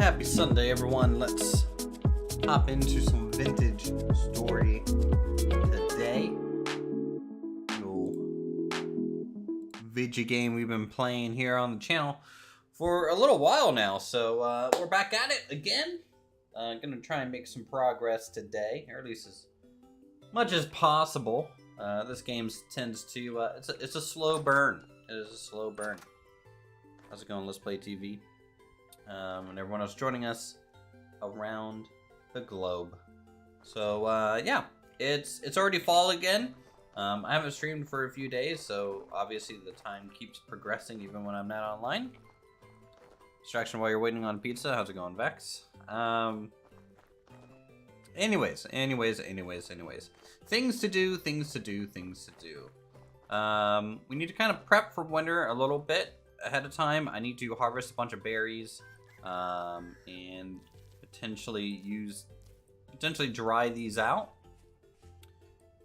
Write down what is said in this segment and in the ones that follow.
Happy Sunday, everyone. Let's hop into some vintage story today. Little video game we've been playing here on the channel for a little while now. So we're back at it again. Gonna try and make some progress today, or at least as much as possible. This game tends to it's a slow burn. It is a slow burn. How's it going? Let's Play TV. And everyone else joining us around the globe. So yeah, it's already fall again. I haven't streamed for a few days, so obviously the time keeps progressing even when I'm not online. Distraction while you're waiting on pizza. How's it going, Vex? Anyways. Things to do. We need to kind of prep for winter a little bit ahead of time. I need to harvest a bunch of berries, and potentially dry these out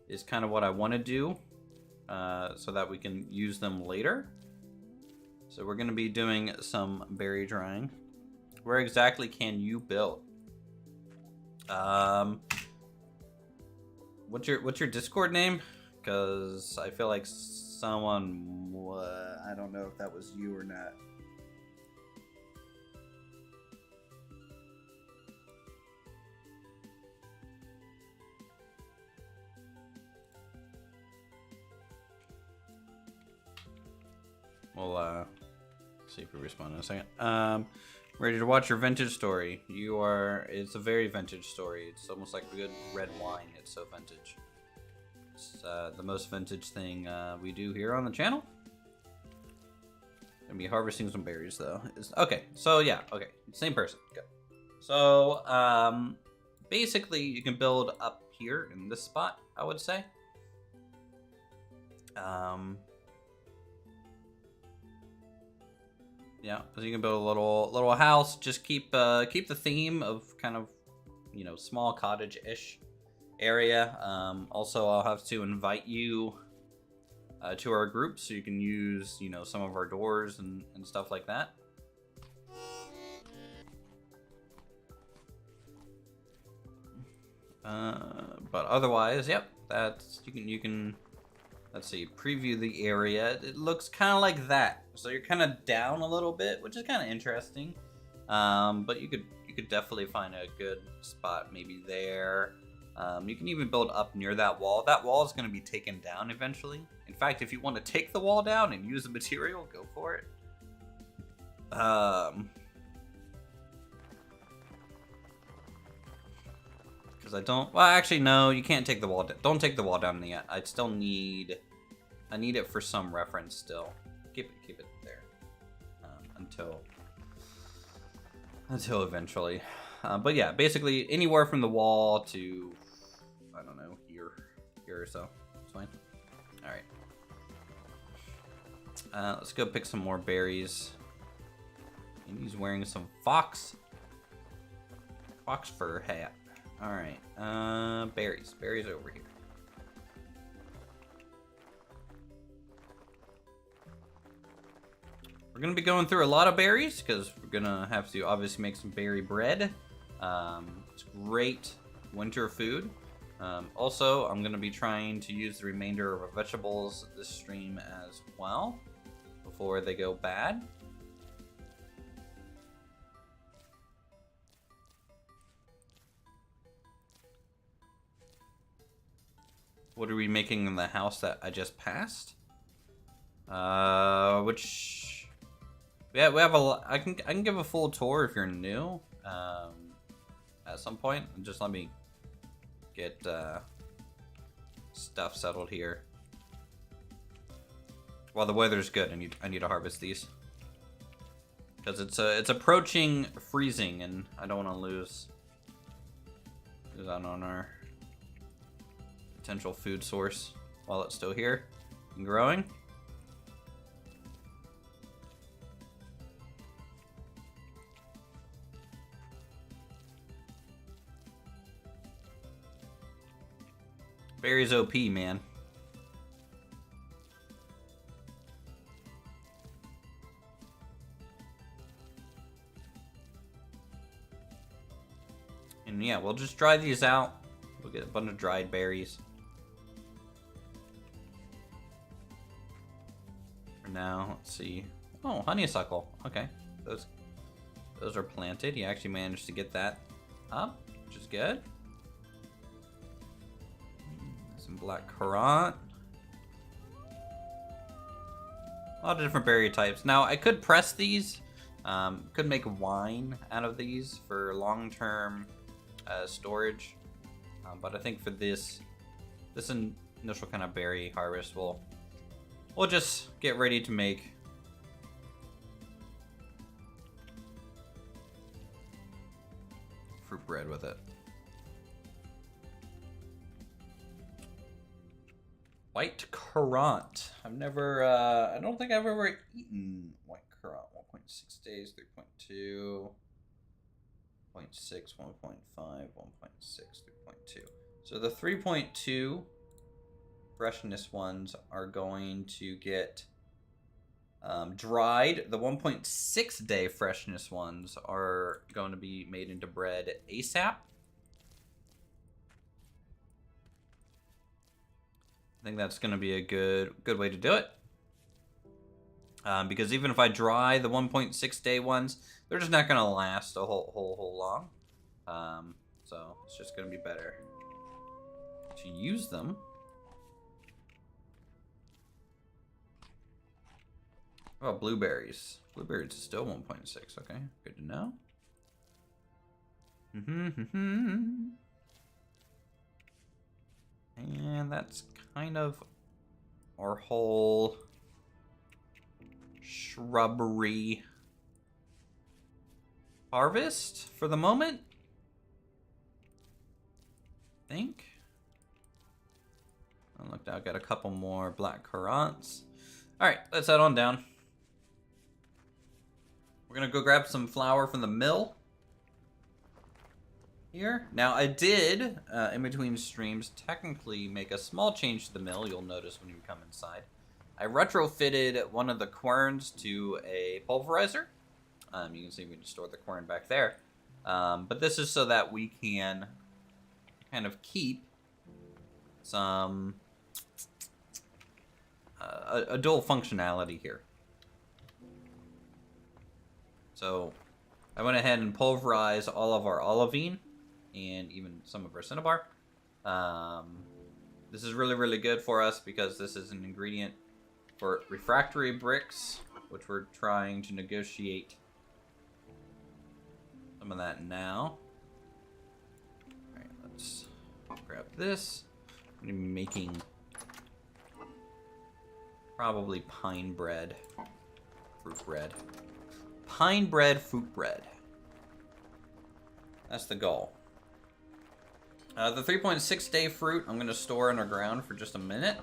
is kind of what I want to do, so that we can use them later. So we're going to be doing some berry drying. Where exactly can you build? What's your Discord name? Because I feel like someone, I don't know if that was you or not. We'll see if we respond in a second. Ready to watch your vintage story? It's a very vintage story. It's almost like good red wine. It's so vintage. It's the most vintage thing we do here on the channel. Gonna be harvesting some berries though. Okay, so yeah, okay, same person. Good. So basically, you can build up here in this spot, I would say. Yeah, so you can build a little house. Just keep the theme of kind of, small cottage-ish area. Also, I'll have to invite you to our group so you can use, some of our doors and stuff like that. But otherwise, yep, that's you can. Let's see, preview the area. It looks kind of like that. So you're kind of down a little bit, which is kind of interesting. But you could definitely find a good spot maybe there. You can even build up near that wall. That wall is going to be taken down eventually. In fact, if you want to take the wall down and use the material, go for it. Because I don't... Well, actually, no, you can't take the wall down. Don't take the wall down yet. I still need... I need it for some reference still. Keep it there. Until eventually. But yeah, basically anywhere from the wall to... I don't know, here or so. It's fine. Alright. Let's go pick some more berries. And he's wearing some fox fur hat. Alright, berries over here. We're gonna be going through a lot of berries because we're gonna have to obviously make some berry bread. It's great winter food. Also, I'm gonna be trying to use the remainder of our vegetables this stream as well before they go bad. What are we making in the house that I just passed? Which... Yeah, we have a... I can give a full tour if you're new. At some point. Just let me get stuff settled here. While the weather's good, I need to harvest these. Because it's approaching freezing, and I don't want to lose out on our potential food source while it's still here and growing. Berries OP, man. And yeah, we'll just dry these out. We'll get a bunch of dried berries. For now, let's see. Oh, honeysuckle. Okay. Those are planted. You actually managed to get that up, which is good. Some black currant. A lot of different berry types. Now, I could press these. Could make wine out of these for long-term storage. But I think for this initial kind of berry harvest, we'll just get ready to make fruit bread with it. White currant. I don't think I've ever eaten white currant. 1.6 days, 3.2, 0.6, 1.5, 1.6, 3.2. So the 3.2 freshness ones are going to get dried. The 1.6 day freshness ones are going to be made into bread ASAP. I think that's going to be a good way to do it. Because even if I dry the 1.6 day ones, they're just not going to last a whole long. So it's just going to be better to use them. Oh, blueberries. Blueberries is still 1.6. Okay, good to know. And that's kind of our whole shrubbery harvest for the moment. I think. Oh, look, I've got a couple more black currants. All right, let's head on down. We're gonna go grab some flour from the mill here. Now, I did, in between streams, technically make a small change to the mill. You'll notice when you come inside. I retrofitted one of the querns to a pulverizer. You can see we just store the quern back there. But this is so that we can kind of keep some a dual functionality here. So I went ahead and pulverized all of our olivine and even some of our cinnabar. This is really good for us because this is an ingredient for refractory bricks, which we're trying to negotiate some of that now. All right, let's grab this. I'm gonna be making probably pine bread, fruit bread. Pine bread, fruit bread. That's the goal. The 3.6 day fruit I'm going to store underground for just a minute.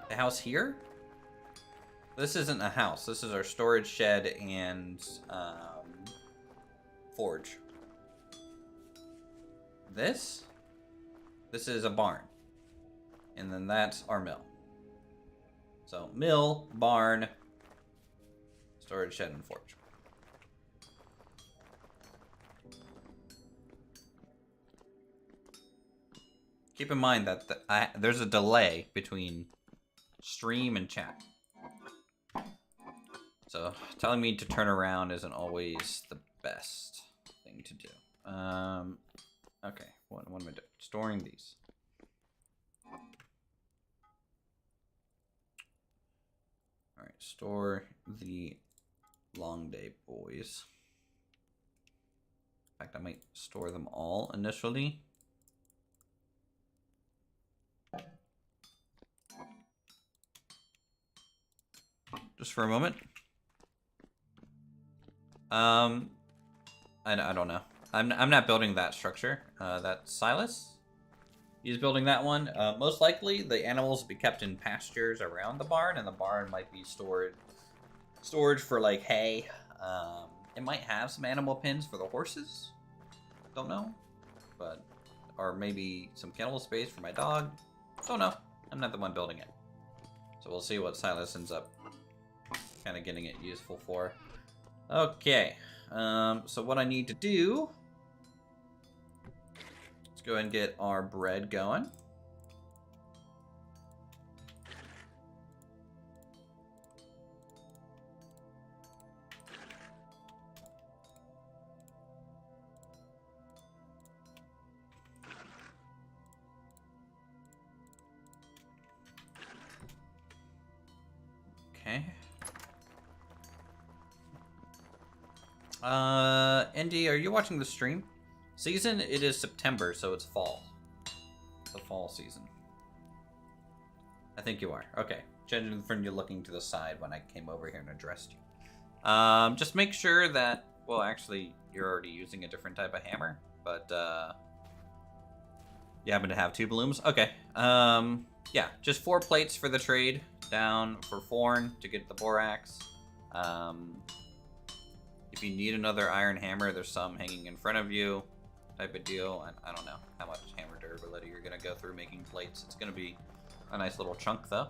The house here? This isn't a house. This is our storage shed and forge. This is a barn. And then that's our mill. So mill, barn, storage shed, and forge. Keep in mind that there's a delay between stream and chat. So telling me to turn around isn't always the best thing to do. Okay, what am I doing? Storing these. All right, store the long day boys. In fact, I might store them all initially. Just for a moment. I don't know. I'm not building that structure. That's Silas. He's building that one. Most likely, the animals will be kept in pastures around the barn, and the barn might be storage for like hay. It might have some animal pens for the horses. Don't know, but or maybe some kennel space for my dog. Don't know. I'm not the one building it, so we'll see what Silas ends up kind of getting it useful for. Okay. So what I need to do Let's go ahead and get our bread going. Okay. Indy, are you watching the stream? Season, it is September, so it's fall. The fall season. I think you are. Okay. Judging from you looking to the side when I came over here and addressed you. Just make sure that, well, actually, you're already using a different type of hammer, but, you happen to have 2 blooms? Okay. Yeah, just 4 plates for the trade. Down for Forn to get the borax. If you need another iron hammer, there's some hanging in front of you, type of deal. I don't know how much hammer durability you're gonna go through making plates. It's gonna be a nice little chunk though.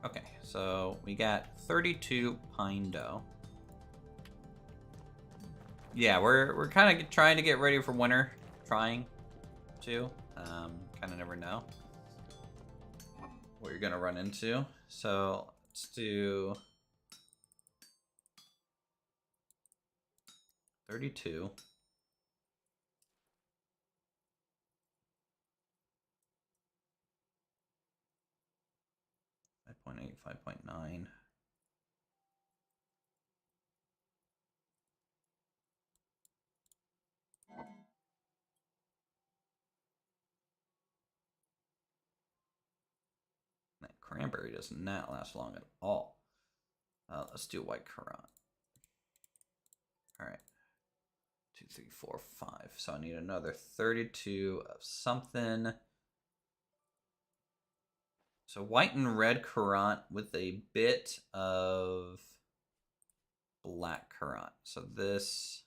Okay, so we got 32 pine dough. Yeah, we're kind of trying to get ready for winter. Trying to. Kind of never know what you're gonna run into. So let's do 32. 5.8, 5.9. That cranberry does not last long at all. Let's do white currant. All right. 2, 3, 4, 5. So I need another 32 of something. So white and red currant with a bit of black currant. So this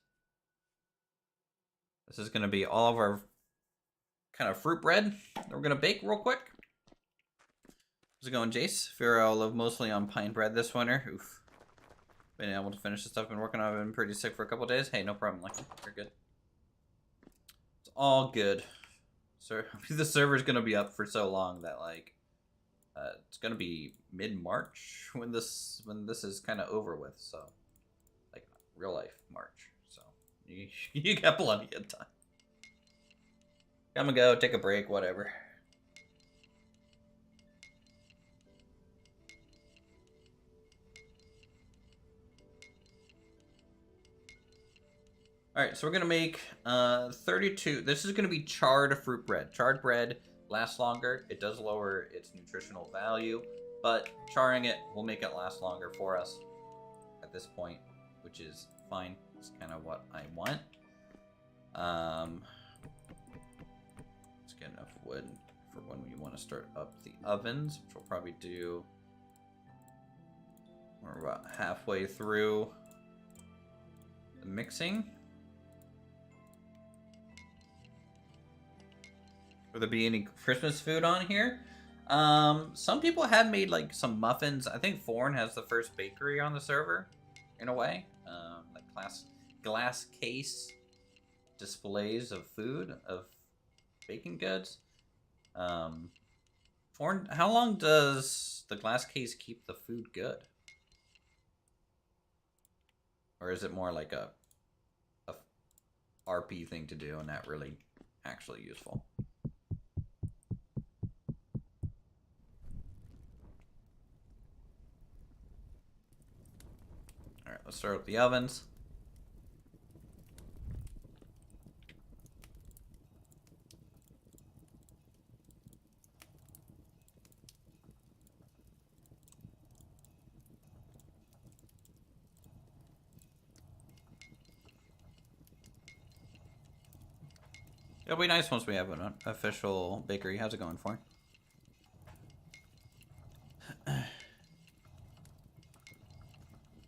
is going to be all of our kind of fruit bread that we're going to bake real quick. How's it going, Jace? Fear I'll live mostly on pine bread this winter. Oof. Been able to finish the stuff I've been working on. I've been pretty sick for a couple days. Hey, no problem, Lucky. You're good. It's all good. So the server's gonna be up for so long that like it's gonna be mid-March when this is kind of over with. So like real life March. So you got plenty of time. Come and go, take a break, whatever. Alright, so we're going to make 32. This is going to be charred fruit bread. Charred bread lasts longer. It does lower its nutritional value, but charring it will make it last longer for us at this point, which is fine. It's kind of what I want. Let's get enough wood for when we want to start up the ovens, which we'll probably do. We're about halfway through the mixing. Will there be any Christmas food on here? Some people have made like some muffins. I think Forn has the first bakery on the server, in a way. Like glass case displays of food, of baking goods. Forn, how long does the glass case keep the food good? Or is it more like a RP thing to do and not really actually useful? Alright, let's start with the ovens. It'll be nice once we have an official bakery. How's it going, for?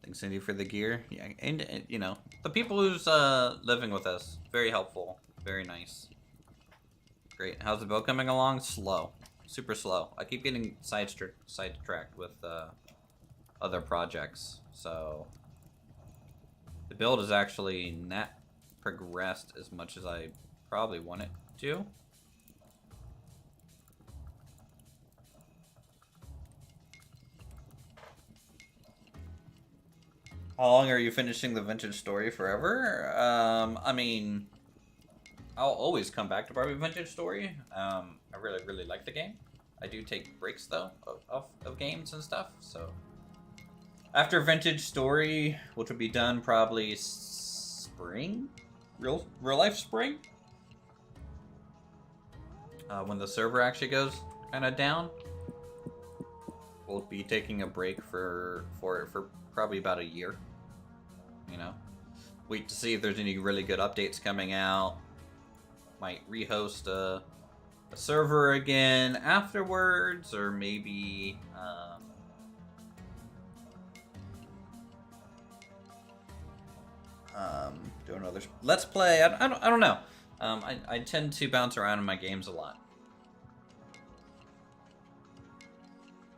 Thanks, Cindy, for the gear. Yeah, and you know, the people who's living with us, very helpful, very nice. Great. How's the build coming along? Slow. Super slow. I keep getting sidetracked with other projects, so the build is actually not progressed as much as I probably want it to. How long are you finishing the vintage story? Forever? I mean, I'll always come back to Barbie Vintage Story. I really like the game. I do take breaks though of games and stuff. So after Vintage Story, which will be done probably spring, real life spring, when the server actually goes kind of down, we'll be taking a break for probably about a year. You know, wait to see if there's any really good updates coming out. Might rehost a server again afterwards, or maybe do another let's play. I don't know. I tend to bounce around in my games a lot.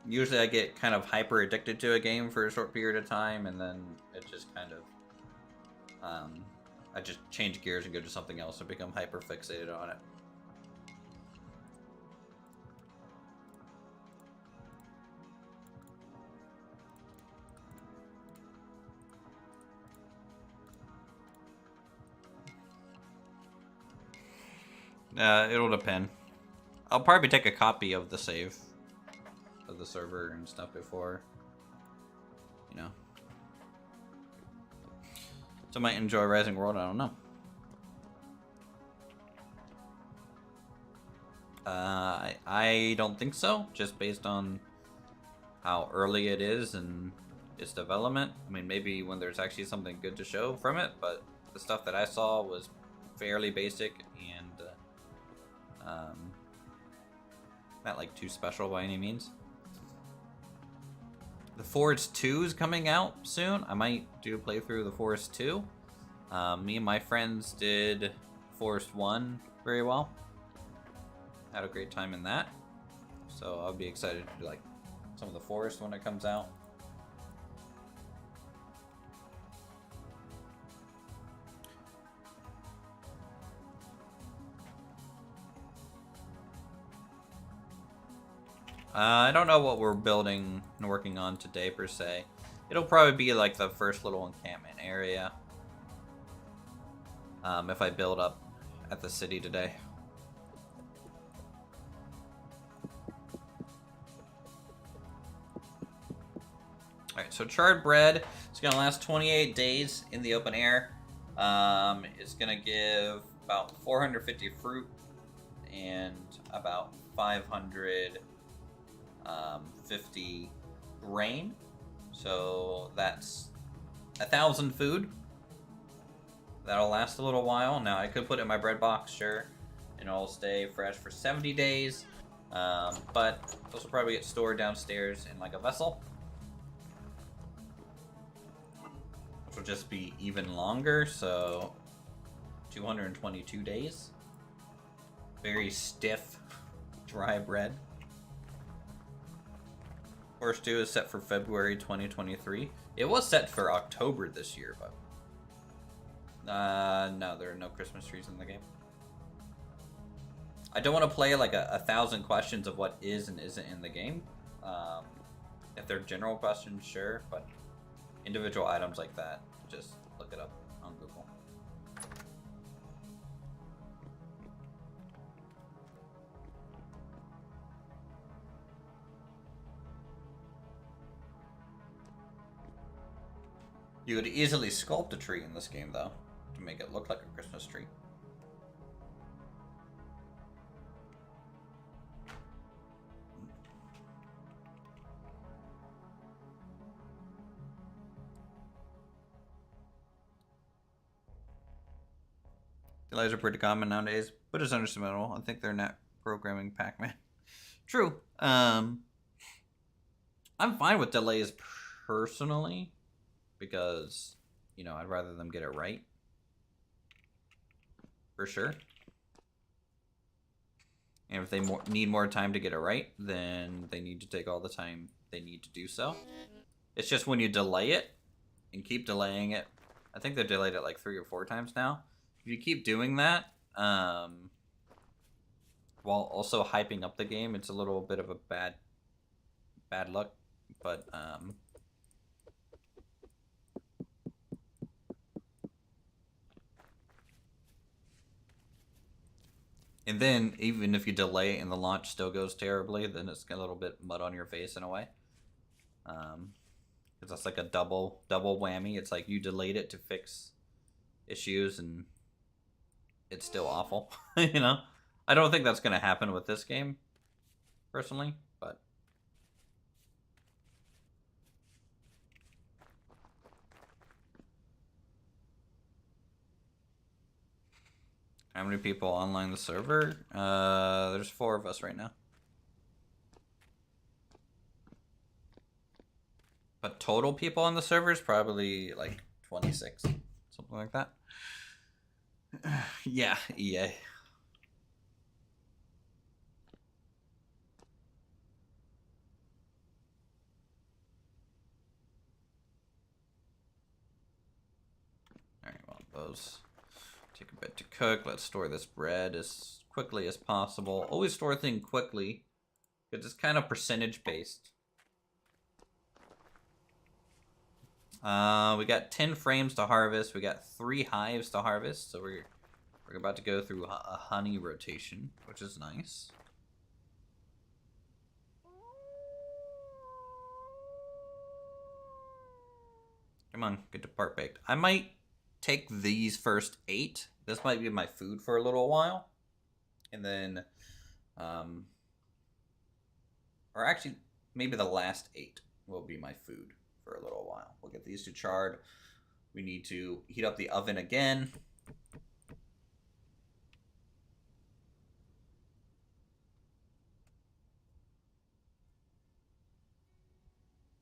Usually I get kind of hyper addicted to a game for a short period of time, and then it just kind of I just change gears and go to something else and become hyper fixated on it. It'll depend. I'll probably take a copy of the save of the server and stuff before, you know. So I might enjoy Rising World, I don't know. I don't think so, just based on how early it is and its development. I mean, maybe when there's actually something good to show from it, but the stuff that I saw was fairly basic and not like too special by any means. The Forest 2 is coming out soon. I might do a playthrough of the Forest 2. Me and my friends did Forest 1 very well. Had a great time in that. So I'll be excited to do like some of the Forest when it comes out. I don't know what we're building and working on today, per se. It'll probably be like the first little encampment area. If I build up at the city today. Alright, so charred bread. It's going to last 28 days in the open air. It's going to give about 450 fruit and about 550 grain, so that's 1,000 food. That'll last a little while. Now I could put it in my bread box, sure, and it'll stay fresh for 70 days, but this will probably get stored downstairs in like a vessel, which will just be even longer, so 222 days. Very stiff, dry bread. Forest 2 is set for February 2023. It was set for October this year, but no, there are no Christmas trees in the game. I don't want to play like 1,000 questions of what is and isn't in the game. If they're general questions, sure, but individual items like that, just look it up on Google. You could easily sculpt a tree in this game, though, to make it look like a Christmas tree. Delays are pretty common nowadays, but it's understandable. I think they're not programming Pac-Man. True. I'm fine with delays personally, because, you know, I'd rather them get it right. For sure. And if they need more time to get it right, then they need to take all the time they need to do so. It's just when you delay it and keep delaying it, I think they've delayed it like 3 or 4 times now, if you keep doing that, while also hyping up the game, it's a little bit of a bad luck. But and then even if you delay it and the launch still goes terribly, then it's got a little bit mud on your face in a way. Because that's like a double whammy. It's like you delayed it to fix issues and it's still awful. You know, I don't think that's gonna happen with this game, personally, but. How many people online the server? There's 4 of us right now. But total people on the server is probably like 26. Something like that. Yeah, EA. Alright, well, those take a bit to cook. Let's store this bread as quickly as possible. Always store things quickly, because it's kind of percentage based. We got 10 frames to harvest. We got 3 hives to harvest, so we're about to go through a honey rotation, which is nice. Come on, get the part baked. I might take these first 8. This might be my food for a little while. And then, or actually, maybe the last 8 will be my food for a little while. We'll get these 2 charred. We need to heat up the oven again.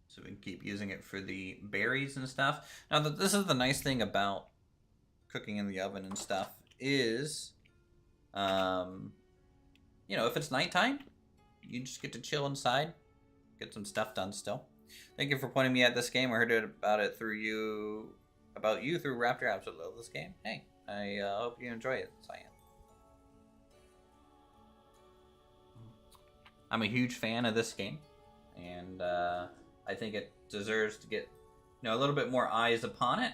So we can keep using it for the berries and stuff. Now, this is the nice thing about cooking in the oven and stuff is, you know, if it's nighttime, you just get to chill inside, get some stuff done still. Thank you for pointing me at this game. I heard about you through Raptor. I absolutely love this game. Hey, I hope you enjoy it, Cyan. I'm a huge fan of this game, and I think it deserves to get, you know, a little bit more eyes upon it.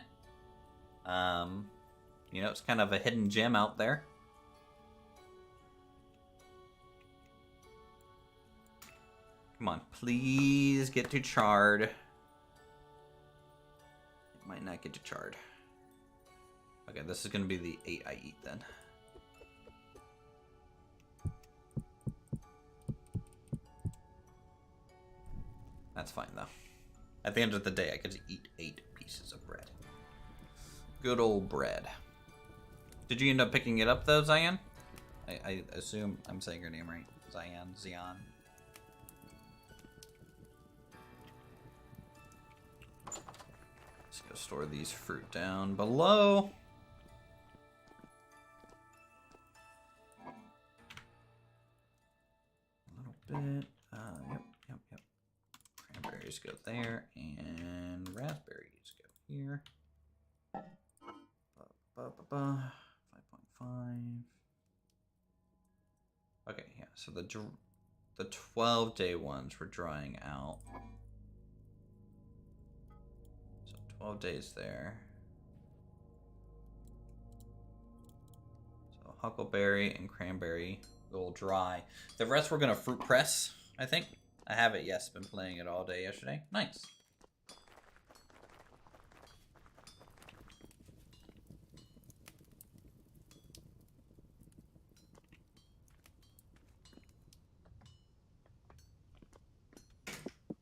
You know, it's kind of a hidden gem out there. Come on, please get to charred. It might not get to charred. Okay, this is going to be the 8 I eat then. That's fine, though. At the end of the day, I get to eat 8 pieces of bread. Good old bread. Did you end up picking it up, though, Zion? I assume I'm saying your name right. Zion. Let's go store these fruit down below. A little bit. Yep. Cranberries go there, and raspberries go here. 5.5. Okay, yeah. So the 12-day ones were drying out. So 12 days there. So huckleberry and cranberry will dry. The rest we're gonna fruit press, I think. I have it, yes. Been playing it all day yesterday. Nice.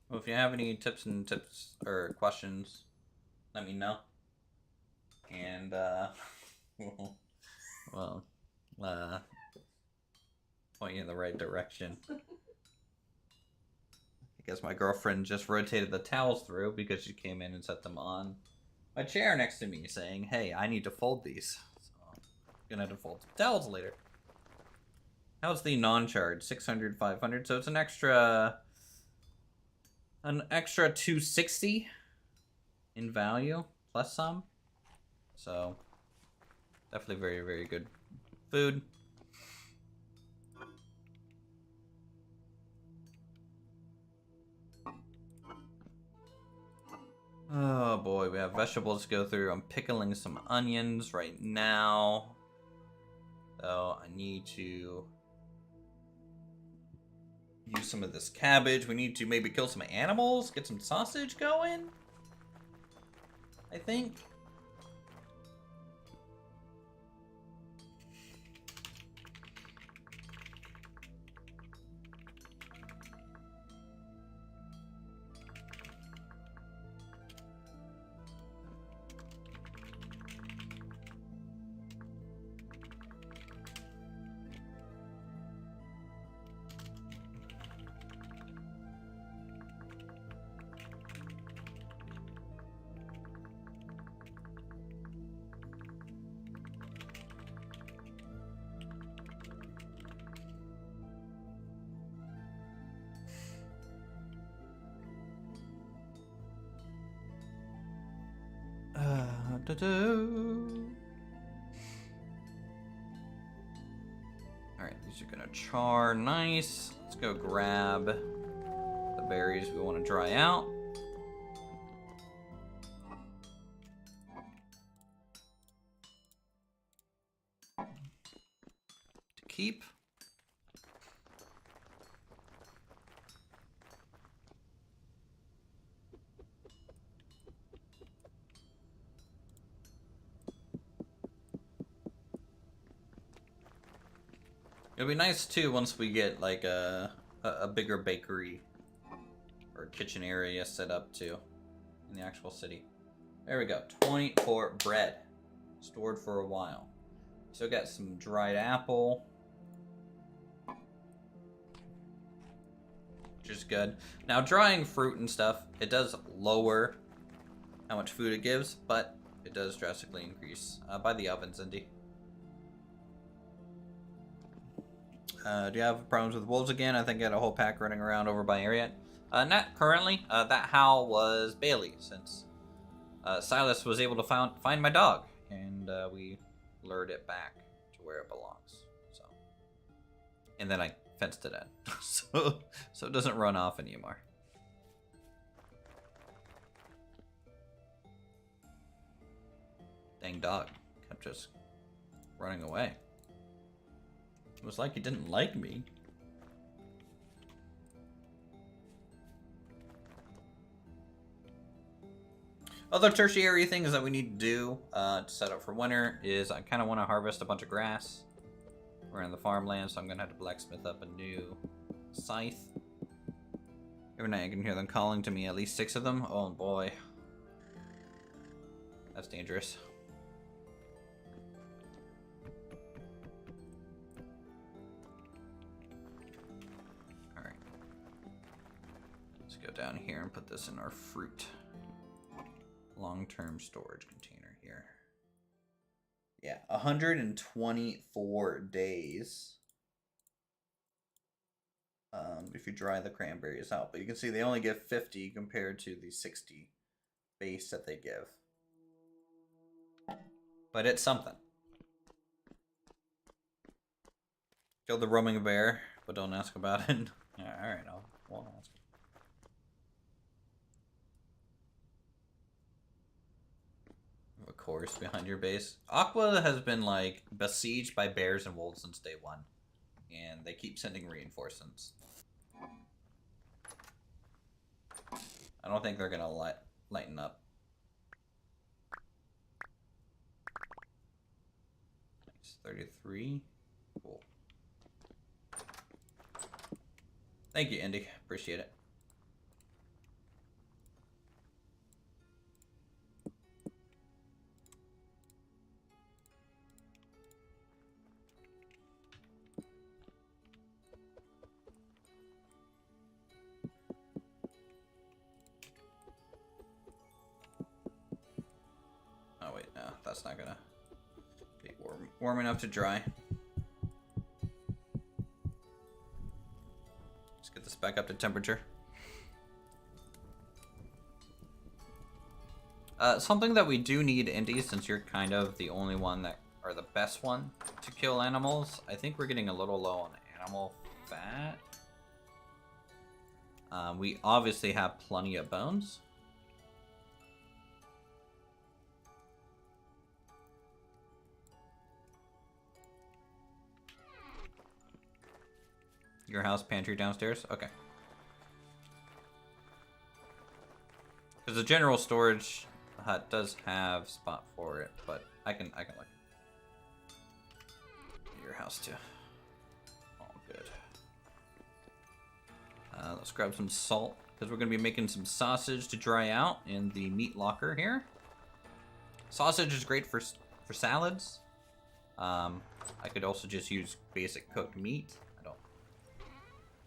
Well, if you have any tips or questions, let me know. And, point you in the right direction. I guess my girlfriend just rotated the towels through because she came in and set them on my chair next to me, saying, hey, I need to fold these. So I'm gonna have to fold the towels later. How's the non-charge? 600, 500, so it's an extra 260 in value plus some. So Definitely very, very good food. Oh boy, we have vegetables to go through. I'm pickling some onions right now. So I need to use some of this cabbage. We need to maybe kill some animals, get some sausage going, I think. Alright, these are gonna char. Nice. Let's go grab the berries we want to dry out. To keep. It'll be nice too once we get like a bigger bakery or kitchen area set up too in the actual city. There we go. 24 bread stored for a while. So got some dried apple, which is good. Now drying fruit and stuff, it does lower how much food it gives, but it does drastically increase by the ovens, Indy. Do you have problems with wolves again? I think I had a whole pack running around over by area. Not currently. That howl was Bailey, since Silas was able to find my dog, and we lured it back to where it belongs. So, and then I fenced it in, so it doesn't run off anymore. Dang dog kept just running away. It was like he didn't like me. Other tertiary things that we need to do to set up for winter is I kind of want to harvest a bunch of grass. We're in the farmland, so I'm going to have to blacksmith up a new scythe. Every night I can hear them calling to me, at least 6 of them. Oh boy. That's dangerous. Down here and put this in our fruit long-term storage container here. Yeah, 124 days if you dry the cranberries out, but you can see they only give 50 compared to the 60 base that they give, but it's something. Killed the roaming bear, but don't ask about it. Yeah, all right, won't ask. A course behind your base. Aqua has been like besieged by bears and wolves since day 1, and they keep sending reinforcements. I don't think they're gonna lighten up. Nice. 33. Cool. Thank you, Indy. Appreciate it. That's not gonna be warm enough to dry. Let's get this back up to temperature. Something that we do need, Indy, since you're kind of the only one that, or the best one to kill animals. I think we're getting a little low on animal fat. We obviously have plenty of bones. Your house pantry downstairs? Okay. Because the general storage hut does have spot for it, but I can look. Your house too. All good. Let's grab some salt because we're gonna be making some sausage to dry out in the meat locker here. Sausage is great for salads. I could also just use basic cooked meat. I don't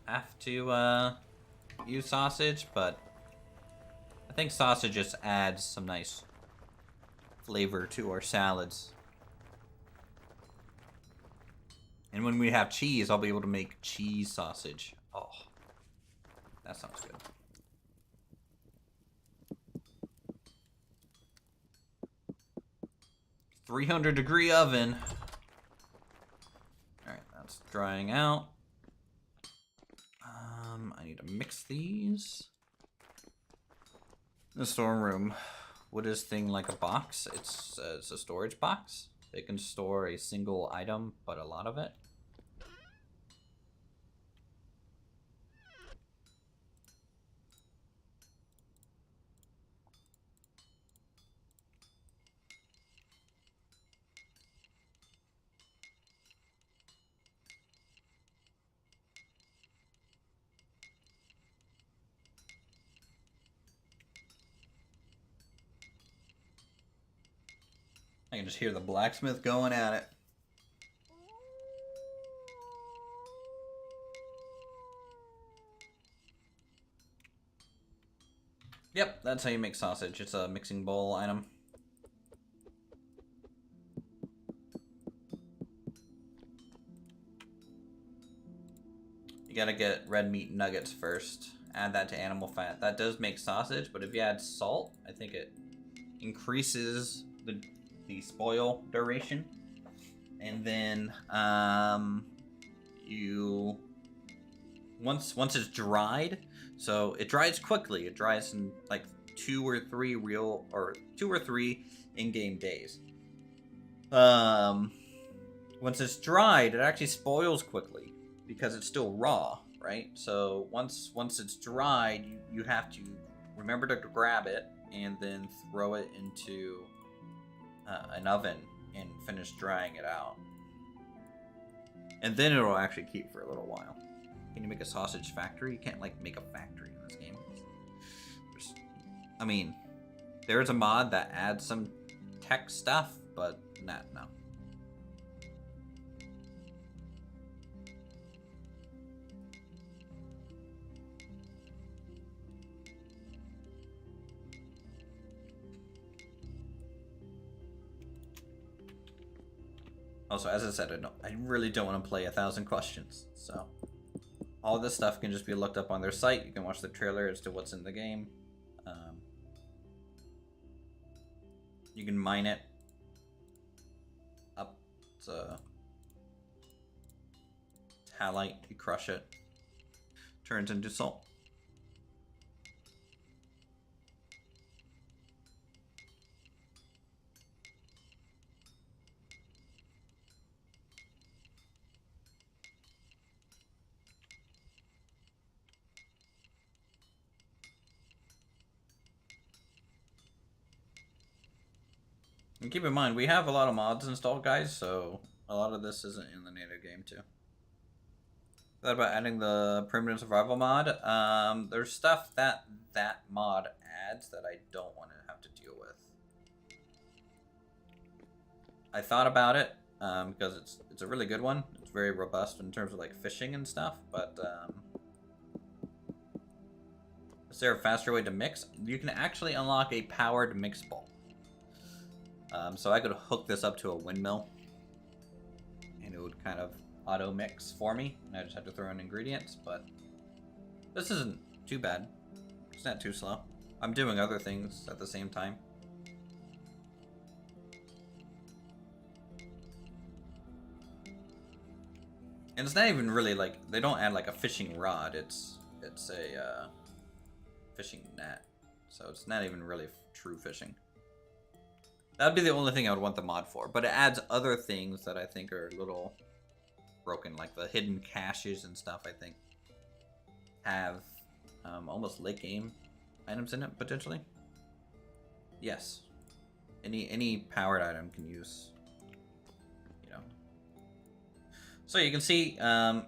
have to use sausage, but I think sausage just adds some nice flavor to our salads. And when we have cheese, I'll be able to make cheese sausage. Oh, that sounds good. $300-degree oven. Alright, that's drying out. I need to mix these. The storeroom. What is thing like a box? It's a storage box. It can store a single item, but a lot of it. I can just hear the blacksmith going at it. Yep, that's how you make sausage. It's a mixing bowl item. You gotta get red meat nuggets first. Add that to animal fat. That does make sausage, but if you add salt, I think it increases the spoil duration. And then you once it's dried, so it dries quickly. It dries in like 2 or 3 in-game days. Once it's dried, it actually spoils quickly because it's still raw, right? So once it's dried, you have to remember to grab it and then throw it into an oven and finish drying it out. And then it'll actually keep for a little while. Can you make a sausage factory? You can't, like, make a factory in this game. I mean, there's a mod that adds some tech stuff, but no. Also, as I said, I really don't want to play 1,000 questions, so all this stuff can just be looked up on their site. You can watch the trailer as to what's in the game. You can mine it up to halite. You crush it, turns into salt. And keep in mind, we have a lot of mods installed, guys, so a lot of this isn't in the native game, too. Thought about adding the primitive survival mod. There's stuff that mod adds that I don't want to have to deal with. I thought about it, because it's a really good one. It's very robust in terms of, like, fishing and stuff, but, is there a faster way to mix? You can actually unlock a powered mix bowl. So I could hook this up to a windmill, and it would kind of auto mix for me, and I just have to throw in ingredients, but this isn't too bad. It's not too slow. I'm doing other things at the same time. And it's not even really like, they don't add like a fishing rod, it's a fishing net. So it's not even really true fishing. That'd be the only thing I would want the mod for, but it adds other things that I think are a little broken, like the hidden caches and stuff. I think have almost late game items in it potentially. Yes, any powered item can use, you know. So you can see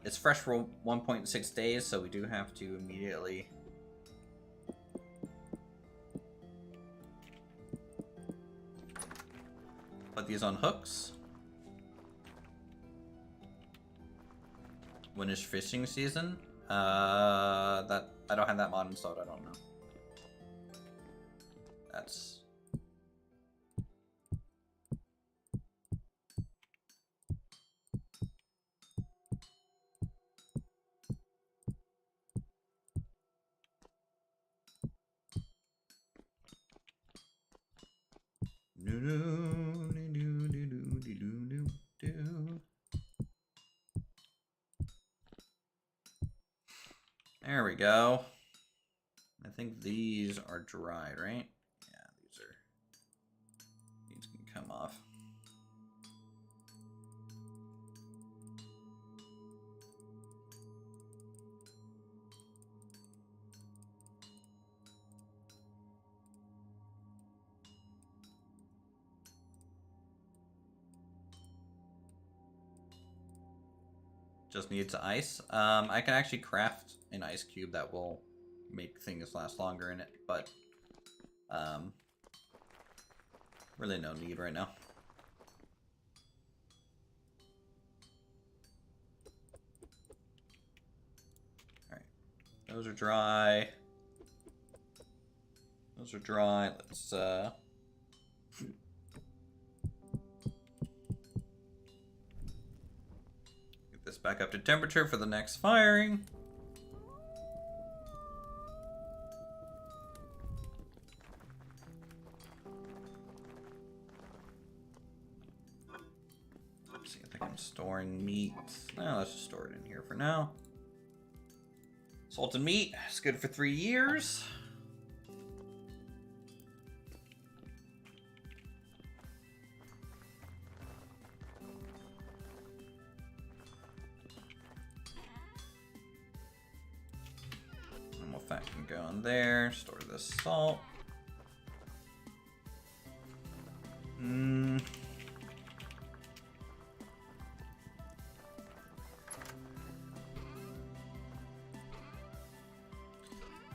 it's fresh for 1.6 days, so we do have to immediately put these on hooks. When is fishing season? That I don't have that mod installed. I don't know. That's there we go. I think these are dried, right? Yeah, these can come off. Just needs ice. I can actually craft an ice cube that will make things last longer in it, but really no need right now. Alright. Those are dry. Those are dry. Let's get this back up to temperature for the next firing. Let's see, I think I'm storing meat. No, let's just store it in here for now. Salted meat is good for 3 years. That can go in there. Store this salt. I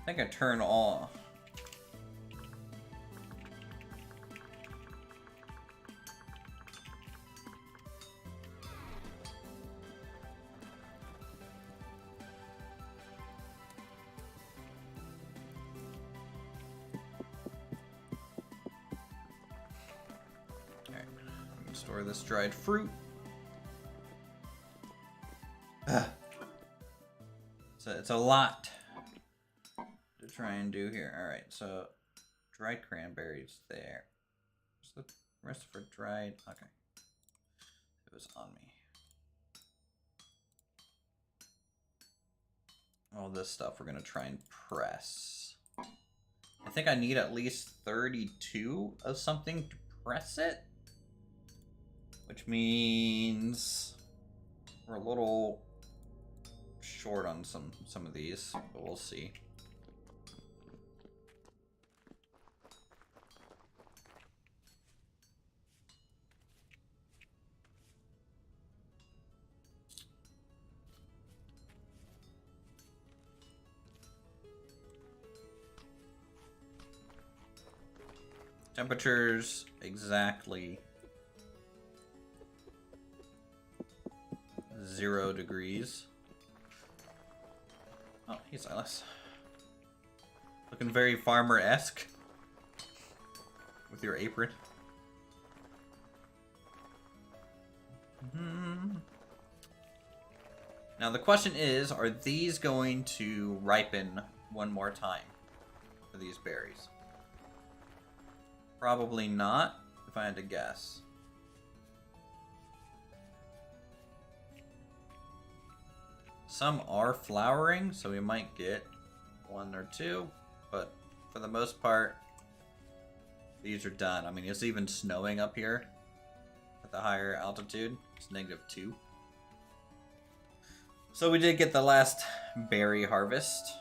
think I turn all. Store this dried fruit. So it's a lot to try and do here. Alright, so dried cranberries there. What's the rest for dried? Okay. It was on me. All this stuff we're going to try and press. I think I need at least 32 of something to press it. Which means we're a little short on some of these, but we'll see. Temperatures exactly 0 degrees. Oh, hey Silas. Looking very farmer-esque with your apron. Now the question is, are these going to ripen one more time for these berries? Probably not, if I had to guess. Some are flowering, so we might get 1 or 2, but for the most part, these are done. I mean, it's even snowing up here at the higher altitude. It's -2. So we did get the last berry harvest.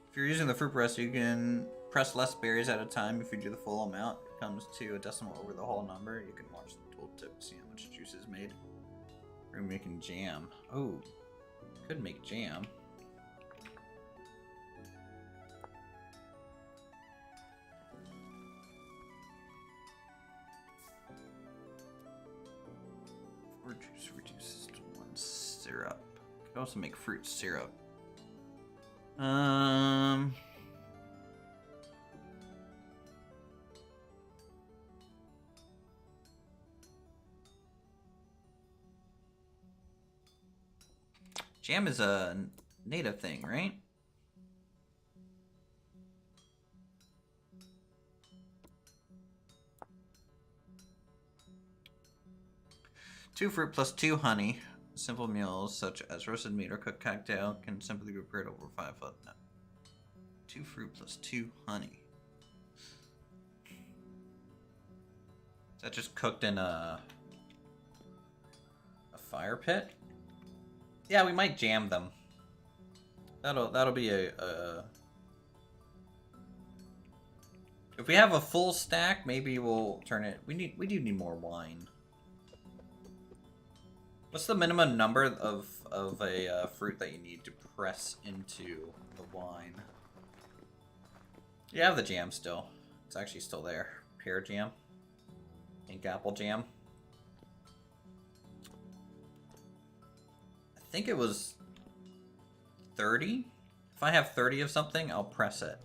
If you're using the fruit press, you can press less berries at a time. If you do the full amount, it comes to a decimal over the whole number. You can watch the tooltip to see how much juice is made. We're making jam. Oh, could make jam. Fruit juice reduces to 1 syrup. Could also make fruit syrup. Jam is a native thing, right? Two fruit plus 2 honey. Simple meals such as roasted meat or cooked cocktail can simply be prepared over 5 foot. No. 2 fruit plus 2 honey. Is that just cooked in a fire pit? Yeah, we might jam them. That'll be a if we have a full stack, maybe we'll turn it. We do need more wine. What's the minimum number of a fruit that you need to press into the wine? You have the jam still. It's actually still there. Pear jam. Pink apple jam. I think it was 30. If I have 30 of something, I'll press it.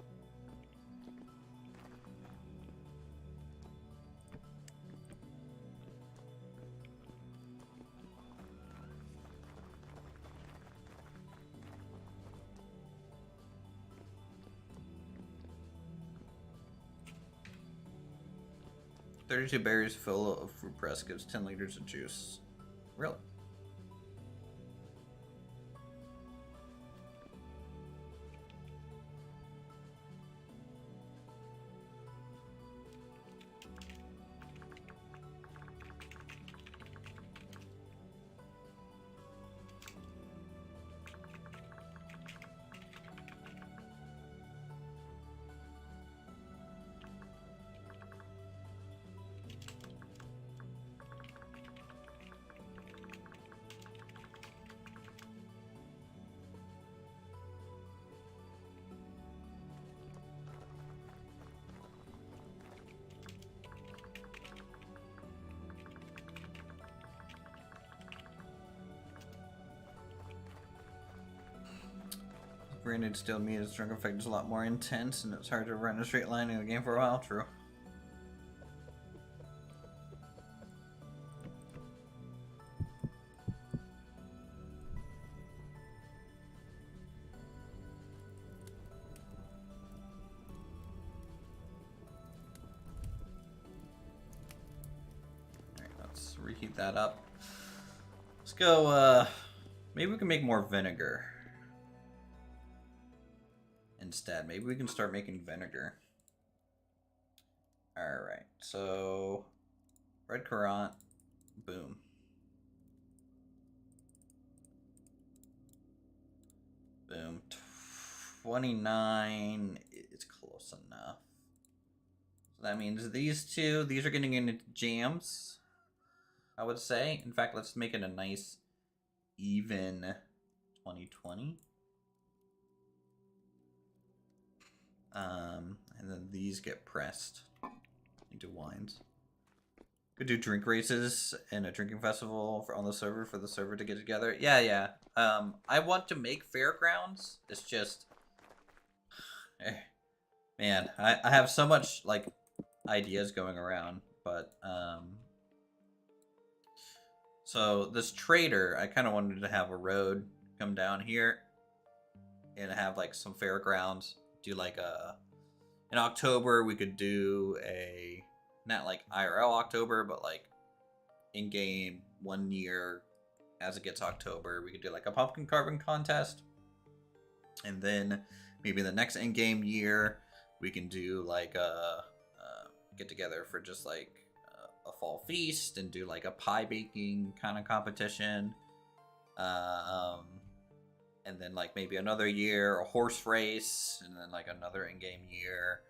$32 berries full of fruit press gives 10 liters of juice. Really? Granted, still means drunk effect is a lot more intense, and it's hard to run a straight line in the game for a while. True. Alright, let's reheat that up. Let's go, maybe we can make more vinegar. Instead, maybe we can start making vinegar. Alright, so red currant, boom. Boom. 29 is close enough. So that means these are getting into jams, I would say. In fact, let's make it a nice even 2020. And then these get pressed into wines. Could do drink races and a drinking festival on the server for the server to get together. Yeah. I want to make fairgrounds. It's just Man, I have so much like ideas going around, but so this trader, I kind of wanted to have a road come down here and have like some fairgrounds. Do like a in October we could do a not like IRL October, but like in game 1 year as it gets October, we could do like a pumpkin carving contest, and then maybe the next in game year we can do like a get together for just like a fall feast and do like a pie baking kind of competition. And then like maybe another year a horse race, and then like another in-game year.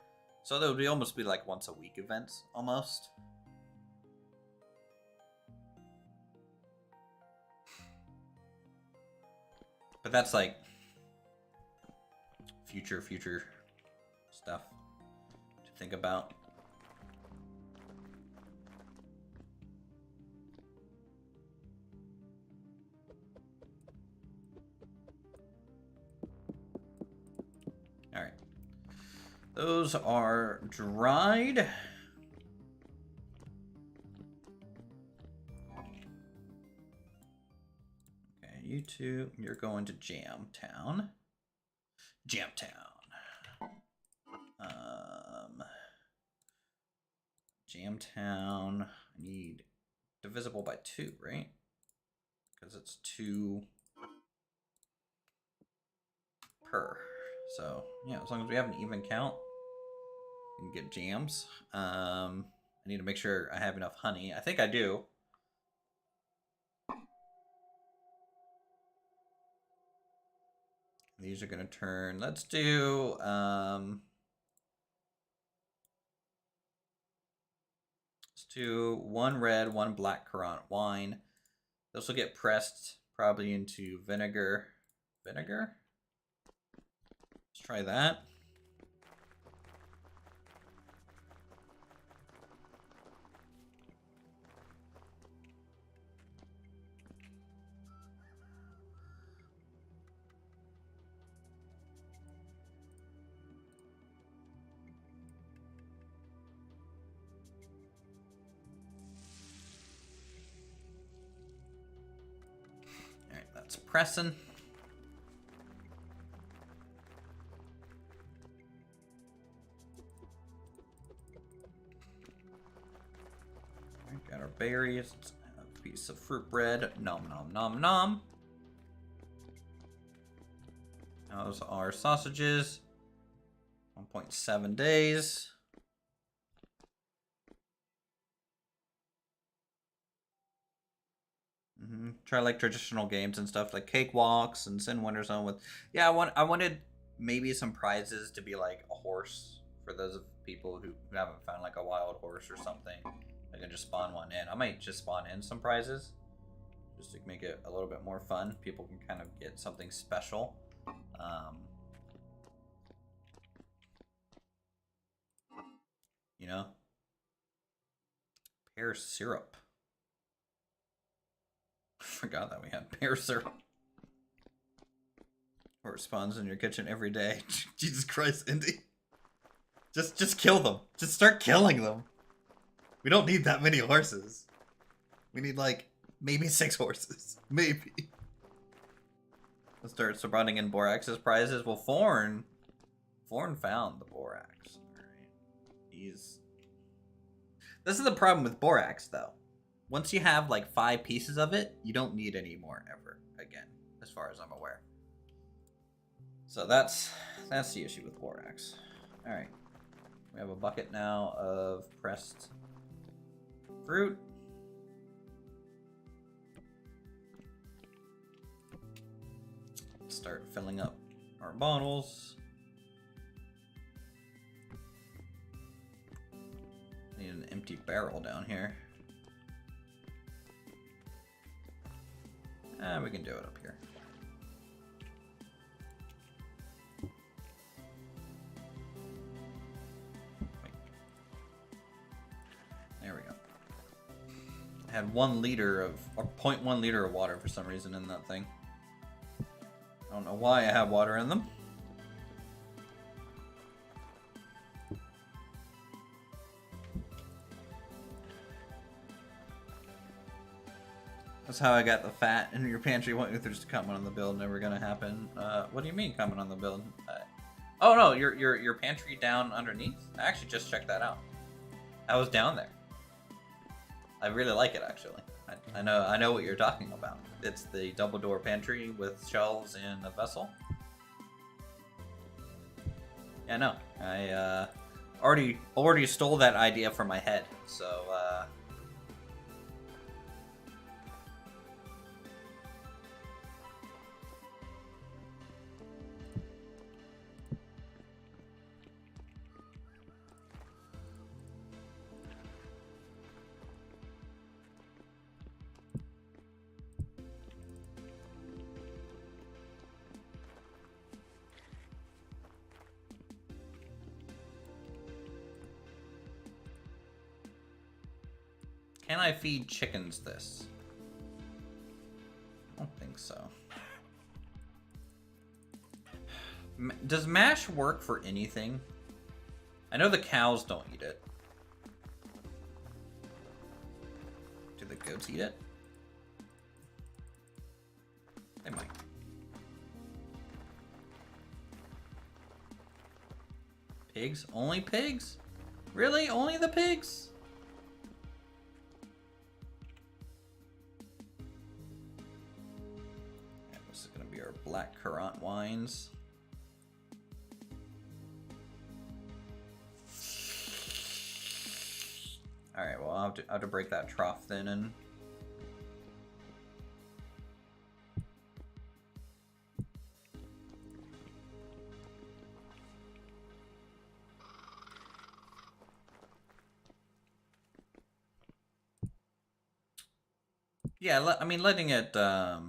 So that would be almost be like once a week events almost. But that's like future stuff to think about. All right, those are dried. Okay, you two, you're going to Jamtown. Jamtown. I need divisible by 2, right? Because it's 2 per. So yeah, as long as we have an even count, we can get jams. I need to make sure I have enough honey. I think I do. These are gonna turn. Let's do let's do 1 red, 1 black currant wine. This will get pressed probably into vinegar. Vinegar? Let's try that. All right, that's pressing. Got our berries. Let's have a piece of fruit bread. Nom nom nom nom. Those are sausages. 1.7 days. Try like traditional games and stuff like Cakewalks and Sin Wonder Zone with. Yeah, I wanted maybe some prizes to be like a horse for those people who haven't found like a wild horse or something. I can just spawn one in. I might just spawn in some prizes just to make it a little bit more fun. People can kind of get something special. You know, pear syrup. I forgot that we had pear syrup. Or it spawns in your kitchen every day. Jesus Christ, Indy. Just kill them. Just start killing them. We don't need that many horses. We need like maybe 6 horses. Maybe. Let's start spawning in Borax's prizes. Well, Forn found the Borax. Alright. This is the problem with Borax though. Once you have like 5 pieces of it, you don't need any more ever again, as far as I'm aware. So that's the issue with Borax. Alright. We have a bucket now of pressed fruit. Let's start filling up our bottles. Need an empty barrel down here. We can do it up here. Wait. There we go. I had 1 liter of, or 0.1 liter of water for some reason in that thing. I don't know why I have water in them. That's how I got the fat in your pantry. Want Uthris to comment on the build? Never gonna happen. What do you mean comment on the build? Oh no, your pantry down underneath. I actually just checked that out. I was down there. I really like it actually. I know what you're talking about. It's the double door pantry with shelves and a vessel. Yeah, no, I already stole that idea from my head. So can I feed chickens this? I don't think so. Does mash work for anything? I know the cows don't eat it. Do the goats eat it? They might. Pigs? Only pigs? Really? Only the pigs? Yeah, this is gonna be our black currant wines. Alright, well, I'll have to break that trough then and... Yeah, I mean, letting it, why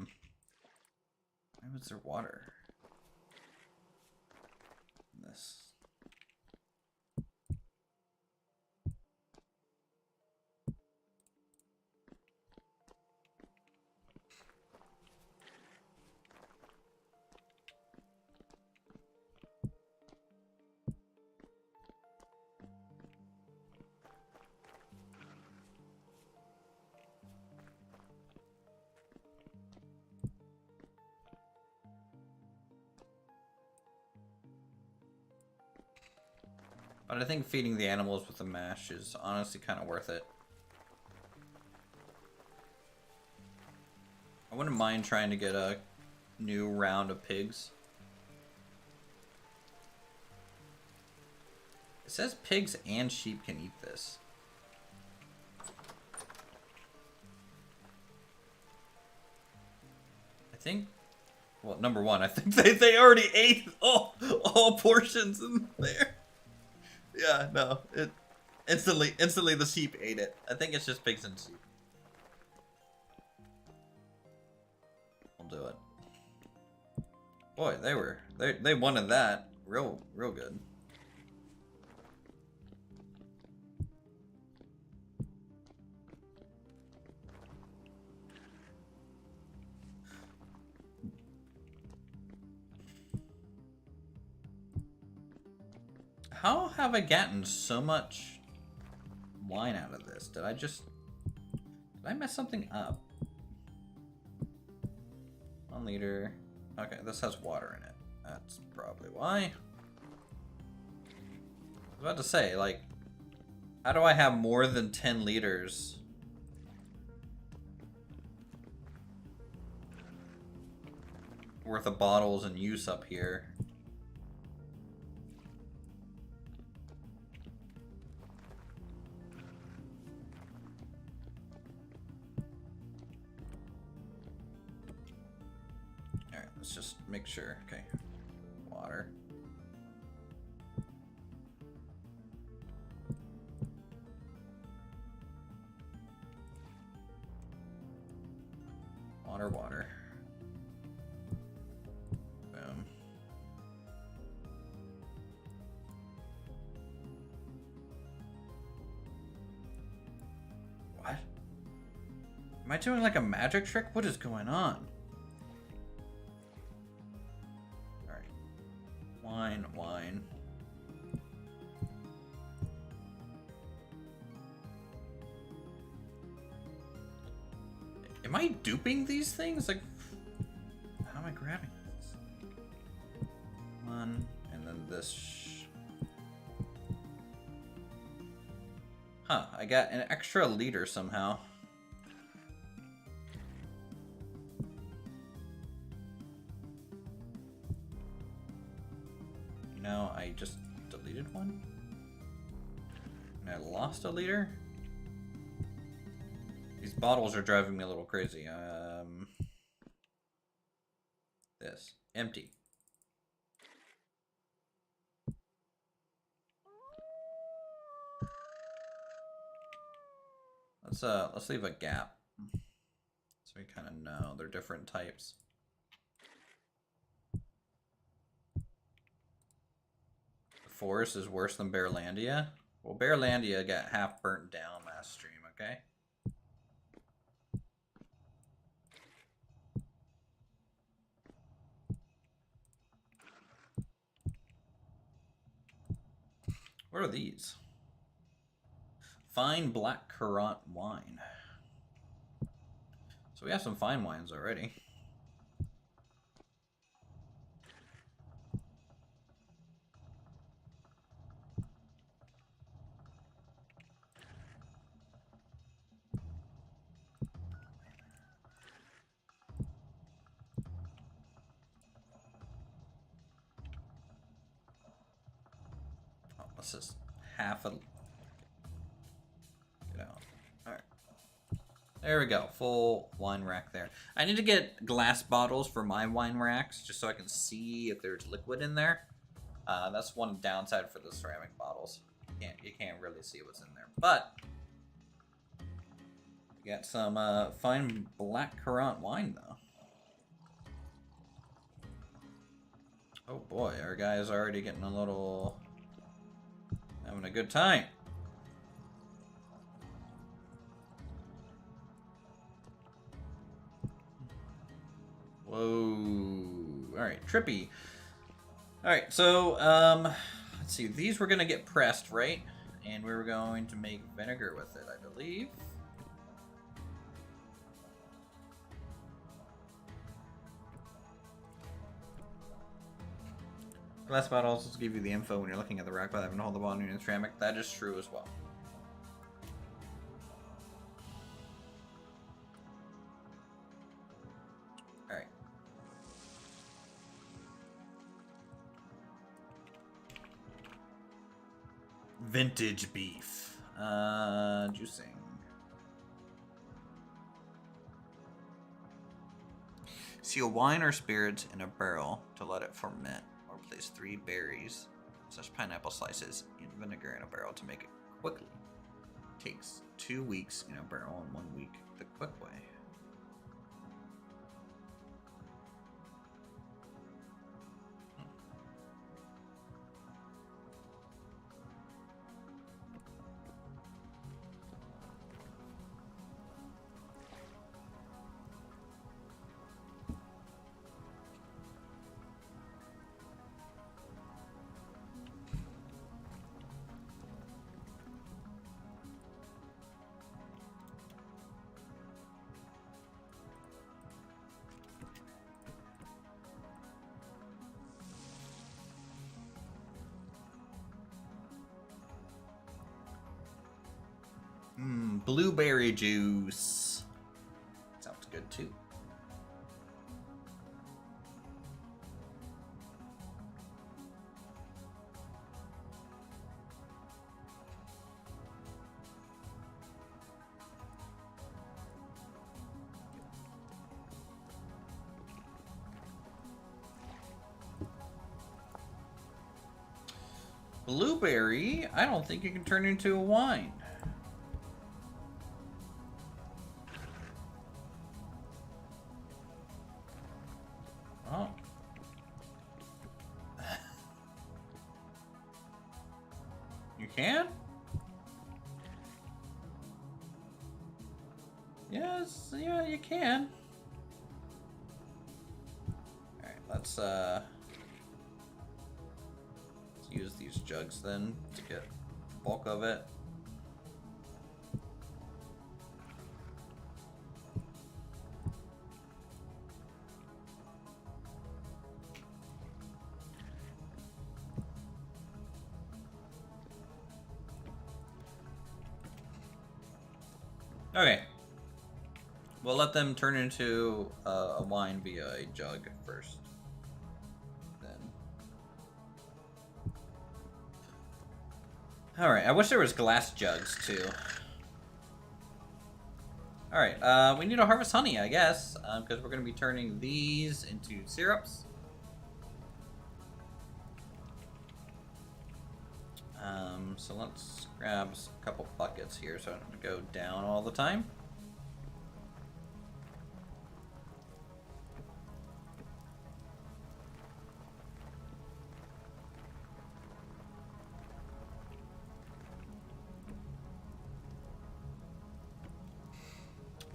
was there water? This. But I think feeding the animals with the mash is honestly kind of worth it. I wouldn't mind trying to get a new round of pigs. It says pigs and sheep can eat this. I think, well, number one, I think they already ate all portions in there. Yeah, no, it instantly the sheep ate it. I think it's just pigs and sheep. We'll do it. Boy, they wanted that real good. How have I gotten so much wine out of this? Did I mess something up? 1 liter. Okay, this has water in it. That's probably why. I was about to say, like, how do I have more than 10 liters? Worth of bottles in use up here? Let's just make sure. Okay. Water. Water. Boom. What? Am I doing like a magic trick? What is going on? Wine. Am I duping these things? Like, how am I grabbing this? One, and then this. Huh, I got an extra liter somehow. You know, I just deleted one. And I lost a liter. These bottles are driving me a little crazy. This empty. Let's leave a gap so we kind of know they're different types. The forest is worse than Bearlandia. Well, Bearlandia got half burnt down last stream. Okay. What are these? Fine black currant wine. So we have some fine wines already. Oh, what's this? Half a... Alright. There we go. Full wine rack there. I need to get glass bottles for my wine racks just so I can see if there's liquid in there. That's one downside for the ceramic bottles. You can't really see what's in there. But we got some fine black currant wine though. Oh boy, our guy's already getting a little... having a good time. Whoa. Alright, trippy. Alright, so, let's see. These were going to get pressed, right? And we were going to make vinegar with it, I believe. Glass bottles will give you the info when you're looking at the rack by having to hold the bottle in the ceramic. That is true as well. Alright. Vintage beef. Juicing. Seal wine or spirits in a barrel to let it ferment. Or place 3 berries, such pineapple slices, in vinegar in a barrel to make it quickly. Takes 2 weeks in a barrel and 1 week the quick way. Blueberry juice. Sounds good too. Blueberry, I don't think you can turn into a wine. Oh. You can? Yes, yeah, you can. Alright, let's use these jugs then to get the bulk of it. Okay. We'll let them turn into a wine via a jug first. Then. Alright, I wish there was glass jugs too. Alright, we need to harvest honey, I guess, because we're going to be turning these into syrups. So let's grab a couple buckets here so I don't have to go down all the time.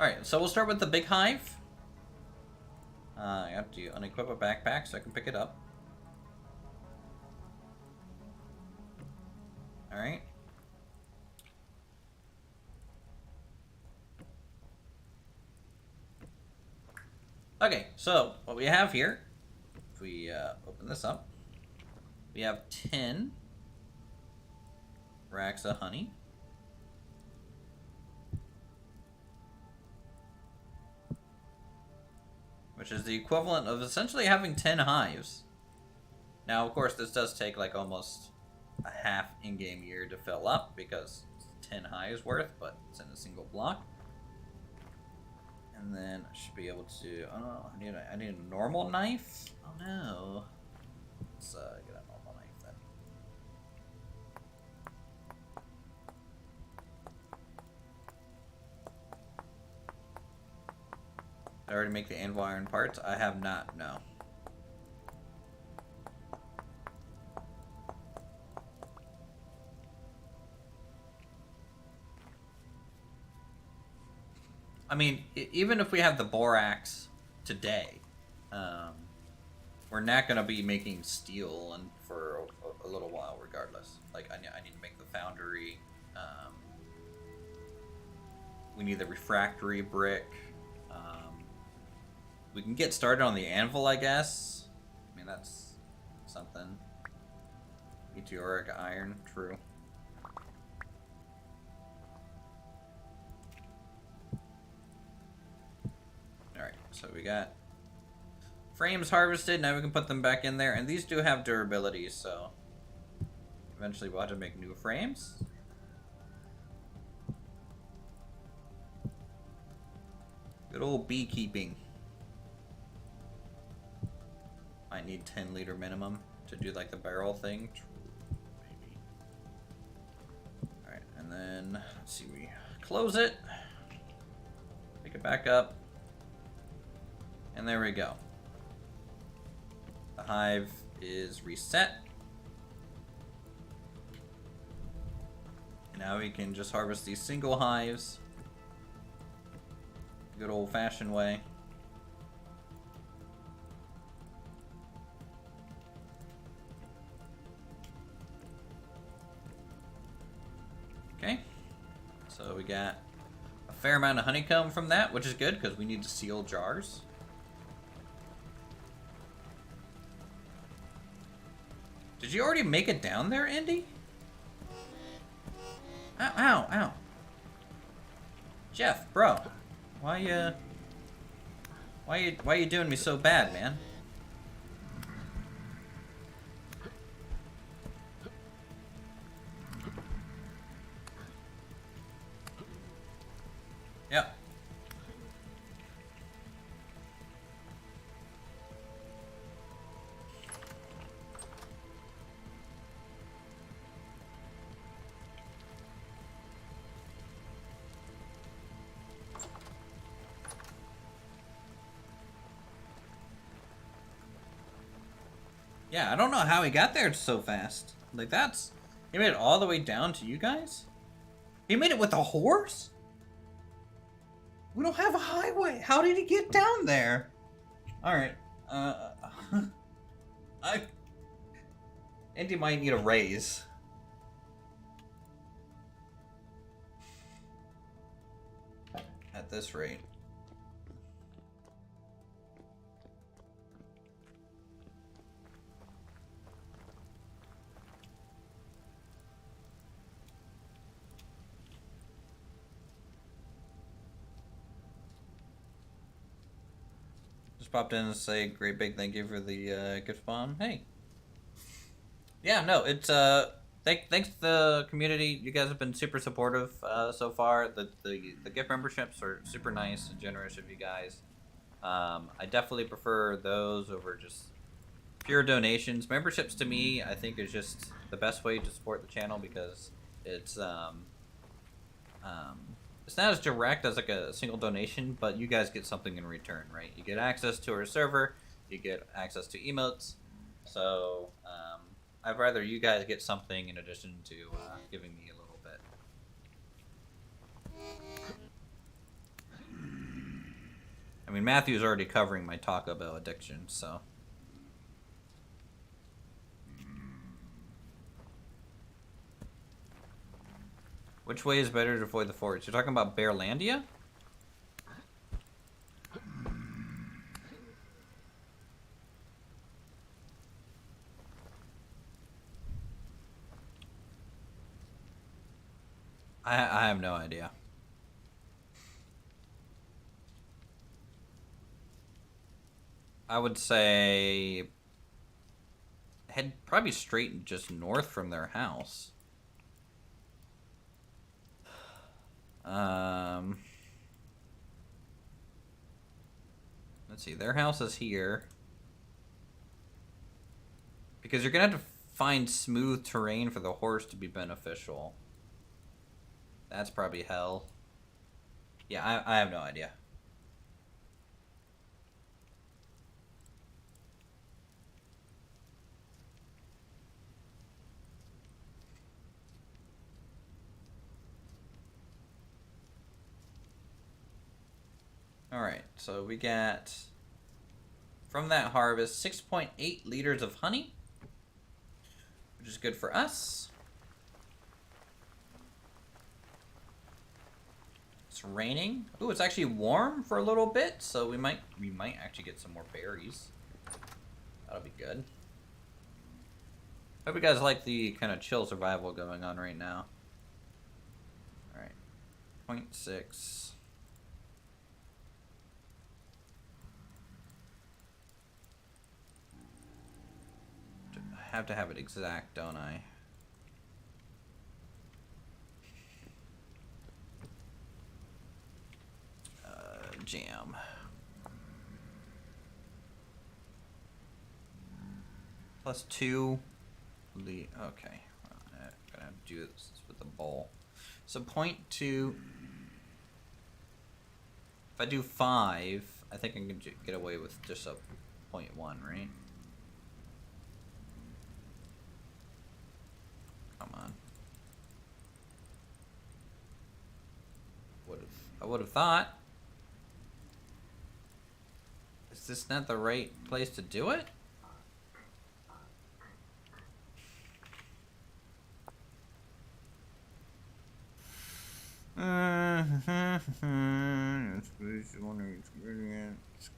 Alright, so we'll start with the big hive. I have to unequip a backpack so I can pick it up. Alright. Okay, so what we have here, if we open this up, we have 10 racks of honey. Which is the equivalent of essentially having 10 hives. Now, of course, this does take like almost a half in-game year to fill up because it's 10 hives worth, but it's in a single block. And then I should be able to. Oh, I need a normal knife. Oh no. Let's get a normal knife then. Did I already make the anvil iron parts? I have not. No. I mean, even if we have the borax today, we're not going to be making steel and for a little while regardless. Like, I need to make the foundry. We need the refractory brick. We can get started on the anvil, I guess. I mean, that's something. Meteoric iron, true. Alright, so we got frames harvested. Now we can put them back in there. And these do have durability, so eventually we'll have to make new frames. Good old beekeeping. Might need 10-liter minimum to do like the barrel thing. Maybe. Alright, and then let's see, we close it. Pick it back up. And there we go. The hive is reset. And now we can just harvest these single hives. Good old-fashioned way. Okay, so we got a fair amount of honeycomb from that, which is good because we need to seal jars. Did you already make it down there, Indy? Ow, ow, ow. Jeff, bro, why you doing me so bad, man? Yep. Yeah, I don't know how he got there so fast. Like, that's... He made it all the way down to you guys? He made it with a horse? We don't have a highway. How did he get down there? Alright. Indy might need a raise. At this rate. just popped in and say great big thank you for the gift bomb. Hey. Yeah, no, it's thanks to the community. You guys have been super supportive so far. The gift memberships are super nice and generous of you guys. I definitely prefer those over just pure donations. Memberships to me, I think, is just the best way to support the channel because it's not as direct as like a single donation, but you guys get something in return, right? You get access to our server, you get access to emotes. So I'd rather you guys get something in addition to giving me a little bit. I mean, Matthew's already covering my Taco Bell addiction, so. Which way is better to avoid the forest? You're talking about Bearlandia? I have no idea. I would say head probably straight just north from their house. Let's see, their house is here. Because you're gonna have to find smooth terrain for the horse to be beneficial. That's probably hell. Yeah, I have no idea. Alright, so we got, from that harvest, 6.8 liters of honey, which is good for us. It's raining. Ooh, it's actually warm for a little bit, so we might actually get some more berries. That'll be good. Hope you guys like the kind of chill survival going on right now. Alright, 0.6. I have to have it exact, don't I? Jam. +2. Okay. I'm gonna have to do this with the bowl. So 0.2. If I do 5, I think I can get away with just a 0.1, right? Come on. I would have thought. Is this not the right place to do it?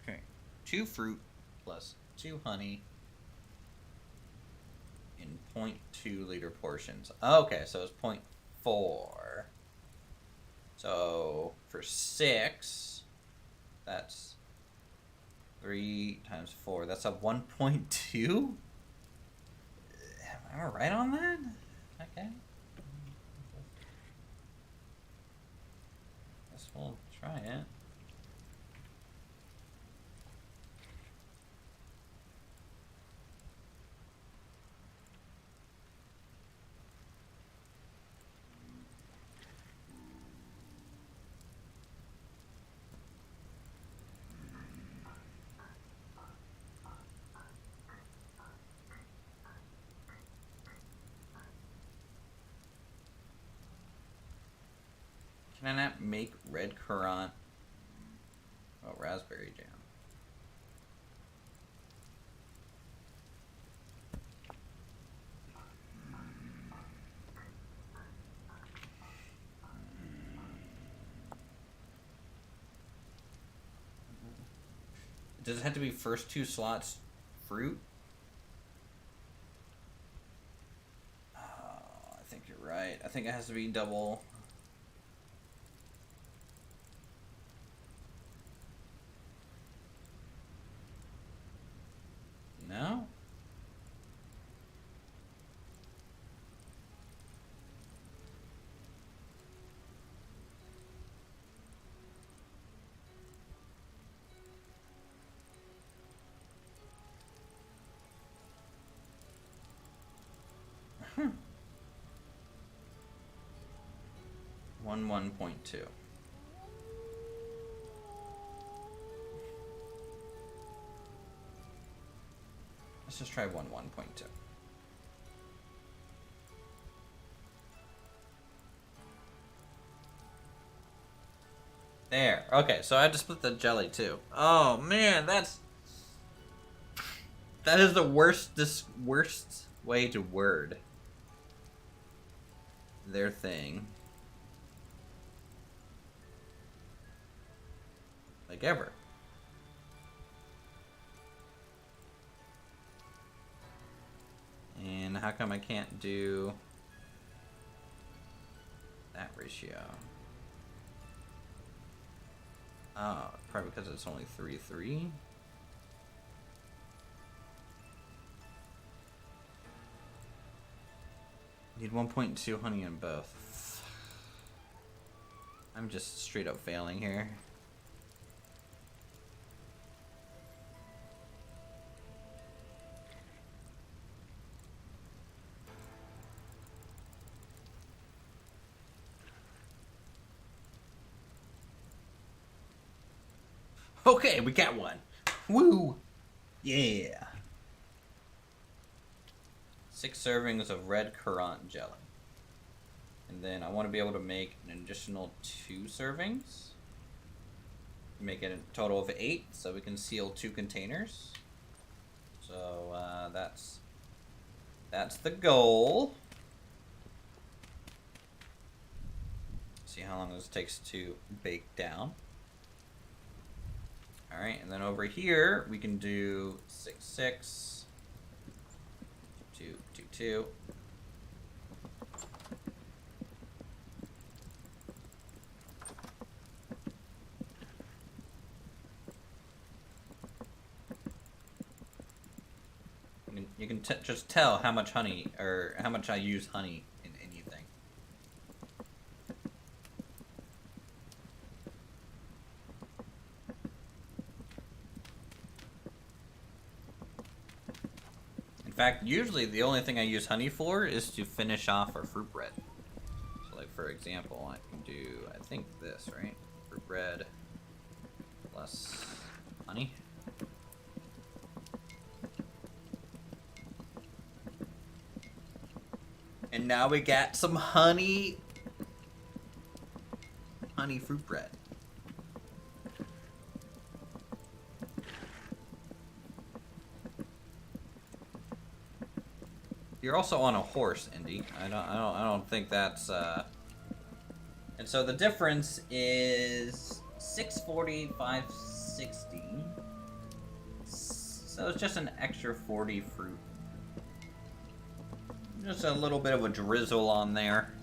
Okay. 2 fruit plus 2 honey in 0.2 liter portions. Okay, so it's 0.4. So for 6, that's 3 times 4. That's a 1.2? Am I right on that? Okay. Guess we'll try it. Can I not make red currant? Oh, raspberry jam. Does it have to be first 2 slots fruit? Oh, I think you're right. I think it has to be double. 1.2. Let's just try 1.2. There. Okay, so I had to split the jelly too. Oh man, that is the worst way to word their thing. Like ever. And how come I can't do that ratio? Oh, probably because it's only 3:3. Need 1.2 honey in both. I'm just straight up failing here. Okay, we got one. Woo! Yeah. 6 servings of red currant jelly. And then I want to be able to make an additional 2 servings. Make it a total of 8, so we can seal 2 containers. So that's the goal. See how long this takes to bake down. Alright, and then over here, we can do 6, 6, 2, 2, 2. You can just tell how much honey, or how much I use honey in anything. In fact, usually the only thing I use honey for is to finish off our fruit bread. So like for example, I can do, I think this, right? Fruit bread plus honey. And now we got some honey fruit bread. You're also on a horse, Indy. I don't think that's And so the difference is 640, 560. So it's just an extra 40 fruit. Just a little bit of a drizzle on there.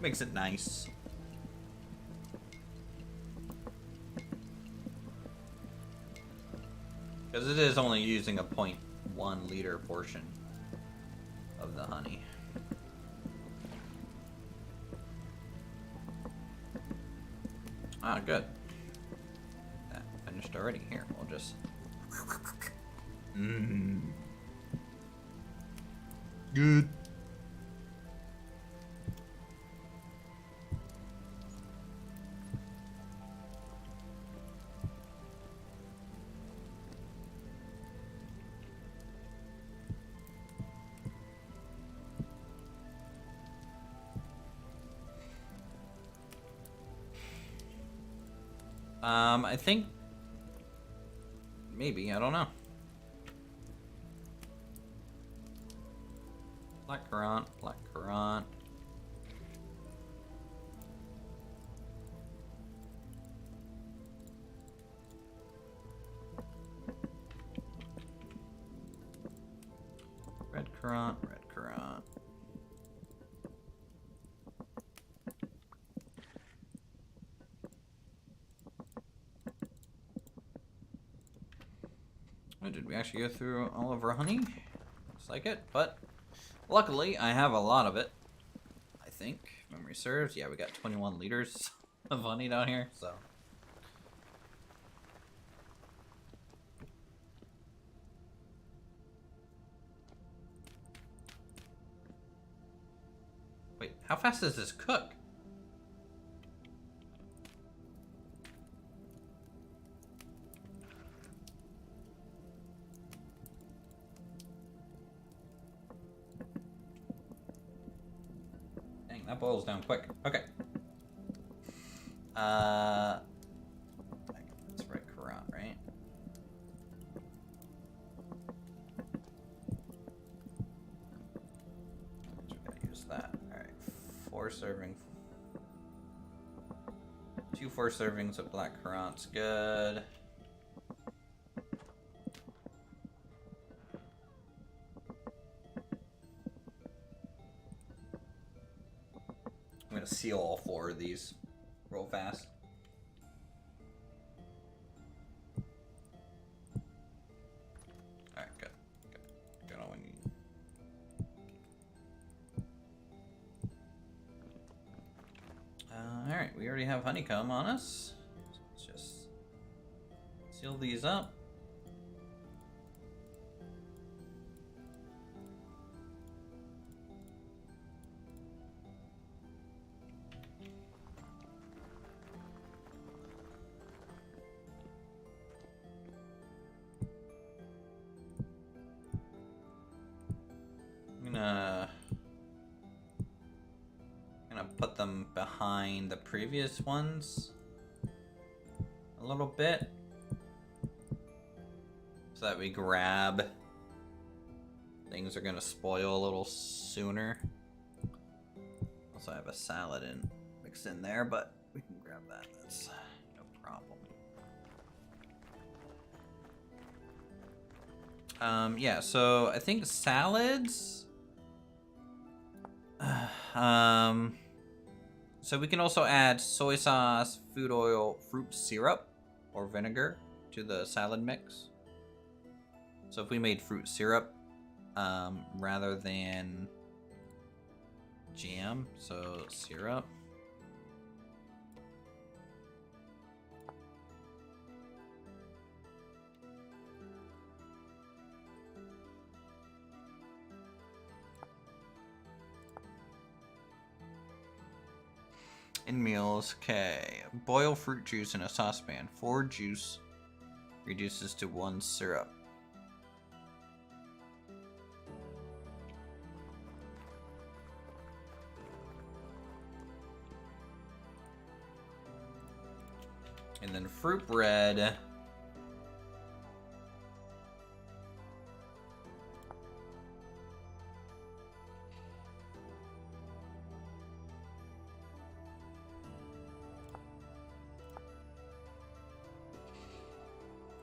Makes it nice. Because it is only using a 0.1 liter portion of the honey. Ah, good. That finished already. Here, we'll just... Mmm. Good. I think maybe, I don't know. Black currant, black currant. Red currant, red currant. Oh, did we actually go through all of our honey? Looks like it, but luckily I have a lot of it. I think, if memory serves. Yeah, we got 21 liters of honey down here, so. How fast does this cook? Dang, that boils down quick. Okay. That's right, Quran, right? So we gotta use that. Alright, 4 servings. 2 4 servings of black currant's good. I'm gonna seal all 4 of these real fast. Alright, good. Good on when you... Alright, we already have honeycomb on us. So let's just seal these up. I'm gonna put them behind the previous ones a little bit so that we grab things are gonna spoil a little sooner. Also, I have a salad mixed in there, but we can grab that. That's no problem. Yeah. So I think salads. So we can also add soy sauce, food oil, fruit syrup, or vinegar to the salad mix. So if we made fruit syrup rather than jam, so syrup. In meals, okay. Boil fruit juice in a saucepan. 4 juice reduces to 1 syrup. And then fruit bread.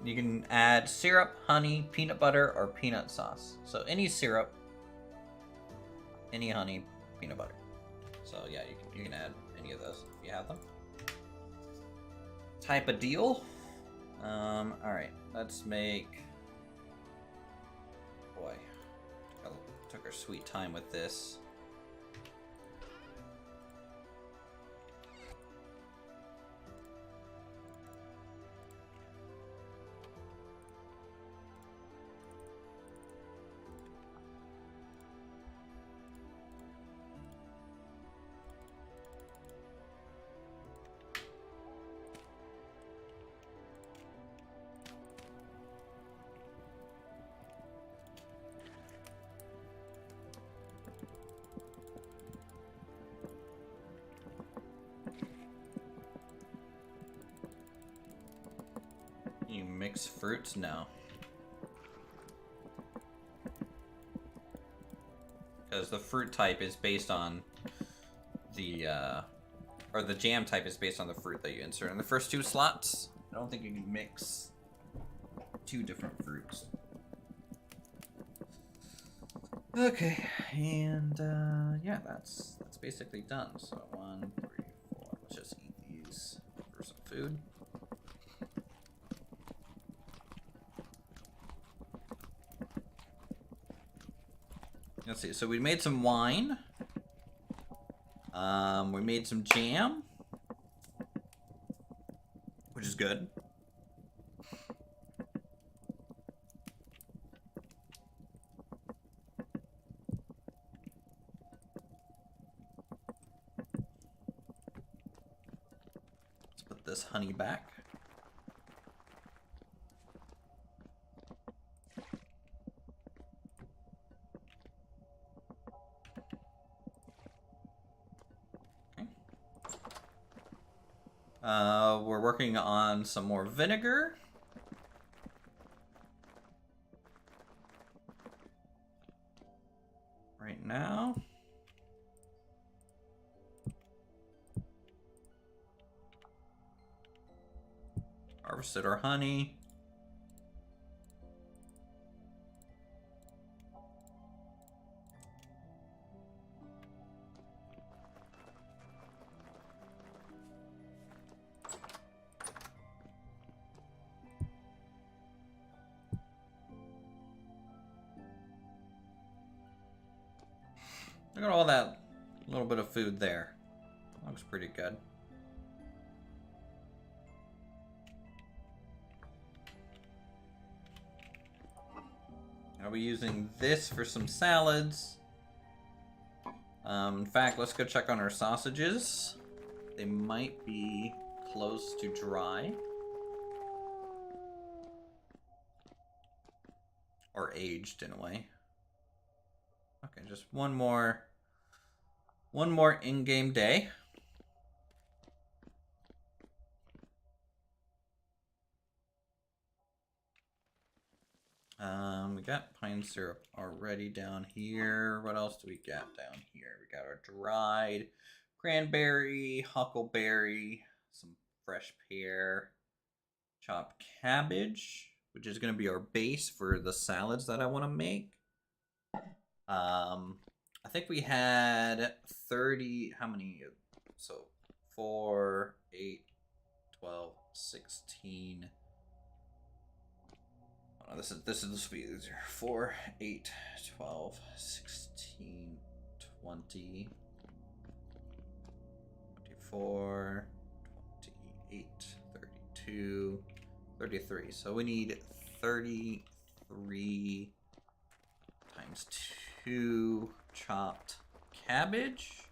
You can add syrup, honey, peanut butter, or peanut sauce. So any syrup, any honey, peanut butter. So yeah, you can add any of those if you have them. Type of deal. Alright, let's make... Boy, took our sweet time with this. You mix fruits? No. Because the fruit type is based on the, or the jam type is based on the fruit that you insert in the first 2 slots. I don't think you can mix 2 different fruits. Okay, and yeah, that's basically done. So 1, 3, 4. Let's just eat these for some food. Let's see. So we made some wine. We made some jam, which is good. this honey back. Okay. We're working on some more vinegar. Right now. Harvested our honey. Look at all that little bit of food there. Looks pretty good. I'll be using this for some salads. In fact, let's go check on our sausages. They might be close to dry. Or aged in a way. Okay, just one more in-game day. We got pine syrup already down here. What else do we got down here? We got our dried cranberry, huckleberry, some fresh pear, chopped cabbage, which is going to be our base for the salads that I want to make. I think we had 30, how many? So 4, 8, 12, 16. Oh, this is these are 4, 8, 12, 16, 20, 24, 28, 32, 33. So we need 33 times 2 chopped cabbage.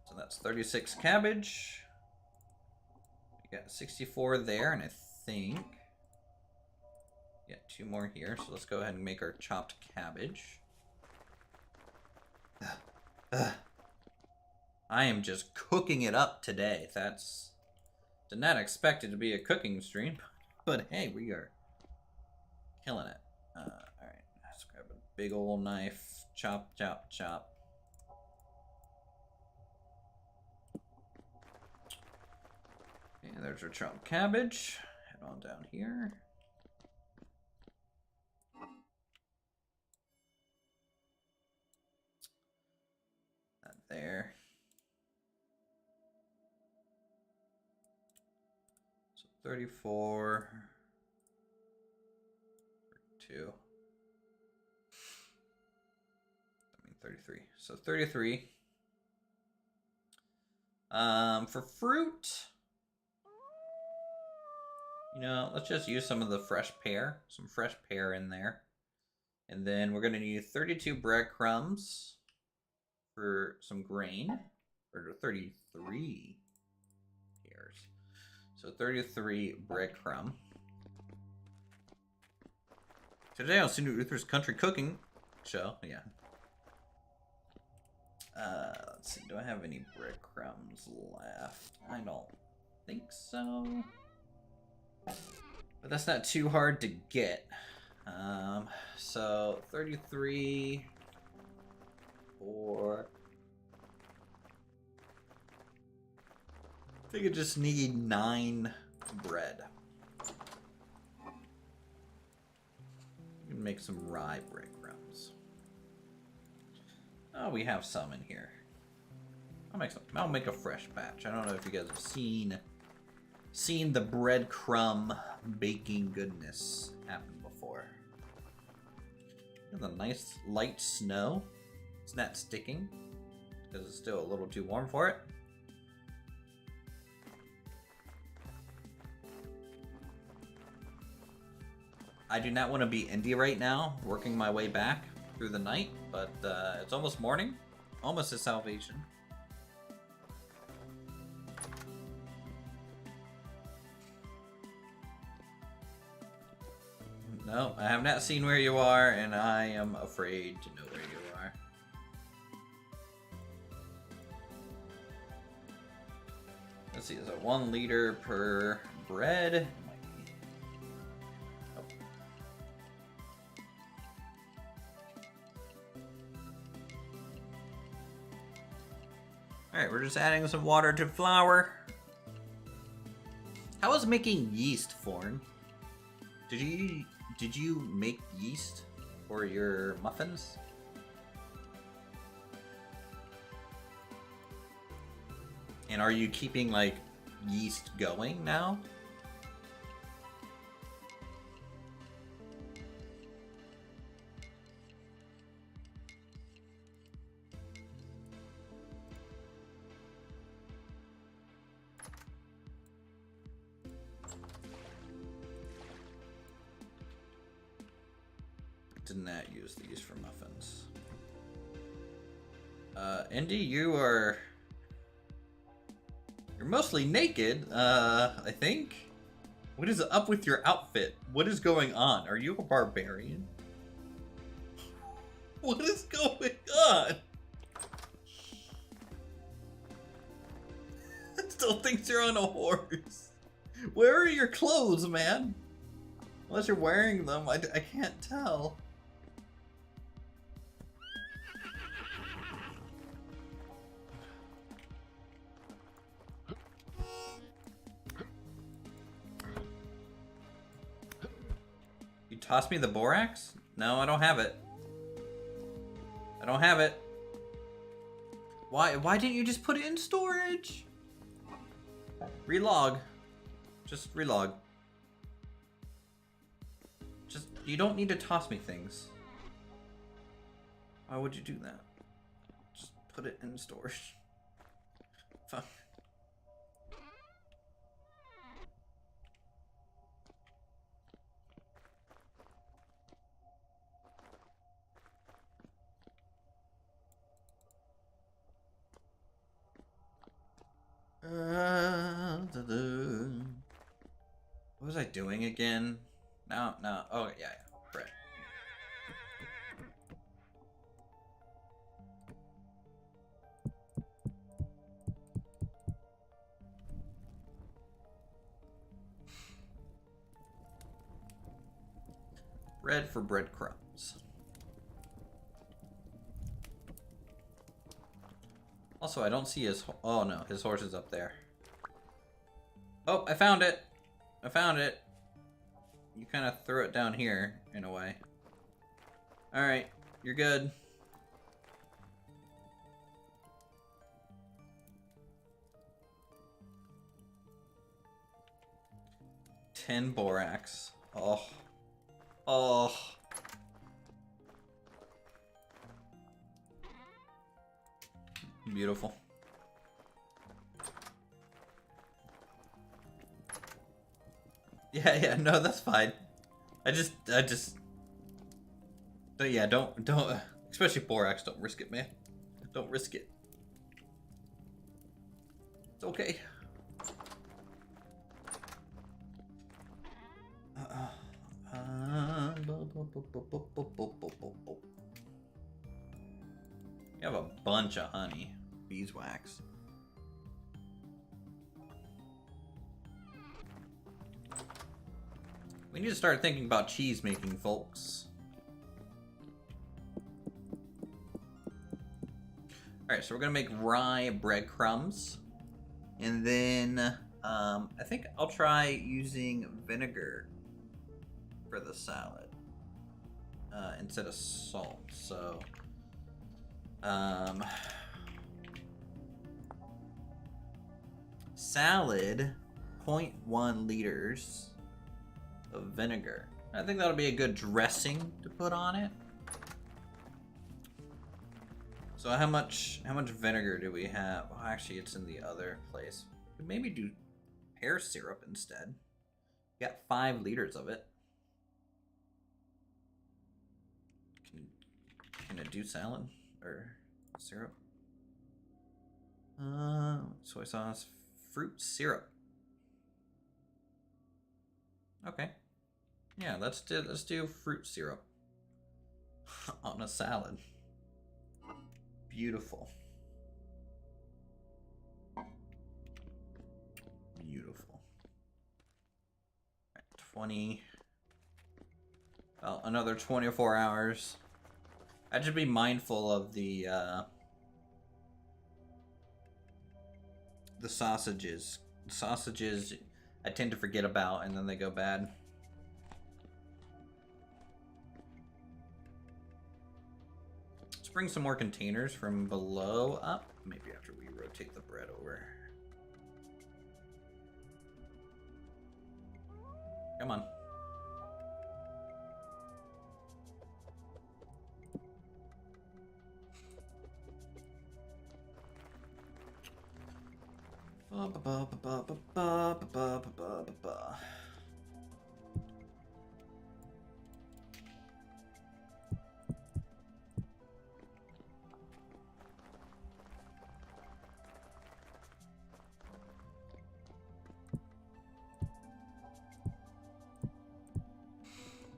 So that's 36 cabbage. We got 64 there, and I think got 2 more here. So let's go ahead and make our chopped cabbage. I am just cooking it up today. Did not expect it to be a cooking stream, but hey, we are killing it. All right, let's grab a big old knife. Chop, chop, chop. Okay, there's our chopped cabbage. Head on down here. That there. So 34. 32. 33. So 33. For fruit, let's just use some of the fresh pear. Some fresh pear in there. And then we're going to need 32 breadcrumbs for some grain. Or 33 pears. So 33 breadcrumb. Today I'll see new Uthris Country Cooking Show. Yeah. Let's see. Do I have any breadcrumbs left? I don't think so. But that's not too hard to get. So 33 for. I think I just need 9 bread. Make some rye breadcrumbs. Oh, we have some in here. I'll make a fresh batch. I don't know if you guys have seen the breadcrumb baking goodness happen before. There's a nice light snow. It's not sticking because it's still a little too warm for it. I do not want to be indie right now, working my way back through the night, but it's almost morning, almost a salvation. No, I have not seen where you are, and I am afraid to know where you are. Let's see, is it 1 liter per bread? Oh. Alright, we're just adding some water to flour. How is making yeast, Forn? Did you make yeast for your muffins? And are you keeping, like, yeast going now? Did not use these for muffins. Indy, you're mostly naked, I think. What is up with your outfit? What is going on? Are you a barbarian? What is going on? I still think you're on a horse. Where are your clothes, man? Unless you're wearing them, I can't tell. You tossed me the borax? No, I don't have it. I don't have it. Why didn't you just put it in storage? Relog. Just relog. Just, you don't need to toss me things. Why would you do that? Just put it in storage. Fuck. What was I doing again? No. Oh, yeah. Right. Bread for breadcrumbs. Also, I don't see his... Oh, no. His horse is up there. Oh, I found it. I found it. You kind of threw it down here, in a way. Alright. You're good. $10 borax. Oh. Oh. Beautiful. Yeah, no, that's fine. I just, yeah, don't, especially borax, don't risk it, man. Don't risk it. It's okay. You have a bunch of honey. Beeswax. We need to start thinking about cheese making, folks. Alright, so we're gonna make rye breadcrumbs. And then, I think I'll try using vinegar for the salad. Instead of salt, so... salad, 0.1 liters of vinegar. I think that'll be a good dressing to put on it. So how much vinegar do we have? Oh, actually, it's in the other place. Could maybe do pear syrup instead. Got 5 liters of it. Can it do salad or syrup? Soy sauce, fruit syrup. Okay. Yeah, let's do fruit syrup on a salad. Beautiful. Beautiful. 20. Well, another 24 hours. I should be mindful of the sausages. Sausages I tend to forget about and then they go bad. Let's bring some more containers from below up. Maybe after we rotate the bread over. Come on.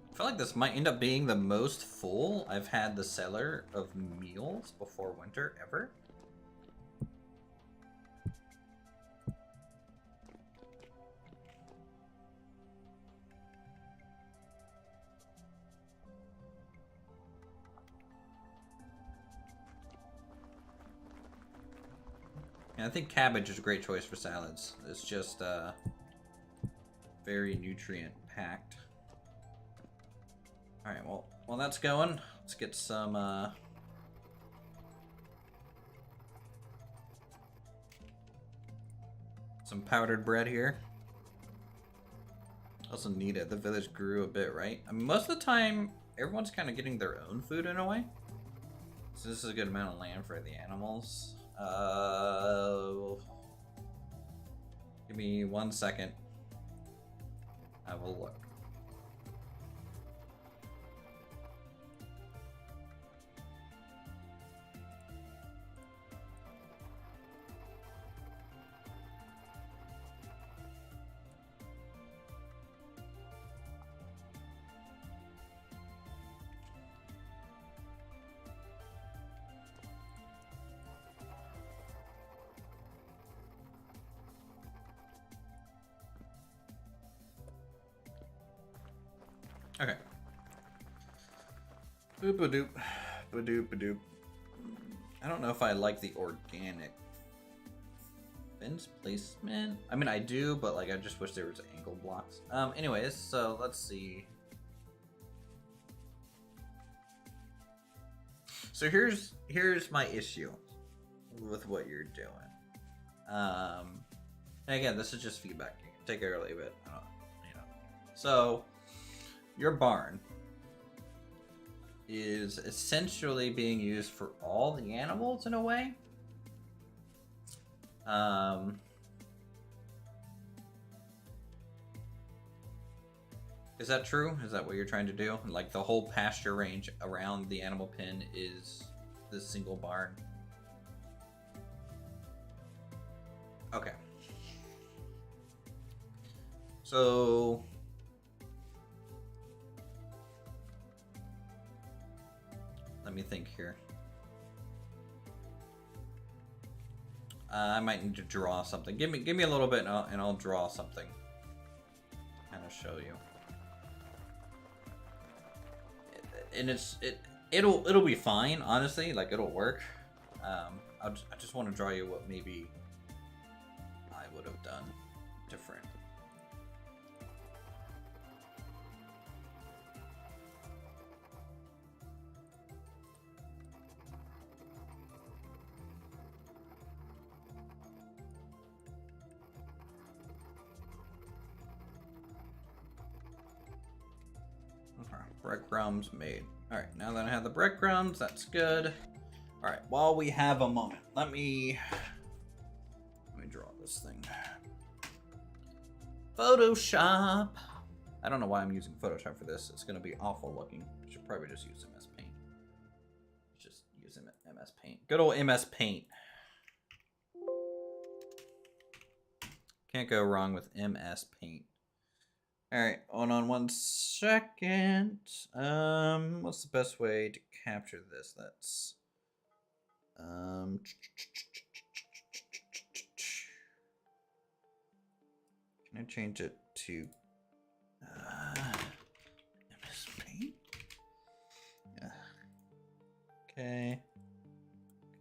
I feel like this might end up being the most full I've had the cellar of meals before winter ever. And I think cabbage is a great choice for salads. It's just very nutrient packed. All right, well, while that's going, let's get some powdered bread here. Also need it. The village grew a bit, right? I mean, most of the time, everyone's kind of getting their own food in a way. So this is a good amount of land for the animals. Give me 1 second. I will look. Okay. Boop-a-doop. Ba-doop-a-doop. I don't know if I like the organic fence placement. I mean, I do, but like, I just wish there was angle blocks. Anyways, so let's see. So here's my issue with what you're doing. And again, this is just feedback. You can take it or leave it. So your barn is essentially being used for all the animals in a way. Is that true? Is that what you're trying to do? Like the whole pasture range around the animal pen is this single barn? Okay. So let me think here. I might need to draw something. Give me a little bit, and I'll draw something. Kind of show you. And it'll be fine, honestly. Like it'll work. I just want to draw you what maybe I would have done different. Breadcrumbs made. All right, now that I have the breadcrumbs, that's good. All right, while we have a moment, let me draw this thing. Photoshop. I don't know why I'm using Photoshop for this. It's gonna be awful looking. I should probably just use MS Paint. Just use MS Paint. Good old MS Paint. Can't go wrong with MS Paint. Alright, hold on 1 second. What's the best way to capture this? Let's can I change it to MS Paint? Yeah. Okay.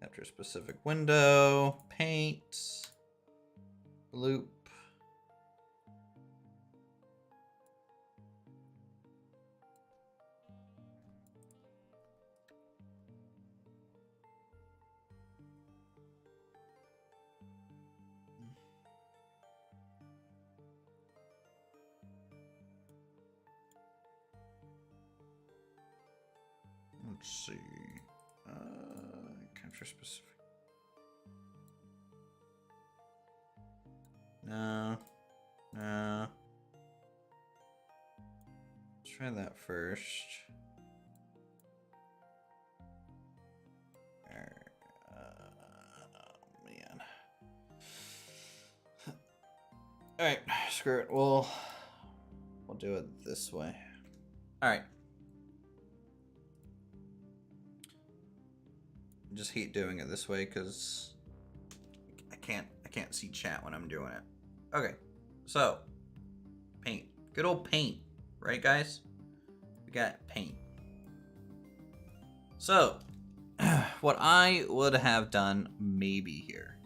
Capture a specific window, paint, loop. Let's see. Capture specific. No. No. Let's try that first. Oh, man. Alright, screw it. We'll do it this way. Alright. Just hate doing it this way because I can't see chat when I'm doing it. Okay, so paint, good old paint, right, guys? We got paint. So, what I would have done maybe here,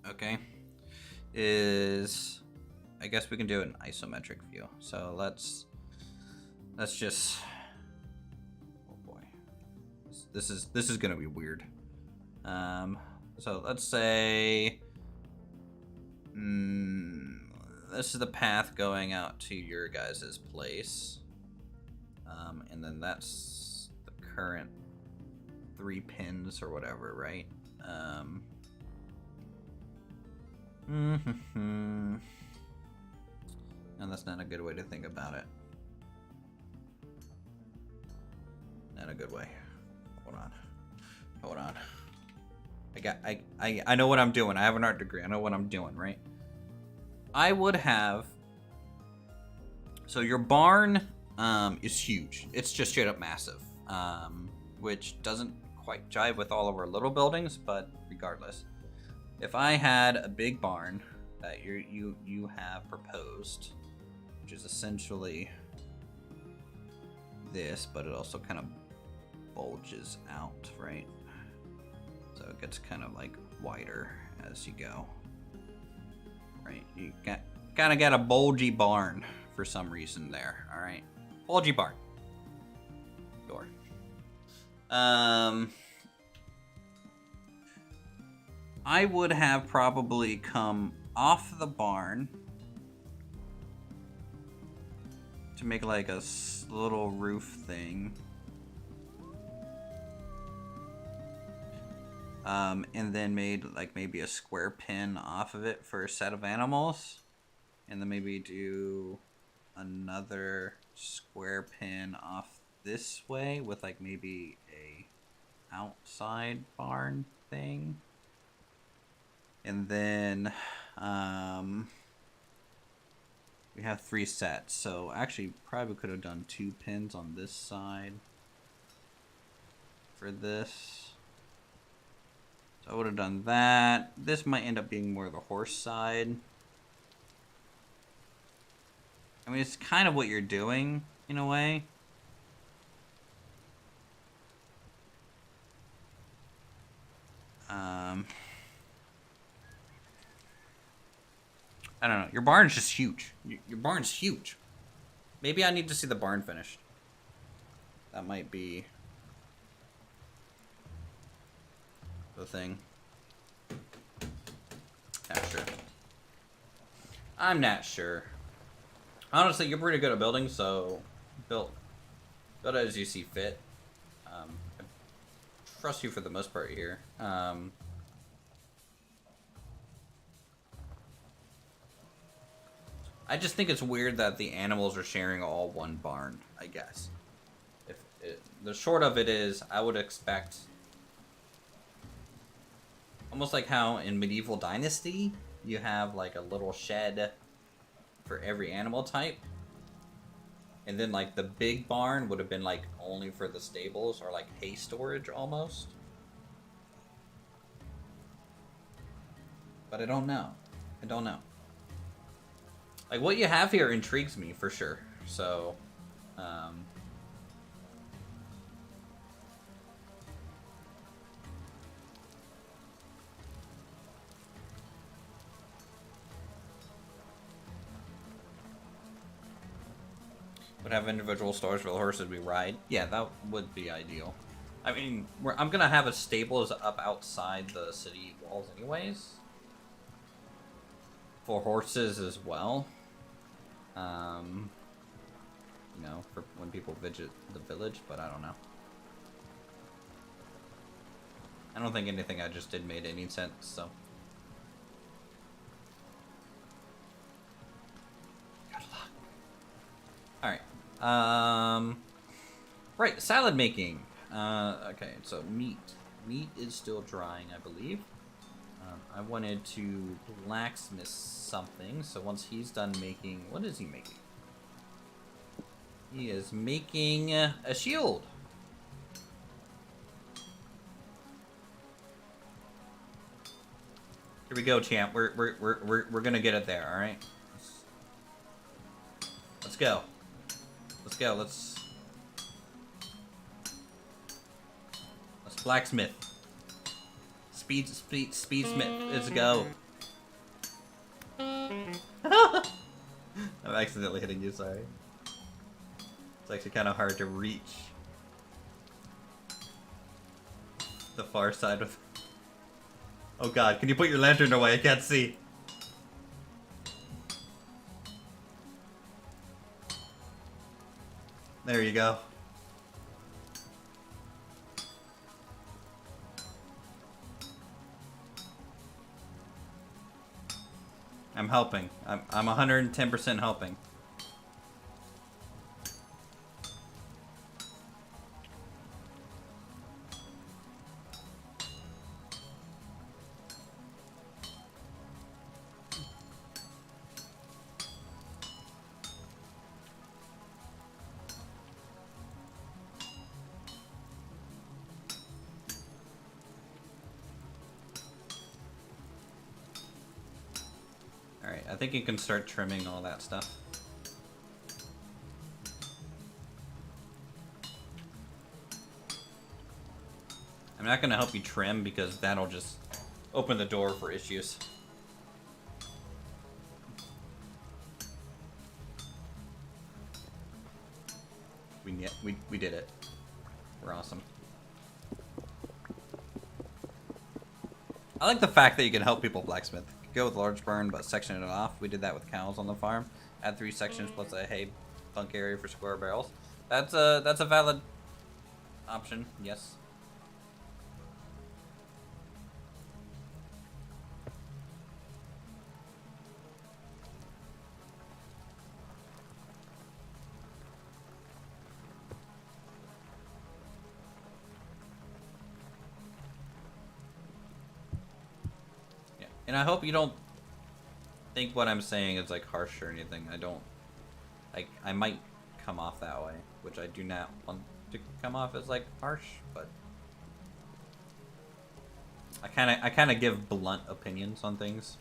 okay, is I guess we can do an isometric view. So let's just. This is gonna be weird. So let's say this is the path going out to your guys' place, and then that's the current 3 pins or whatever, right? And that's not a good way to think about it. Not a good way. Hold on. I know what I'm doing. I have an art degree. I know what I'm doing, right? I would have. So your barn is huge. It's just straight up massive, which doesn't quite jive with all of our little buildings, but regardless, if I had a big barn that you have proposed, which is essentially this, but it also kind of bulges out, right? So it gets kind of like wider as you go, right? You kind of got a bulgy barn for some reason there. All right, bulgy barn door. I would have probably come off the barn to make like a little roof thing. And then made like maybe a square pin off of it for a set of animals. And then maybe do another square pin off this way with like maybe a outside barn thing. And then we have 3 sets. So actually probably could have done 2 pins on this side for this. So I would have done that. This might end up being more the horse side. I mean, it's kind of what you're doing in a way. I don't know. Your barn's just huge. Your barn's huge. Maybe I need to see the barn finished. That might be the thing. Not sure. I'm not sure. Honestly, you're pretty good at building, so build as you see fit. I trust you for the most part here. I just think it's weird that the animals are sharing all one barn, I guess. The short of it is, I would expect almost like how in Medieval Dynasty you have like a little shed for every animal type. And then like the big barn would have been like only for the stables or like hay storage almost. But I don't know. I don't know. Like what you have here intrigues me for sure. So, would have individual stores for the horses we ride. Yeah, that would be ideal. I mean, I'm gonna have a stables up outside the city walls anyways. For horses as well. You know, for when people visit the village, but I don't know. I don't think anything I just did made any sense, so. Good luck. Alright. Right, salad making. Okay, so meat. Meat is still drying, I believe. I wanted to blacksmith something, so once he's done making... What is he making? He is making a shield. Here we go, champ. We're gonna get it there, all right? Let's go. Let's go. Let's blacksmith. Speedsmith. Let's go. I'm accidentally hitting you. Sorry. It's actually kind of hard to reach the far side of. Oh God! Can you put your lantern away? I can't see. There you go. I'm helping. I'm 110% helping. I think you can start trimming all that stuff. I'm not going to help you trim because that'll just open the door for issues. We did it. We're awesome. I like the fact that you can help people blacksmith. Go with large burn, but section it off. We did that with cows on the farm. Add 3 sections plus a hay bunk area for square barrels. That's a valid option. Yes. And I hope you don't think what I'm saying is like harsh or anything. I don't, like, I might come off that way, which I do not want to come off as like harsh, but I kind of give blunt opinions on things.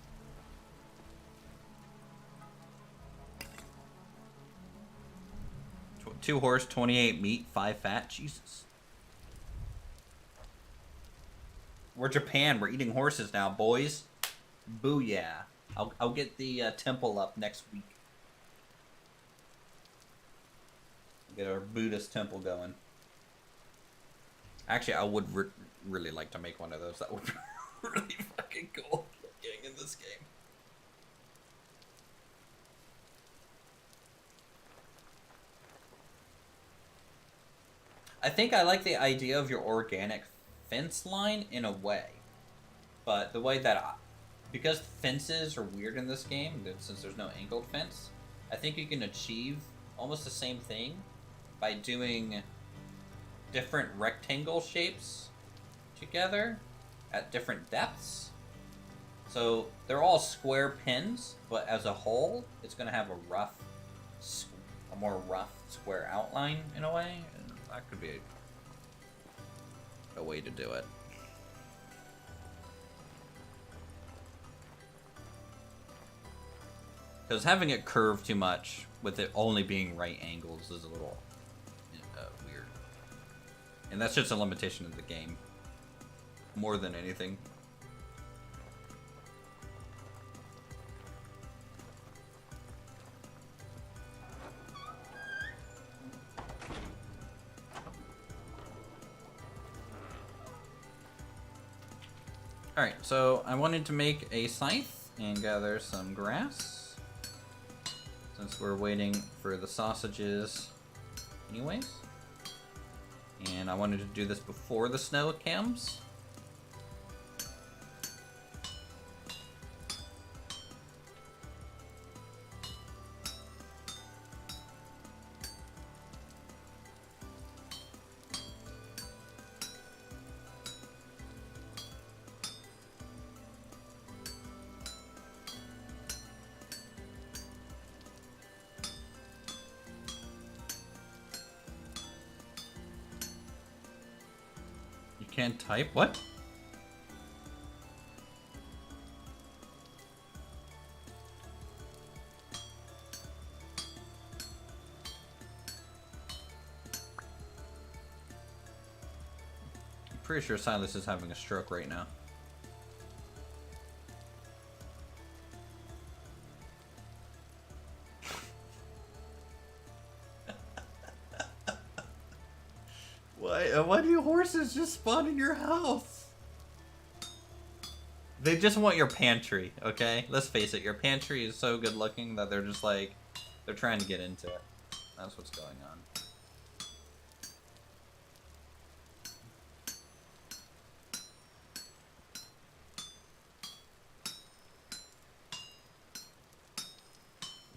Two horse, 28 meat, 5 fat. Jesus. We're Japan. We're eating horses now, boys. Booyah. I'll get the temple up next week. Get our Buddhist temple going. Actually, I would really like to make one of those. That would be really fucking cool getting in this game. I think I like the idea of your organic fence line in a way. But the way that because fences are weird in this game, since there's no angled fence, I think you can achieve almost the same thing by doing different rectangle shapes together at different depths. So they're all square pins, but as a whole, it's going to have a more rough square outline in a way. And that could be a way to do it. Because having it curve too much with it only being right angles is a little weird. And that's just a limitation of the game. More than anything. Alright, so I wanted to make a scythe and gather some grass. Since we're waiting for the sausages anyways. And I wanted to do this before the snow comes. Can't type? What? I'm pretty sure Silas is having a stroke right now. Why do horses just spawn in your house? They just want your pantry, okay? Let's face it, your pantry is so good looking that they're just like, they're trying to get into it. That's what's going on.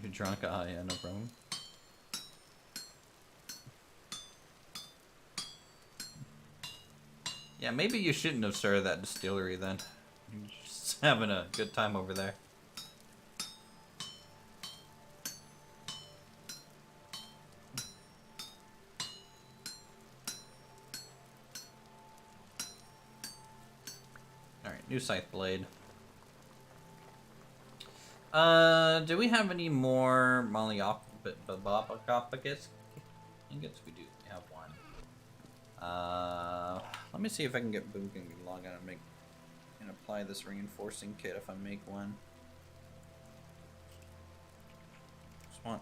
You're drunk? Ah, yeah, no problem. Yeah, maybe you shouldn't have started that distillery then. You're just having a good time over there. Alright, new scythe blade. Do we have any more Mollyophagus ingots? We do. We have one. Let me see if I can get Boom and log on and apply this reinforcing kit if I make one. Just want.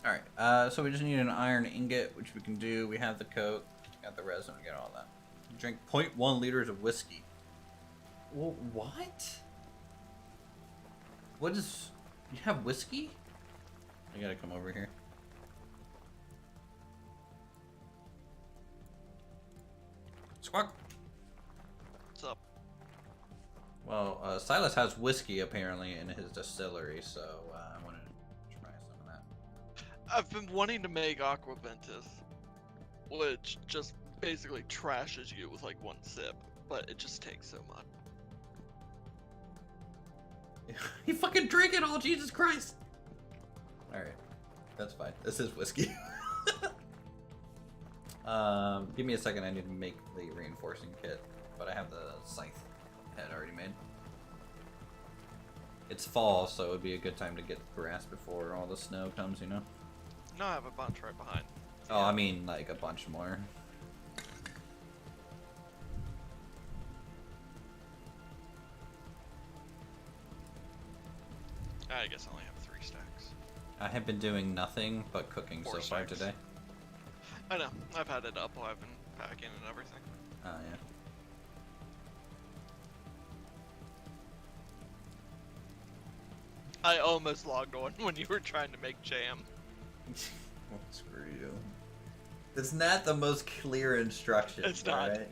Alright, so we just need an iron ingot, which we can do. We have the coke, got the resin, we got all that. Drink 0.1 liters of whiskey. Well, what? What is... You have whiskey? I gotta come over here. Squawk! What's up? Well, Silas has whiskey apparently in his distillery, so I wanted to try some of that. I've been wanting to make aqua ventus, which just basically trashes you with like one sip, but it just takes so much. You fucking drink it all, Jesus Christ! Alright, that's fine. This is whiskey. Give me a second, I need to make the reinforcing kit, but I have the scythe head already made. It's fall, so it would be a good time to get grass before all the snow comes, you know? No, I have a bunch right behind. Oh, I mean, like, a bunch more. I guess I only have 3 stacks. I have been doing nothing but cooking so far today. I know. I've had it up while I've been packing and everything. Oh, yeah. I almost logged on when you were trying to make jam. Well, screw you. It's not the most clear instructions, It's not. right?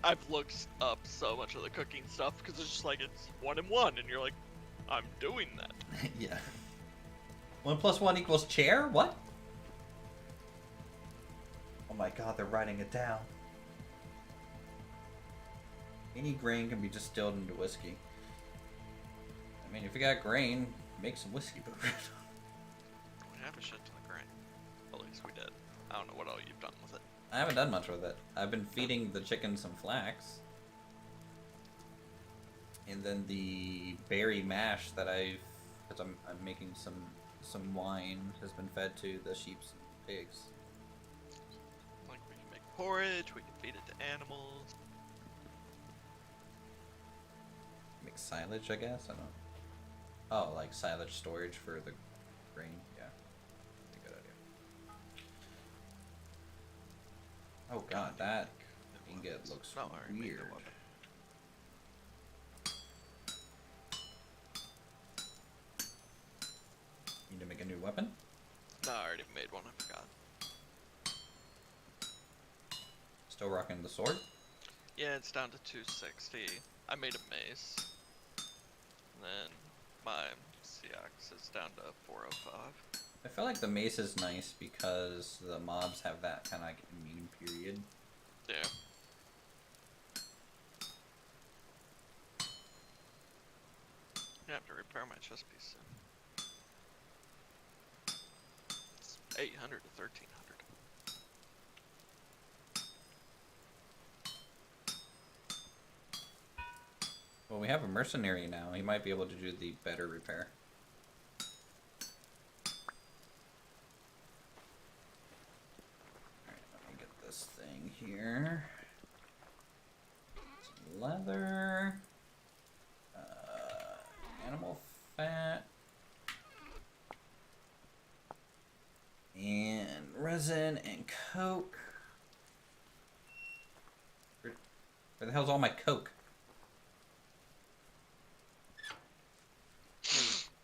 I've looked up so much of the cooking stuff because it's just like it's 1 and 1, and you're like, I'm doing that. Yeah. 1 + 1 = chair? What? Oh my god, they're writing it down. Any grain can be distilled into whiskey. I mean, if you got grain, make some whiskey, but We have a shit ton of grain. At least we did. I don't know what all you've done with it. I haven't done much with it. I've been feeding the chicken some flax. And then the berry mash that because I'm making some wine, has been fed to the sheep and pigs. Like, we can make porridge, we can feed it to animals. Make silage, I guess? I don't know. Oh, like silage storage for the grain? Yeah. That's a good idea. Oh god, that ingot looks weird. Need to make a new weapon? No, I already made one, I forgot. Still rocking the sword? Yeah, it's down to 260. I made a mace. And then my CX is down to 405. I feel like the mace is nice because the mobs have that kind of like immune period. Yeah. I have to repair my chest piece soon. It's 800 to 1300. Well, we have a mercenary now. He might be able to do the better repair. Alright, let me get this thing here. Some leather. Animal fat. And resin and coke. Where the hell's all my coke?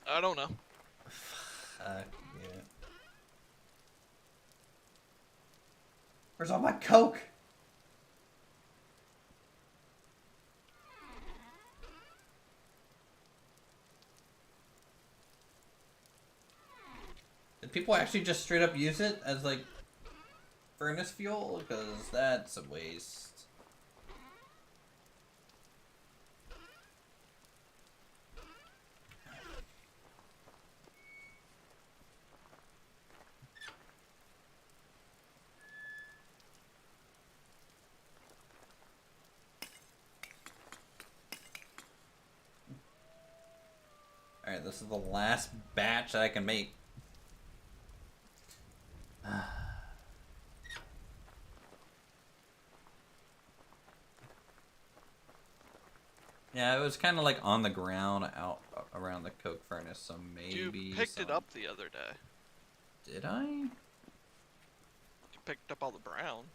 I don't know. Yeah. Where's all my coke? Did people actually just straight up use it as like furnace fuel? Because that's a waste. Alright, this is the last batch that I can make. Yeah, it was kind of like on the ground out around the coke furnace, so maybe... You picked it up the other day. Did I? You picked up all the brown.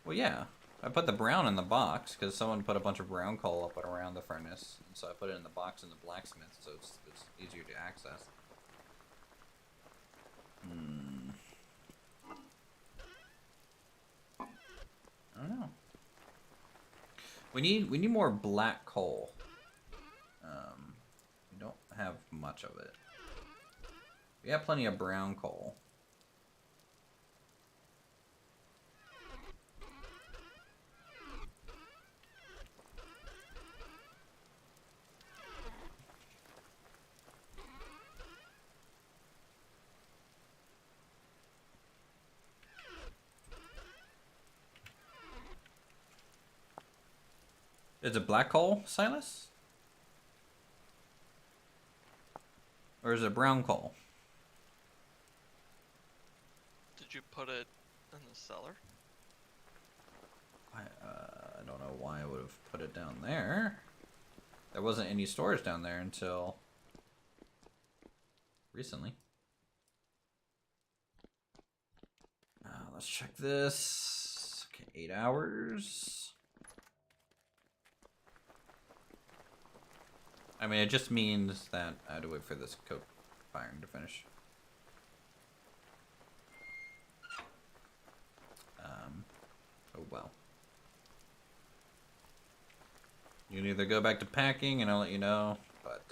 Well, yeah. I put the brown in the box because someone put a bunch of brown coal up and around the furnace. And so I put it in the box in the blacksmith so it's easier to access. I don't know. We need more black coal. We don't have much of it. We have plenty of brown coal. Is it black coal, Silas? Or is it brown coal? Did you put it in the cellar? I don't know why I would have put it down there. There wasn't any storage down there until recently. Let's check this. Okay, 8 hours. I mean, it just means that I had to wait for this coat firing to finish. Oh well. You can either go back to packing and I'll let you know, but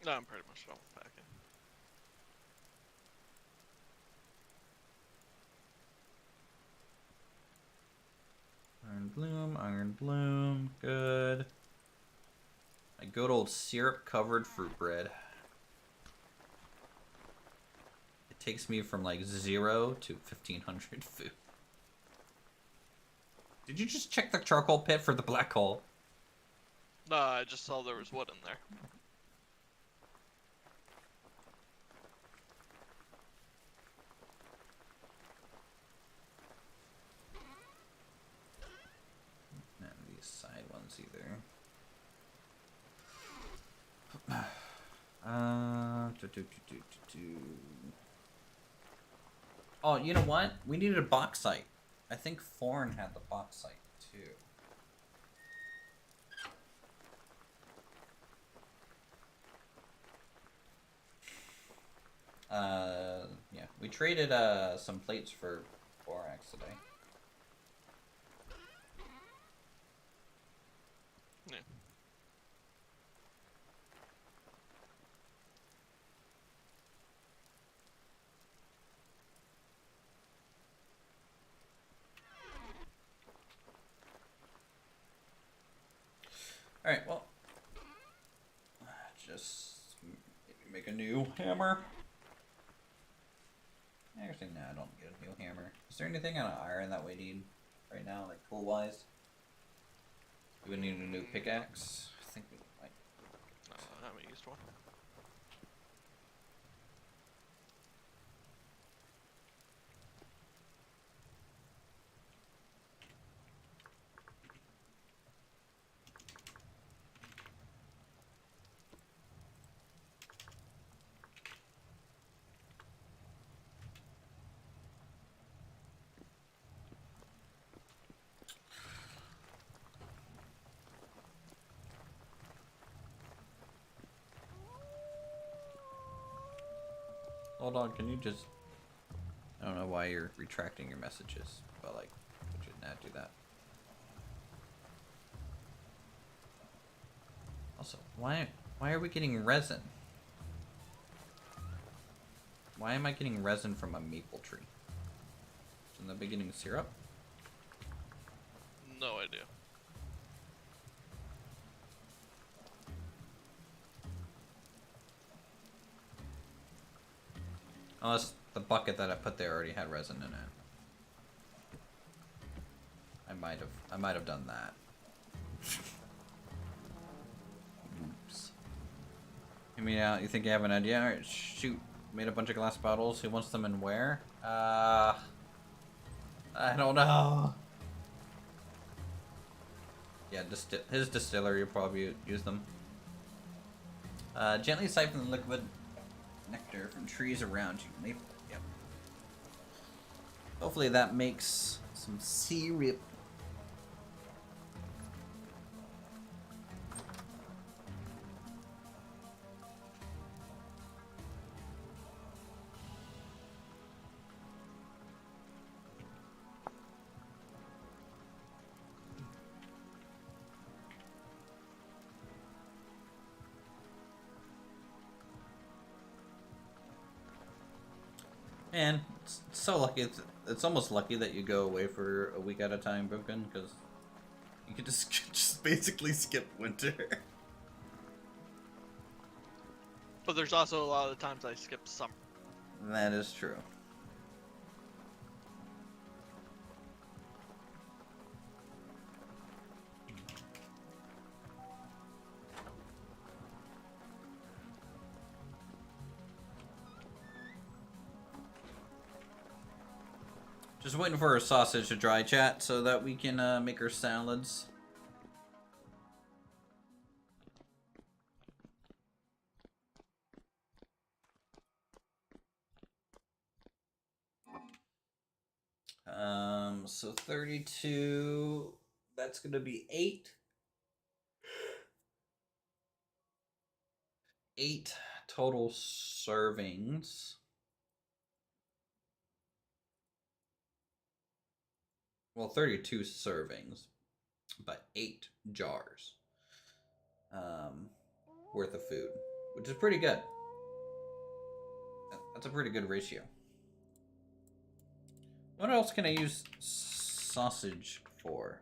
No, I'm pretty much done with packing. Iron bloom, good. My good old syrup-covered fruit bread. It takes me from like 0 to 1500 food. Did you just check the charcoal pit for the black hole? No, I just saw there was wood in there. None of these side ones either. Oh, you know what? We needed a bauxite. I think Thorn had the bauxite too. Yeah, we traded some plates for borax today. Yeah. Alright, well, just maybe make a new hammer. Actually, no, I don't get a new hammer. Is there anything on iron that we need right now, like tool-wise? Do we need a new pickaxe? I think we might. No, I haven't used one. Hold on, can you just... I don't know why you're retracting your messages, but like, you should not do that. Also, why are we getting resin? Why am I getting resin from a maple tree? Shouldn't that be getting syrup? No idea. Unless the bucket that I put there already had resin in it. I might have done that. Oops. Hear me out. You think you have an idea? Alright, shoot. Made a bunch of glass bottles. Who wants them and where? I don't know. Yeah, his distillery will probably use them. Gently siphon the liquid nectar from trees around you. Maple. Yep. Hopefully that makes some syrup. Man, it's so lucky. It's almost lucky that you go away for a week at a time, Broken, because you could just basically skip winter. But there's also a lot of the times I skip summer. That is true. Just waiting for our sausage to dry, chat, so that we can make our salads. So 32. That's gonna be 8 total servings. Well, 32 servings, but 8 jars worth of food, which is pretty good. That's a pretty good ratio. What else can I use sausage for?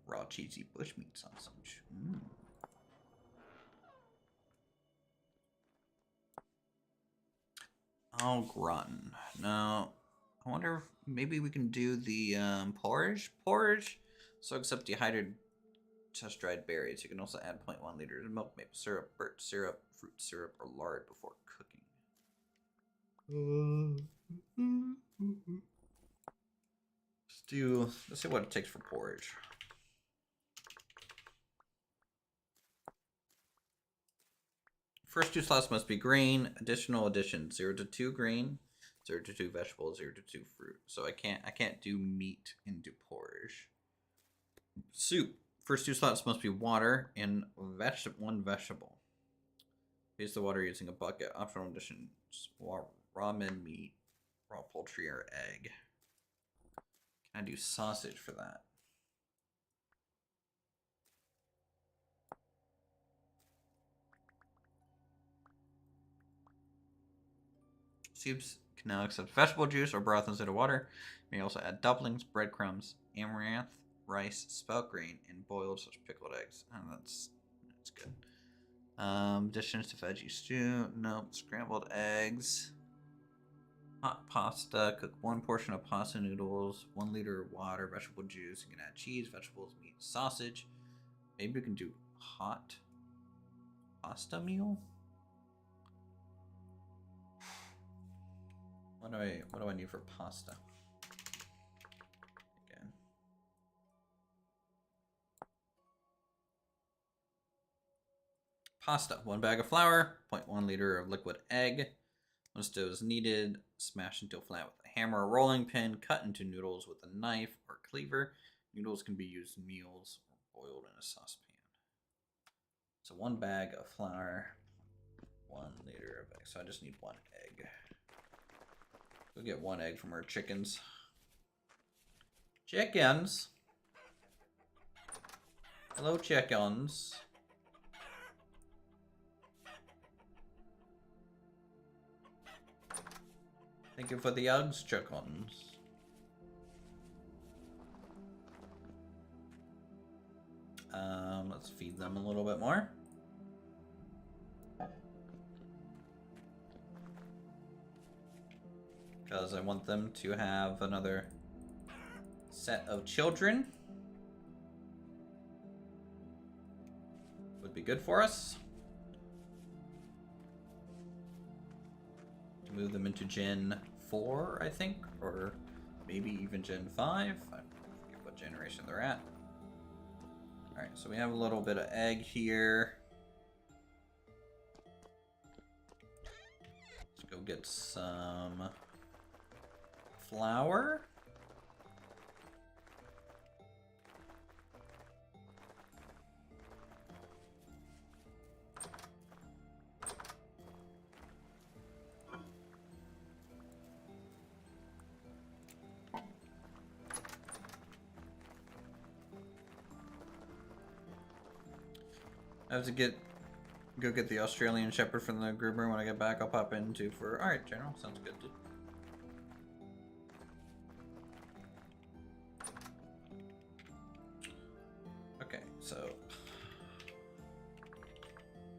Raw cheesy bushmeat sausage. Oh, gratin. No. I wonder if maybe we can do the porridge. So except dehydrated just dried berries. You can also add 0.1 liters of milk, maple syrup, birch syrup, fruit syrup, or lard before cooking. Let's see what it takes for porridge. First 2 slots must be green. Additional addition 0 to 2 green, 0 to 2 vegetable, 0 to 2 fruit. So I can't do meat into porridge. Soup. First 2 slots must be water and 1 vegetable. Use the water using a bucket. Optional additions: raw meat, raw poultry, or egg. Can I do sausage for that? Soups can now accept vegetable juice or broth instead of water. You may also add dumplings, breadcrumbs, amaranth, rice, spelt grain, and boiled such pickled eggs. Oh, that's good. Additions to veggie stew. Nope. Scrambled eggs. Hot pasta. Cook 1 portion of pasta noodles. 1 liter of water. Vegetable juice. You can add cheese, vegetables, meat, sausage. Maybe we can do hot pasta meal. What do I need for pasta? Again. Pasta. 1 bag of flour, 0.1 liter of liquid egg. Once dough is needed, smash until flat with a hammer or rolling pin. Cut into noodles with a knife or cleaver. Noodles can be used in meals or boiled in a saucepan. So 1 bag of flour, 1 liter of egg. So I just need 1 egg. We'll get 1 egg from our chickens. Chickens! Hello, chickens. Thank you for the eggs, chickens. Let's feed them a little bit more. Because I want them to have another set of children. Would be good for us. To move them into Gen 4, I think, or maybe even Gen 5. I forget what generation they're at. Alright, so we have a little bit of egg here. Let's go get some flour. I have to go get the Australian Shepherd from the groomer. When I get back, I'll pop into for. All right, General, sounds good, dude. Okay, so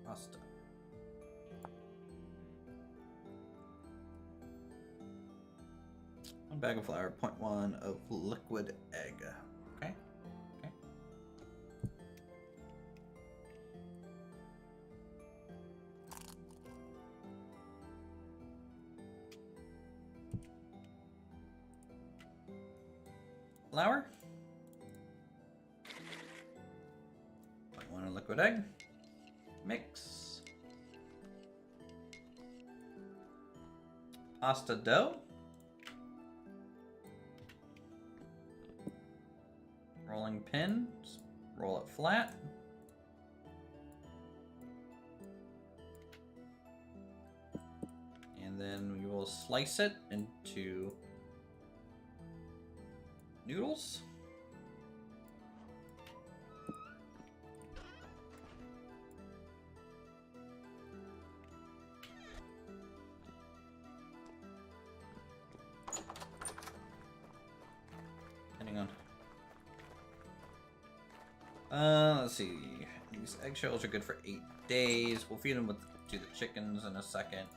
pasta. One bag of flour, 0.1 of liquid egg. Okay. Okay. Flour. 0.1 of liquid egg. Mix. Pasta dough. Rolling pin. Just roll it flat. And then we will slice it into noodles. Depending on. Let's see. These eggshells are good for 8 days. We'll feed them to the chickens in a second.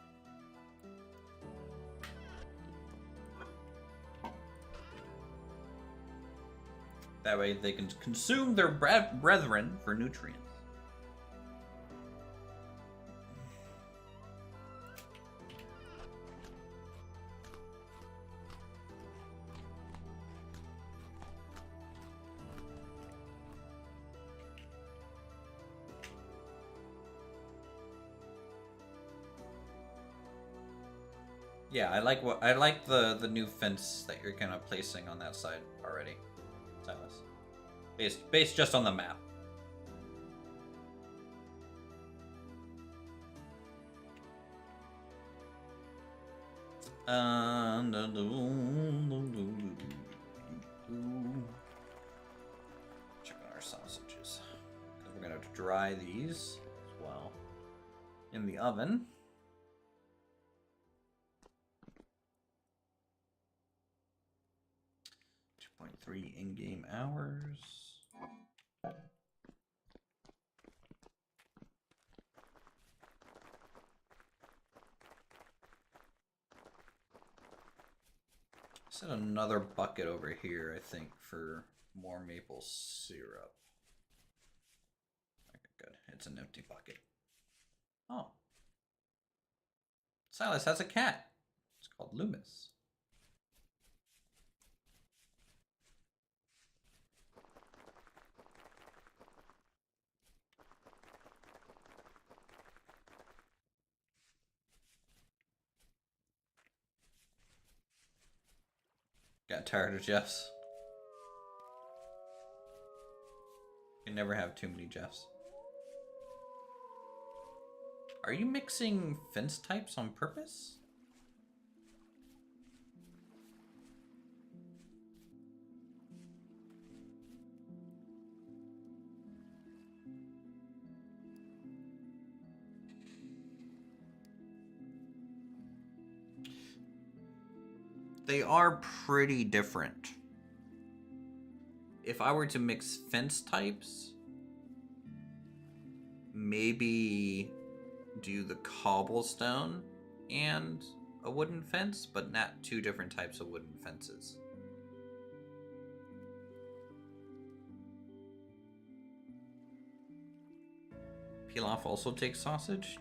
That way they can consume their brethren for nutrients. Yeah, I like the new fence that you're kind of placing on that side already. Silas. Based just on the map. Check on our sausages. Because we're going to dry these as well in the oven. 2.3 in-game hours. Set another bucket over here, I think, for more maple syrup. Okay, good. It's an empty bucket. Oh. Silas has a cat. It's called Loomis. Got tired of Jeffs. You can never have too many Jeffs. Are you mixing fence types on purpose? They are pretty different. If I were to mix fence types, maybe do the cobblestone and a wooden fence, but not two different types of wooden fences. Pilaf also takes sausage.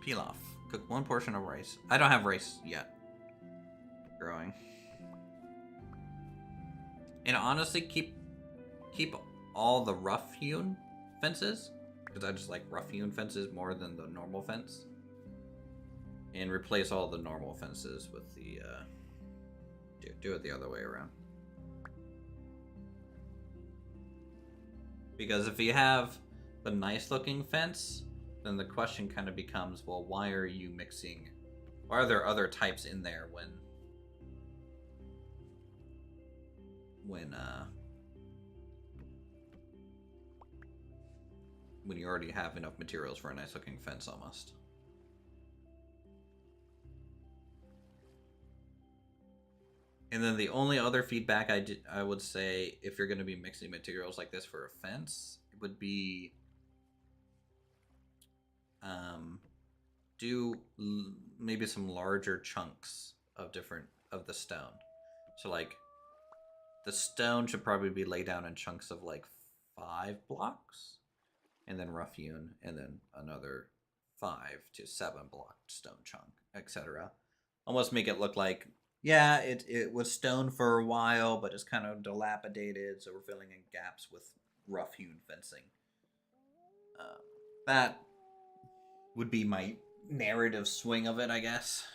Pilaf. Cook 1 portion of rice. I don't have rice yet. Growing. And honestly, keep all the rough-hewn fences, because I just like rough-hewn fences more than the normal fence. And replace all the normal fences with the, do it the other way around. Because if you have the nice-looking fence, then the question kind of becomes, well, why are you mixing? Why are there other types in there when you already have enough materials for a nice looking fence almost? And then the only other feedback I would say, if you're going to be mixing materials like this for a fence, it would be do maybe some larger chunks of the stone. So like the stone should probably be laid down in chunks of like 5 blocks, and then rough hewn, and then another 5 to 7 block stone chunk, etc. Almost make it look like, yeah, it was stone for a while, but it's kind of dilapidated, so we're filling in gaps with rough hewn fencing. That would be my narrative swing of it, I guess.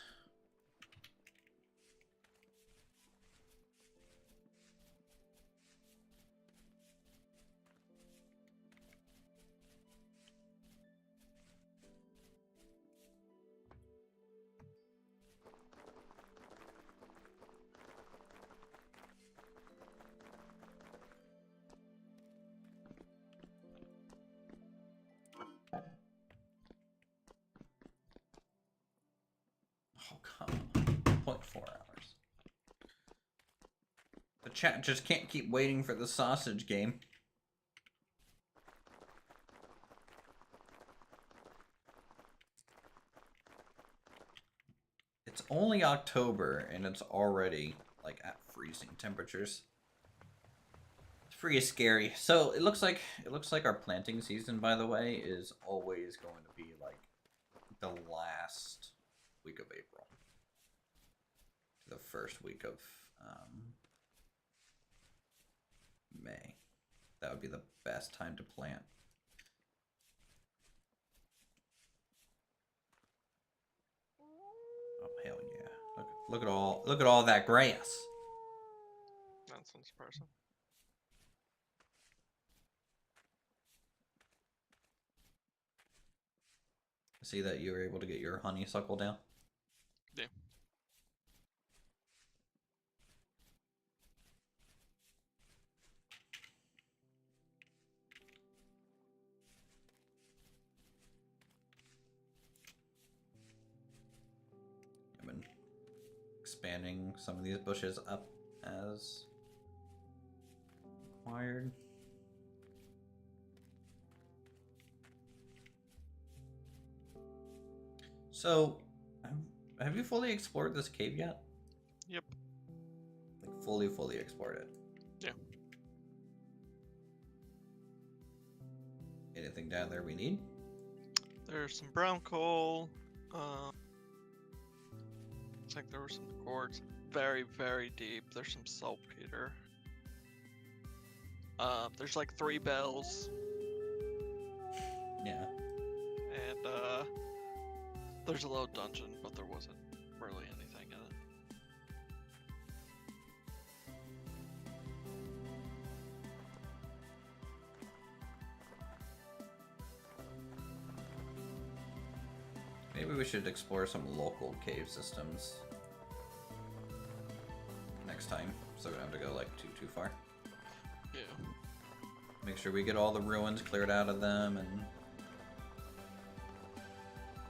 The chat just can't keep waiting for the sausage game. It's only October and it's already like at freezing temperatures. It's pretty scary. So it looks like our planting season, by the way, is always going to be like the last week of April to the first week of May. That would be the best time to plant. Oh hell yeah! Look at all that grass. That sounds surprising. See that you were able to get your honeysuckle down? Yeah. I've been expanding some of these bushes up as required. So, have you fully explored this cave yet? Yep. Like fully explored it? Yeah. Anything down there we need? There's some brown coal. Looks like there were some quartz. Very, very deep. There's some saltpeter. There's like 3 bells. Yeah. And there's a little dungeon, but there wasn't really anything in it. Maybe we should explore some local cave systems next time, so we don't have to go like too far. Yeah. Make sure we get all the ruins cleared out of them and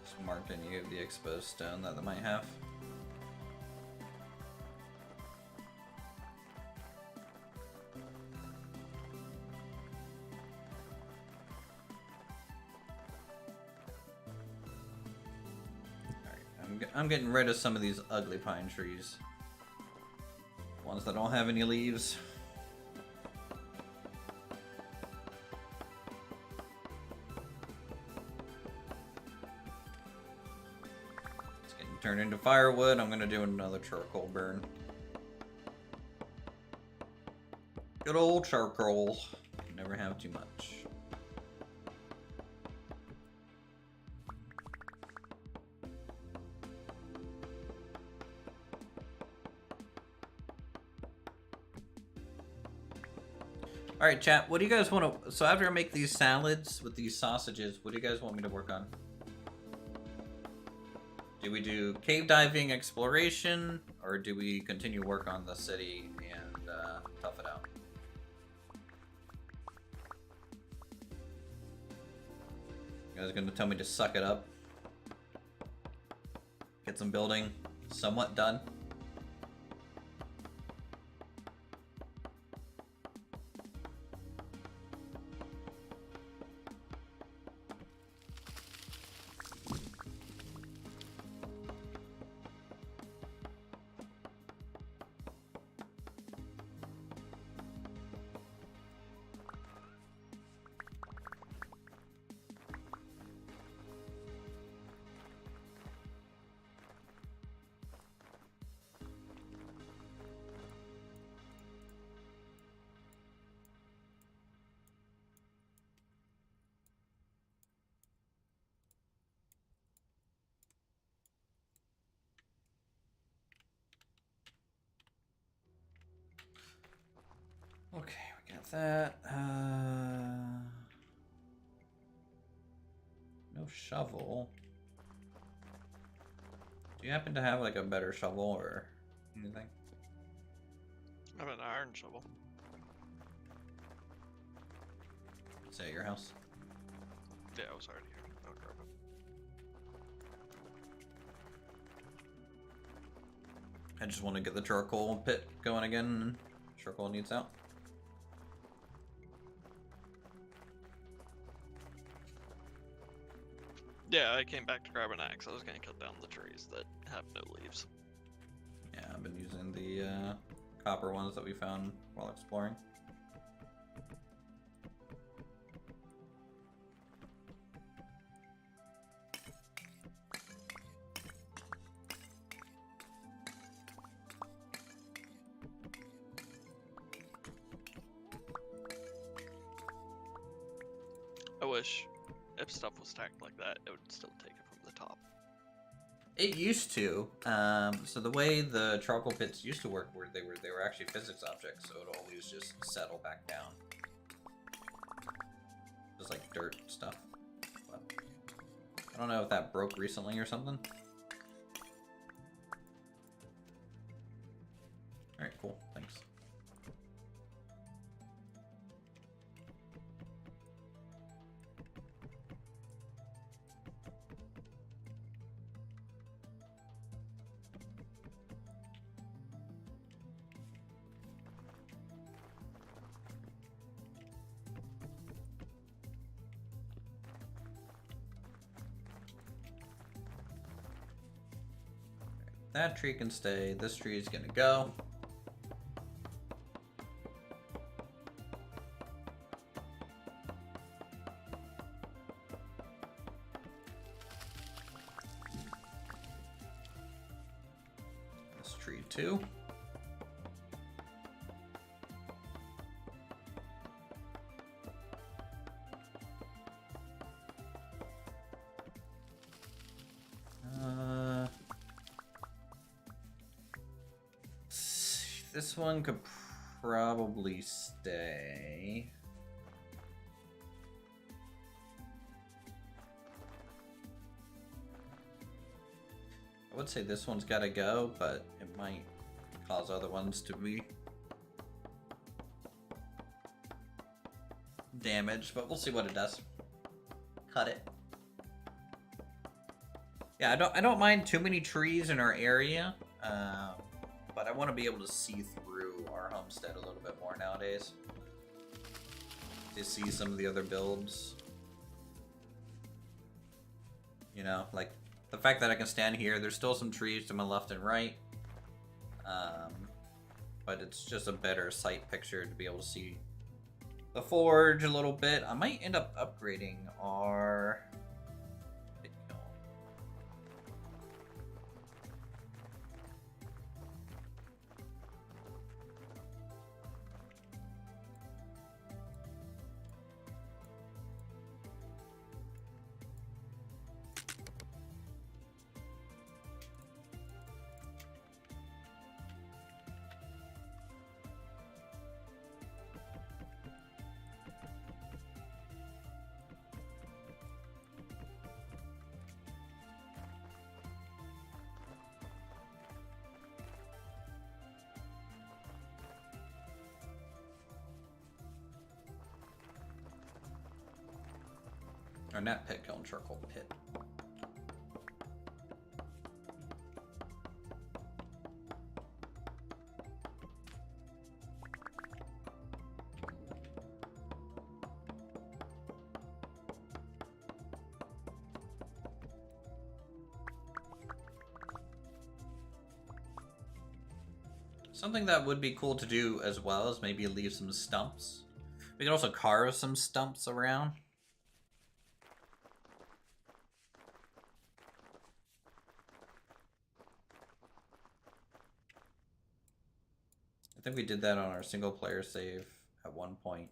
just mark any of the exposed stone that they might have. I'm getting rid of some of these ugly pine trees. Ones that don't have any leaves. It's getting turned into firewood. I'm gonna do another charcoal burn. Good old charcoal. Never have too much. Alright, chat, what do you guys want to... So after I make these salads with these sausages, what do you guys want me to work on? Do we do cave diving exploration, or do we continue work on the city and tough it out? You guys gonna tell me to suck it up? Get some building somewhat done? Okay, we got that. No shovel. Do you happen to have like a better shovel or anything? I have an iron shovel. Is it at your house? Yeah, I was already here. I'll grab it. I just want to get the charcoal pit going again and Circle needs out. Yeah, I came back to grab an axe. I was gonna cut down the trees that have no leaves. Yeah, I've been using the copper ones that we found while exploring. I wish if stuff was stacked like that, it would still take it from the top. It used to. So the way the charcoal pits used to work, where they were actually physics objects, so it always just settle back down. Just like dirt stuff. But I don't know if that broke recently or something. All right, cool. Thanks. That tree can stay. This tree is gonna go. This tree too. This one could probably stay. I would say this one's gotta go, but it might cause other ones to be damaged, but we'll see what it does. Cut it. Yeah, I don't mind too many trees in our area. But I want to be able to see through our homestead a little bit more nowadays. To see some of the other builds. You know, like the fact that I can stand here, there's still some trees to my left and right. But it's just a better sight picture to be able to see the forge a little bit. I might end up upgrading our... Or not pit kiln, charcoal pit. Something that would be cool to do as well is maybe leave some stumps. We can also carve some stumps around. I think we did that on our single player save at one point.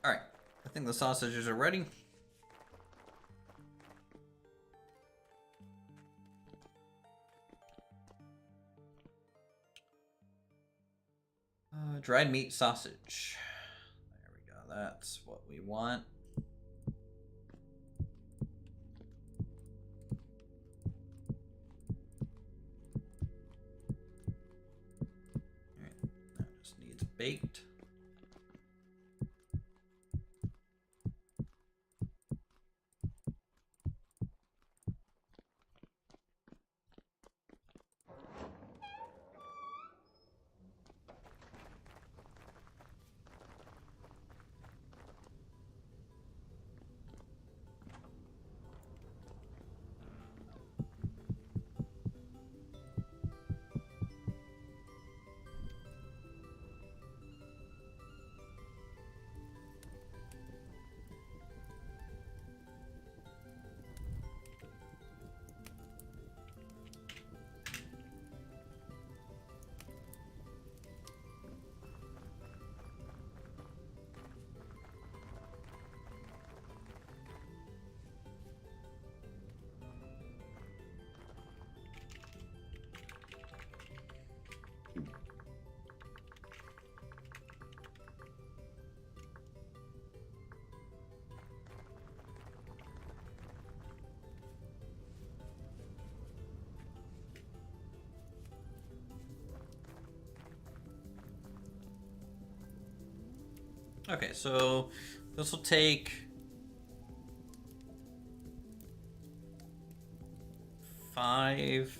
Alright, I think the sausages are ready. dried meat sausage. There we go. That's what we want. Alright, that just needs baked. Okay, so this will take 5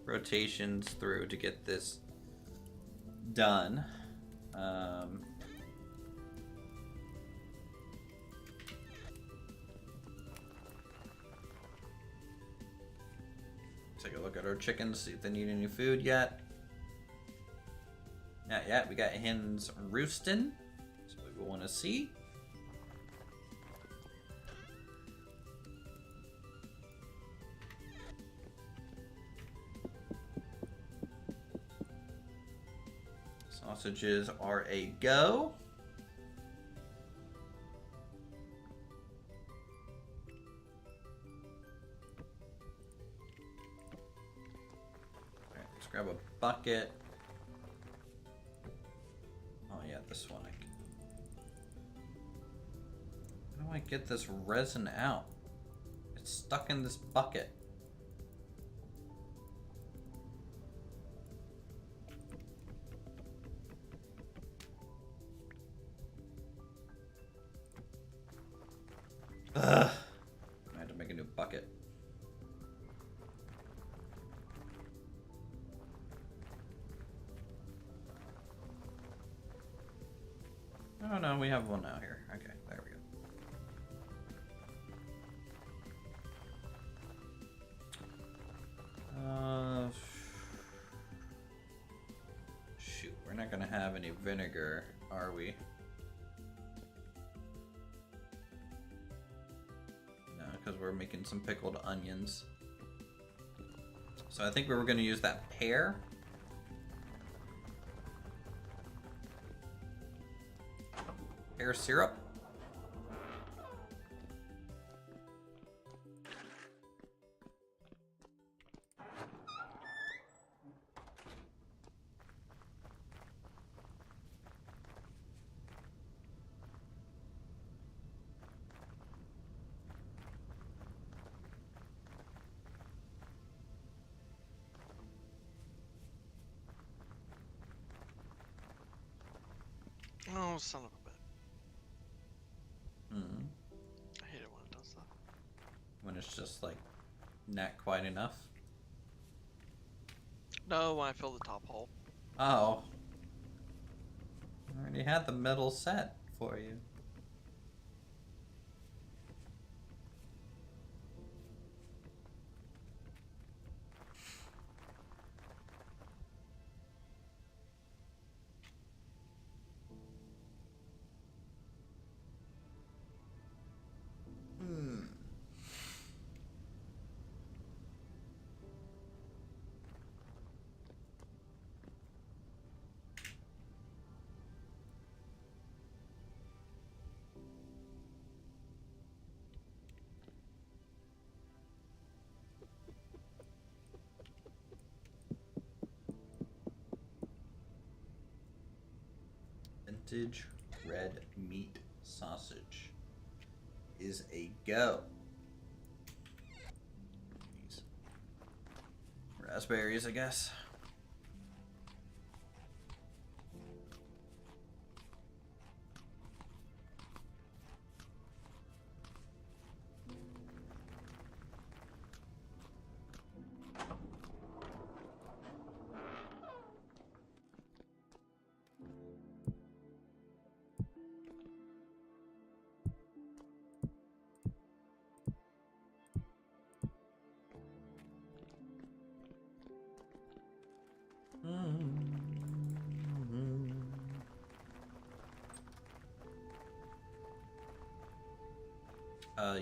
rotations through to get this done. Take a look at our chickens, see if they need any food yet. Not yet. We got hens roosting. That's what we want to see. Sausages are a go. Alright, let's grab a bucket. Oh yeah, this one. How do I get this resin out? It's stuck in this bucket. Ugh. I had to make a new bucket. Oh no, we have one now here. Okay, there we go. Shoot, we're not gonna have any vinegar, are we? No, because we're making some pickled onions. So I think we were gonna use that pear. Pear syrup. Oh, son of a bitch. Hmm. I hate it when it does that. When it's just like not quite enough. No, when I fill the top hole. Oh. I already had the metal set for you. vintage red meat sausage is a go. These raspberries, I guess.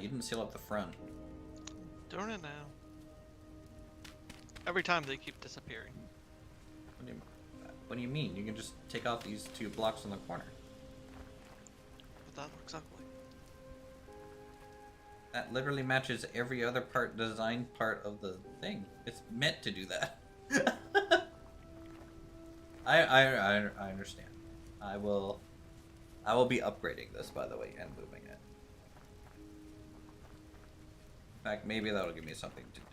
You didn't seal up the front. Doing it now. Every time they keep disappearing. What do you mean? You can just take off these 2 blocks in the corner. But that looks ugly. That literally matches every other design part of the thing. It's meant to do that. I understand. I will be upgrading this, by the way, and moving it. In fact, maybe that'll give me something to do.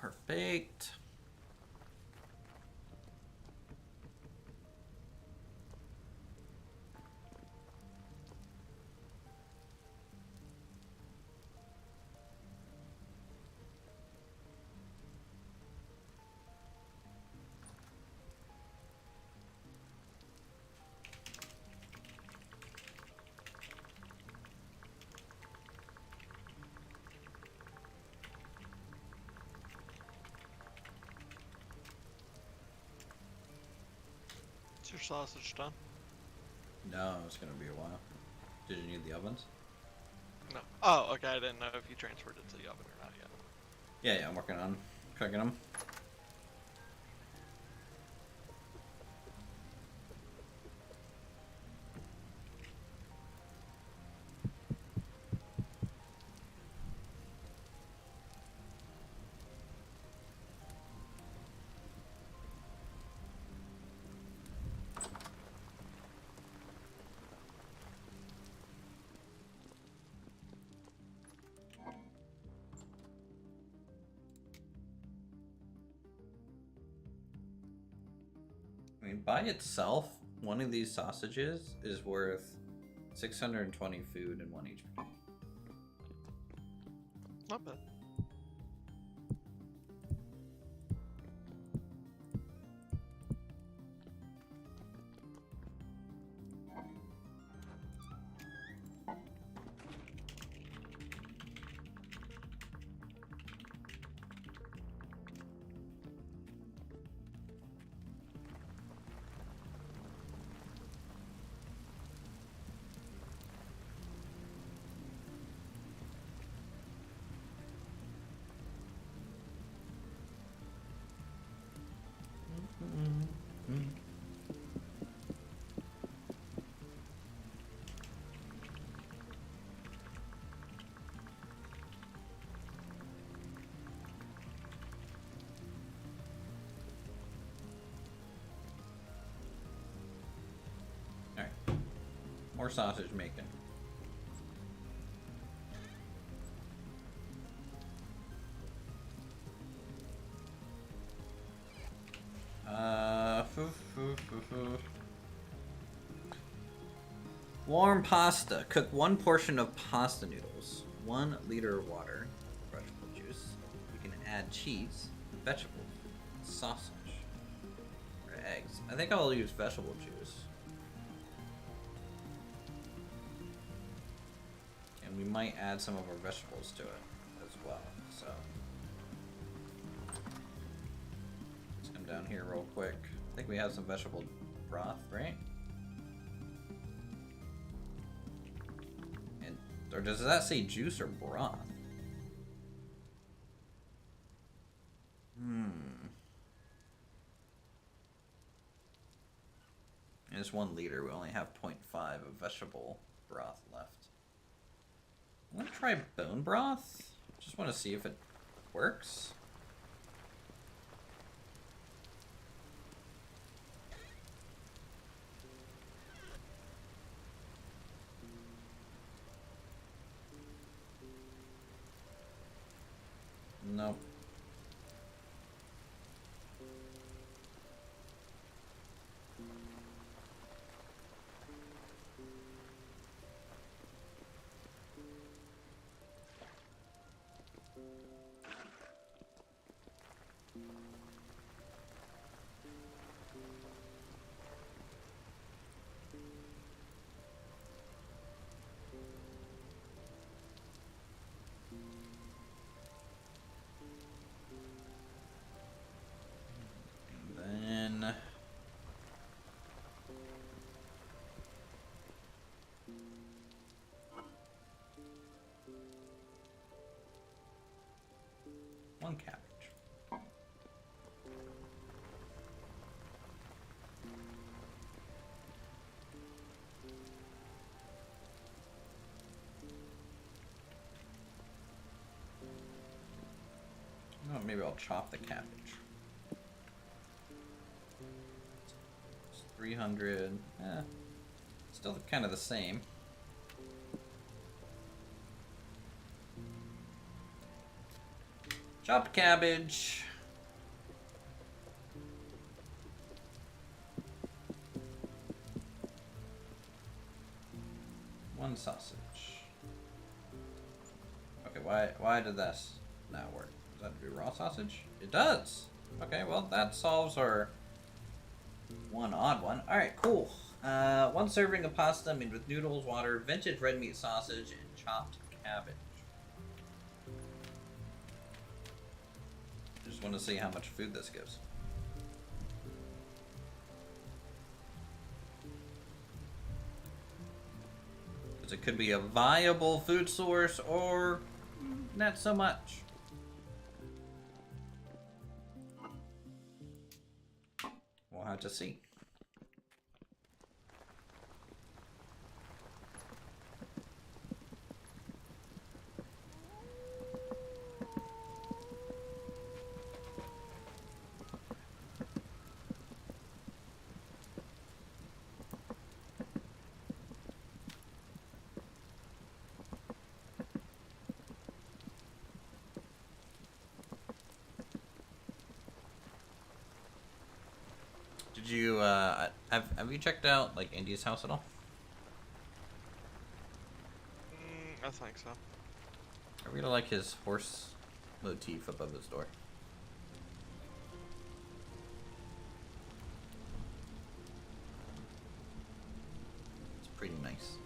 Perfect. Is your sausage done? No, it's gonna be a while. Did you need the ovens? No. Oh, okay. I didn't know if you transferred it to the oven or not yet. Yeah, I'm working on cooking them. I mean, by itself, one of these sausages is worth 620 food and 1 HP. Not bad. Alright. More sausage making. Warm pasta. Cook 1 portion of pasta noodles. 1 liter of water. Vegetable juice. You can add cheese, vegetables, sausage, or eggs. I think I'll use vegetable juice. And we might add some of our vegetables to it as well. So let's come down here real quick. I think we have some vegetable broth, right? And or does that say juice or broth? And it's 1 liter. We only have 0.5 of vegetable broth left. I'm gonna try bone broth. Just want to see if it works. Nope. Then one cabbage. Oh, maybe I'll chop the cabbage. It's 300. Still kind of the same. Chopped cabbage. One sausage. Okay, why did this not work? Does that have to be raw sausage? It does! Okay, well that solves our one odd one. Alright, cool. 1 serving of pasta made with noodles, water, vintage red meat sausage, and chopped cabbage. Just want to see how much food this gives. Because it could be a viable food source or not so much. We'll have to see. Did you have you checked out like Indy's house at all? I think so. I really like his horse motif above his door. It's pretty nice.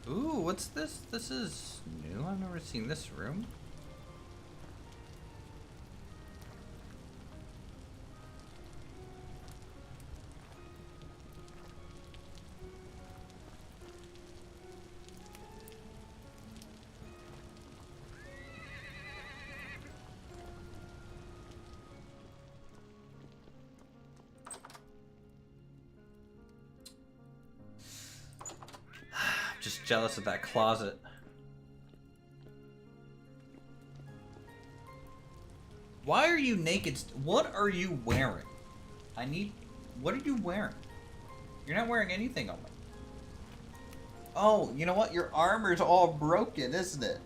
Ooh, what's this? This is new. I've never seen this room. Just jealous of that closet. Why are you naked? What are you wearing? What are you wearing? You're not wearing anything on me. Oh, you know what? Your armor's all broken, isn't it?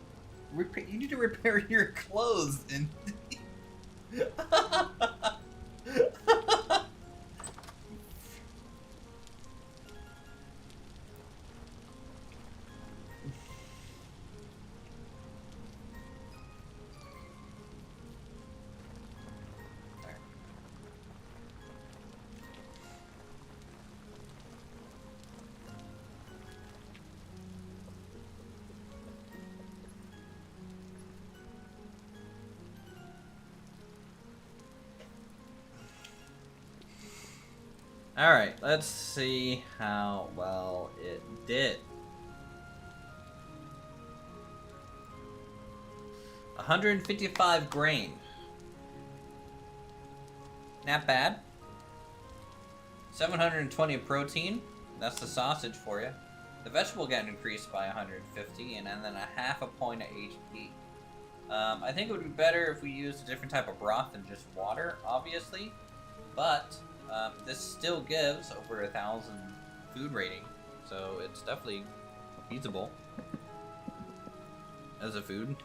You need to repair your clothes and. Alright, let's see how well it did. 155 grain. Not bad. 720 protein. That's the sausage for you. The vegetable got increased by 150, and then a half a point of HP. I think it would be better if we used a different type of broth than just water, obviously. But this still gives over 1,000 food rating, so it's definitely feasible as a food.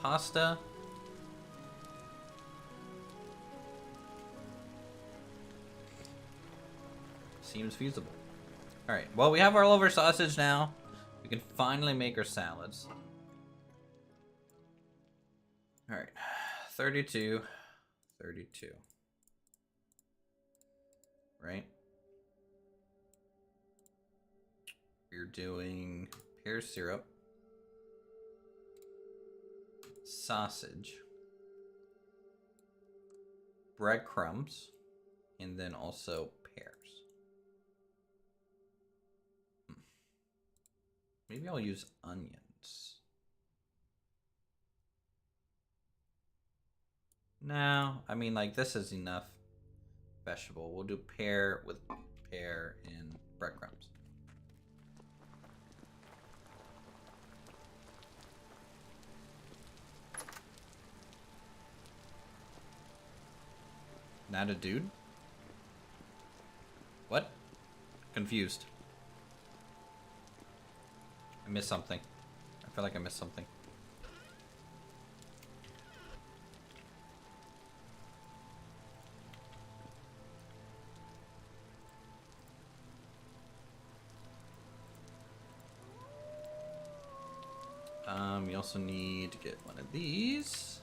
Pasta. Seems feasible. Alright, well, we have our liver sausage now. We can finally make our salads. Alright, 32. Right? We're doing pear syrup, sausage, breadcrumbs, and then also pears. Maybe I'll use onions. No, I mean, like, this is enough vegetable. We'll do pear with pear and breadcrumbs. Not a dude? What? Confused. I missed something. I feel like I missed something. We also need to get one of these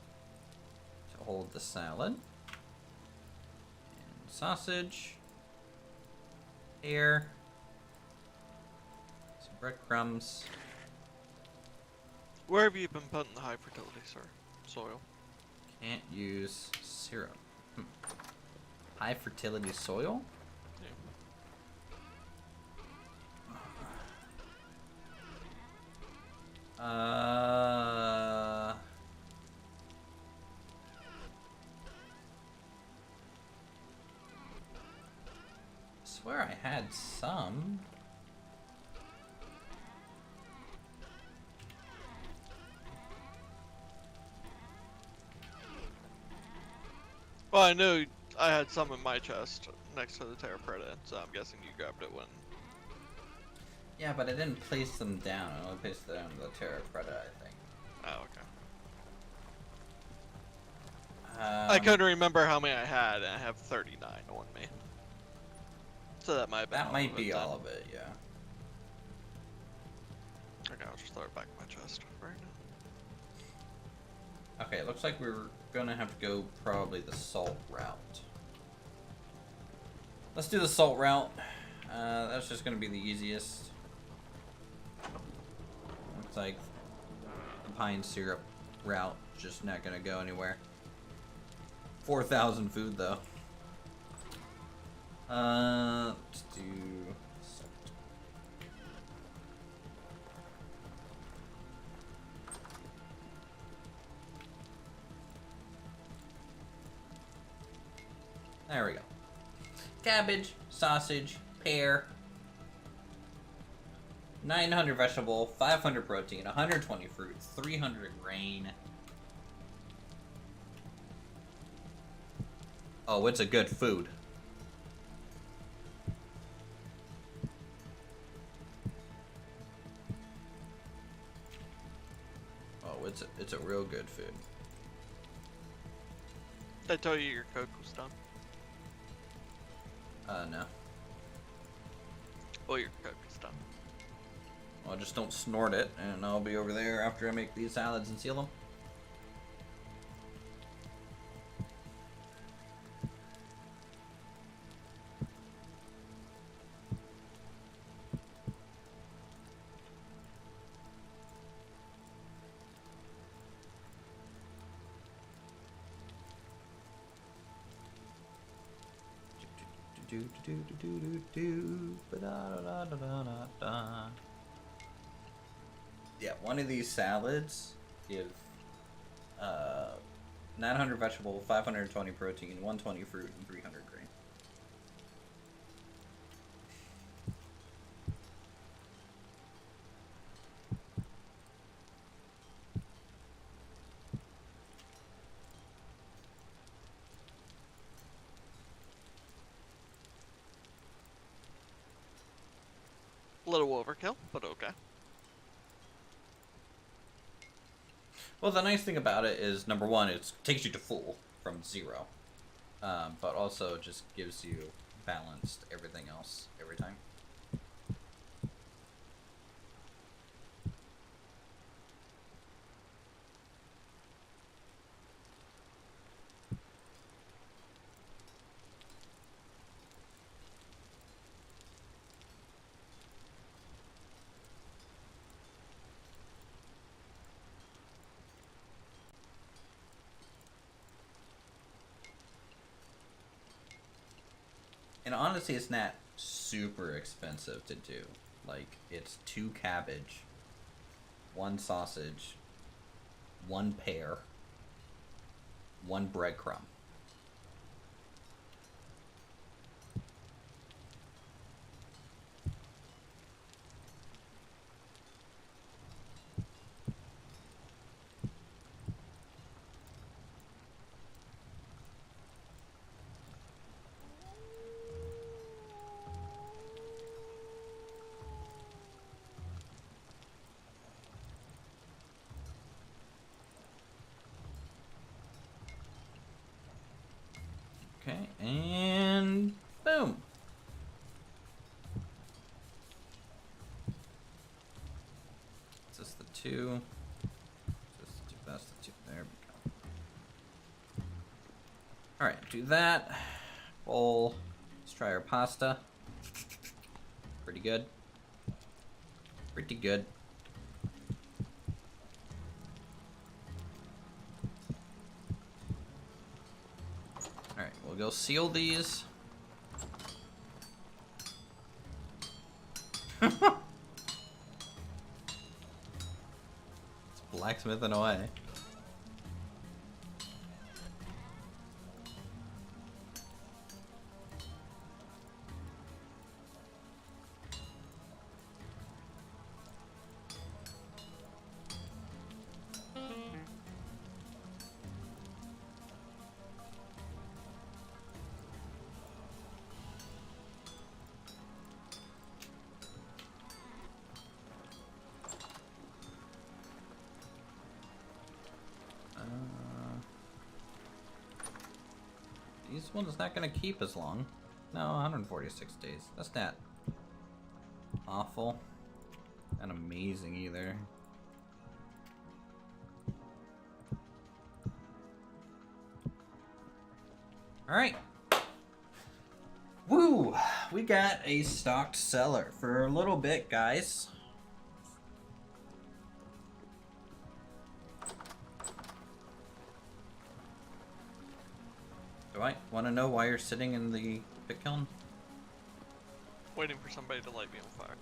to hold the salad. And sausage. Pear. Some breadcrumbs. Where have you been putting the high fertility soil? Can't use syrup. High fertility soil? I swear I had some. Well, I know I had some in my chest next to the Terra Preta, so I'm guessing you grabbed it when... Yeah, but I didn't place them down. I only placed them on the Terra Preta, I think. Oh, okay. I couldn't remember how many I had, and I have 39 on me. So that might have been That all might of be it, all then. of it, yeah. Okay, I'll just throw it back in my chest right now. Okay, it looks like we're gonna have to go probably the salt route. Let's do the salt route. That's just gonna be the easiest. Looks like the pine syrup route just not gonna go anywhere. 4,000 food though. Let's do salt. There we go. Cabbage, sausage, pear, 900 vegetable, 500 protein, 120 fruit, 300 grain. Oh, it's a good food. Oh, it's a real good food. Did I tell you your Coke was done? No. Well, your Coke is done. Well, just don't snort it, and I'll be over there after I make these salads and seal them. Yeah, one of these salads give 900 vegetable, 520 protein, 120 fruit, and 300 grain. A little overkill, but okay. Well, the nice thing about it is, number one, it takes you to full from 0. But also just gives you balanced everything else every time. And honestly, it's not super expensive to do. Like, it's 2 cabbage, 1 sausage, 1 pear, 1 breadcrumb. Okay, and boom. Is this the 2? Is this the 2? That's the 2. There we go. Alright, do that. Bowl. Let's try our pasta. Pretty good. Pretty good. Alright, we'll go seal these. It's blacksmithing away. This one's not gonna keep as long. No, 146 days. That's not awful. Not amazing either. Alright. Woo! We got a stocked cellar for a little bit, guys. Do I want to know why you're sitting in the pit kiln? Waiting for somebody to light me on fire.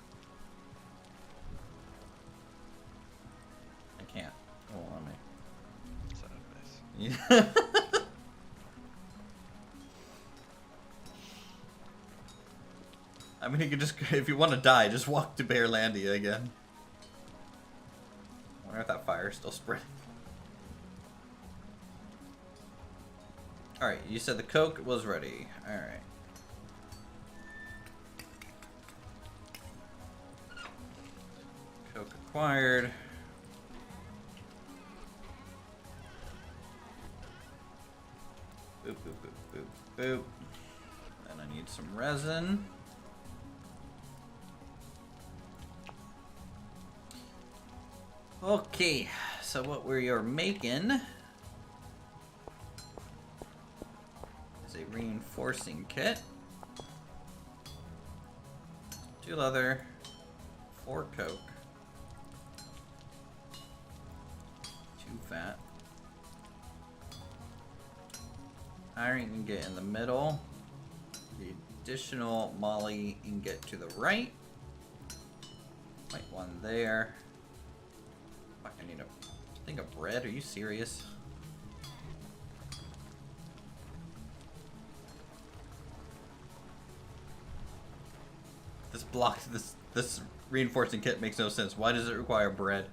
I can't. Hold on me. Sad face. Yeah. I mean, you could just, if you want to die, just walk to Bearlandia again. I wonder if that fire's still spreading. Alright, you said the Coke was ready. Alright. Coke acquired. Boop, boop, boop, boop, boop. And I need some resin. Okay, so what we are making is a reinforcing kit. 2 leather, 4 coke, 2 fat. Iron you can get in the middle. Need additional Molly ingot to the right. White one there. Fuck, I need a thing of bread. Are you serious? This reinforcing kit makes no sense. Why does it require bread?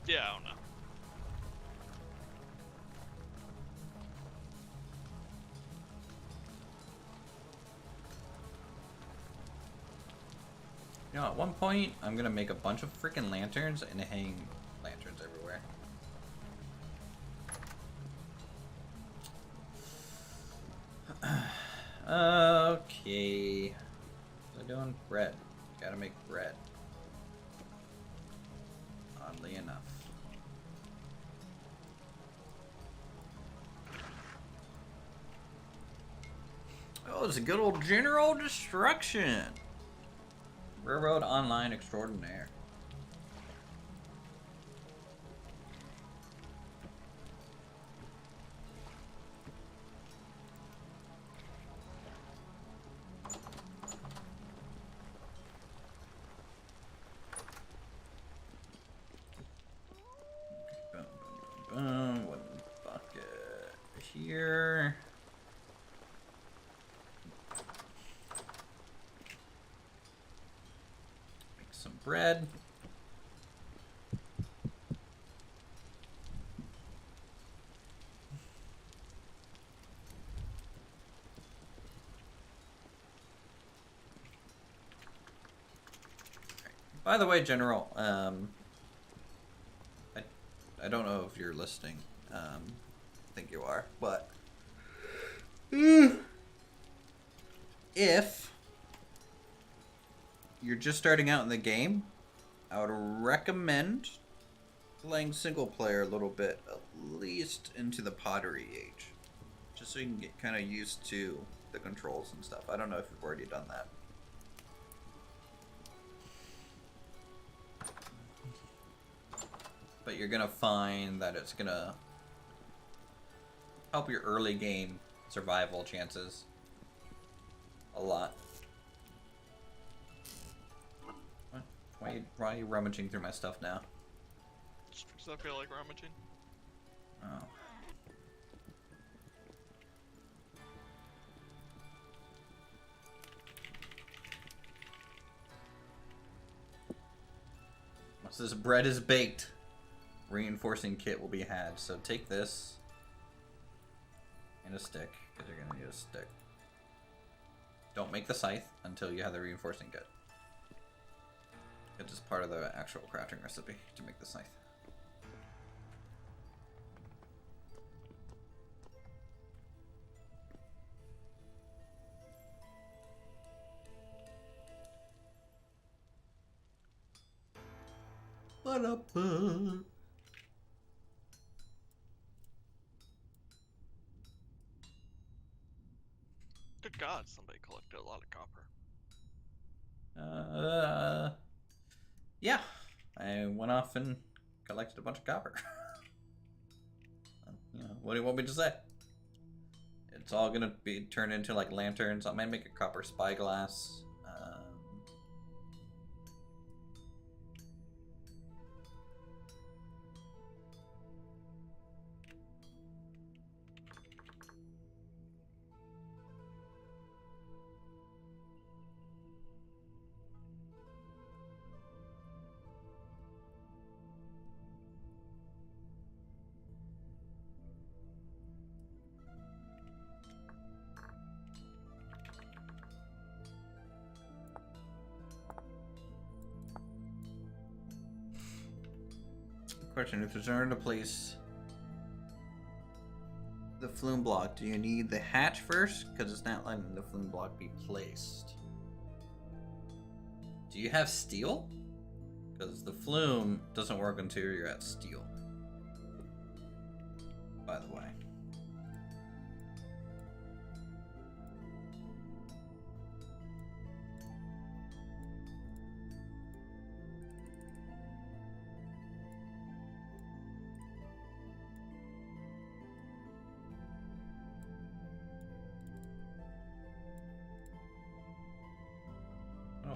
Yeah, I don't know. You know, at one point, I'm gonna make a bunch of freaking lanterns and hang lanterns everywhere. Okay. So doing bread. Gotta make bread. Oddly enough. Oh, it's a good old general destruction. Railroad Online Extraordinaire. Boom, boom, boom, boom. One bucket here. Make some bread. By the way, General, I don't know if you're listening. I think you are, but if you're just starting out in the game, I would recommend playing single player a little bit, at least into the pottery age, just so you can get kind of used to the controls and stuff. I don't know if you've already done that. But you're gonna find that it's gonna help your early game survival chances a lot. What? Why are you rummaging through my stuff now? Just because I feel like rummaging. Oh. Once this bread is baked, reinforcing kit will be had. So take this and a stick, because you're gonna need a stick. Don't make the scythe until you have the reinforcing kit. It's just part of the actual crafting recipe to make the scythe. What up? Good God, somebody collected a lot of copper. Yeah. I went off and collected a bunch of copper. You know, what do you want me to say? It's all gonna be turned into like lanterns. I might make a copper spyglass. Question: if there's order to place the flume block, do you need the hatch first? Because it's not letting the flume block be placed. Do you have steel? Because the flume doesn't work until you're at steel. By the way.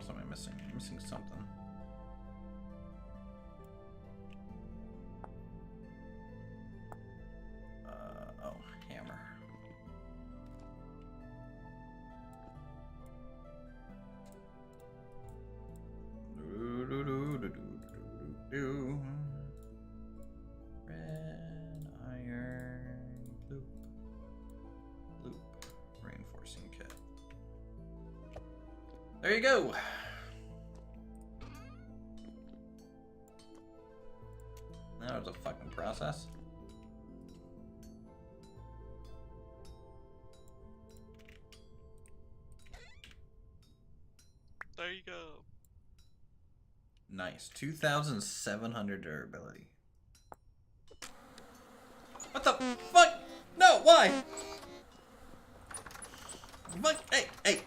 else am I missing? I'm missing something. Oh, hammer. Red iron loop. Reinforcing kit. There you go. That was a fucking process. There you go. Nice. 2,700 durability. What the fuck? No, why? Fuck, hey, hey.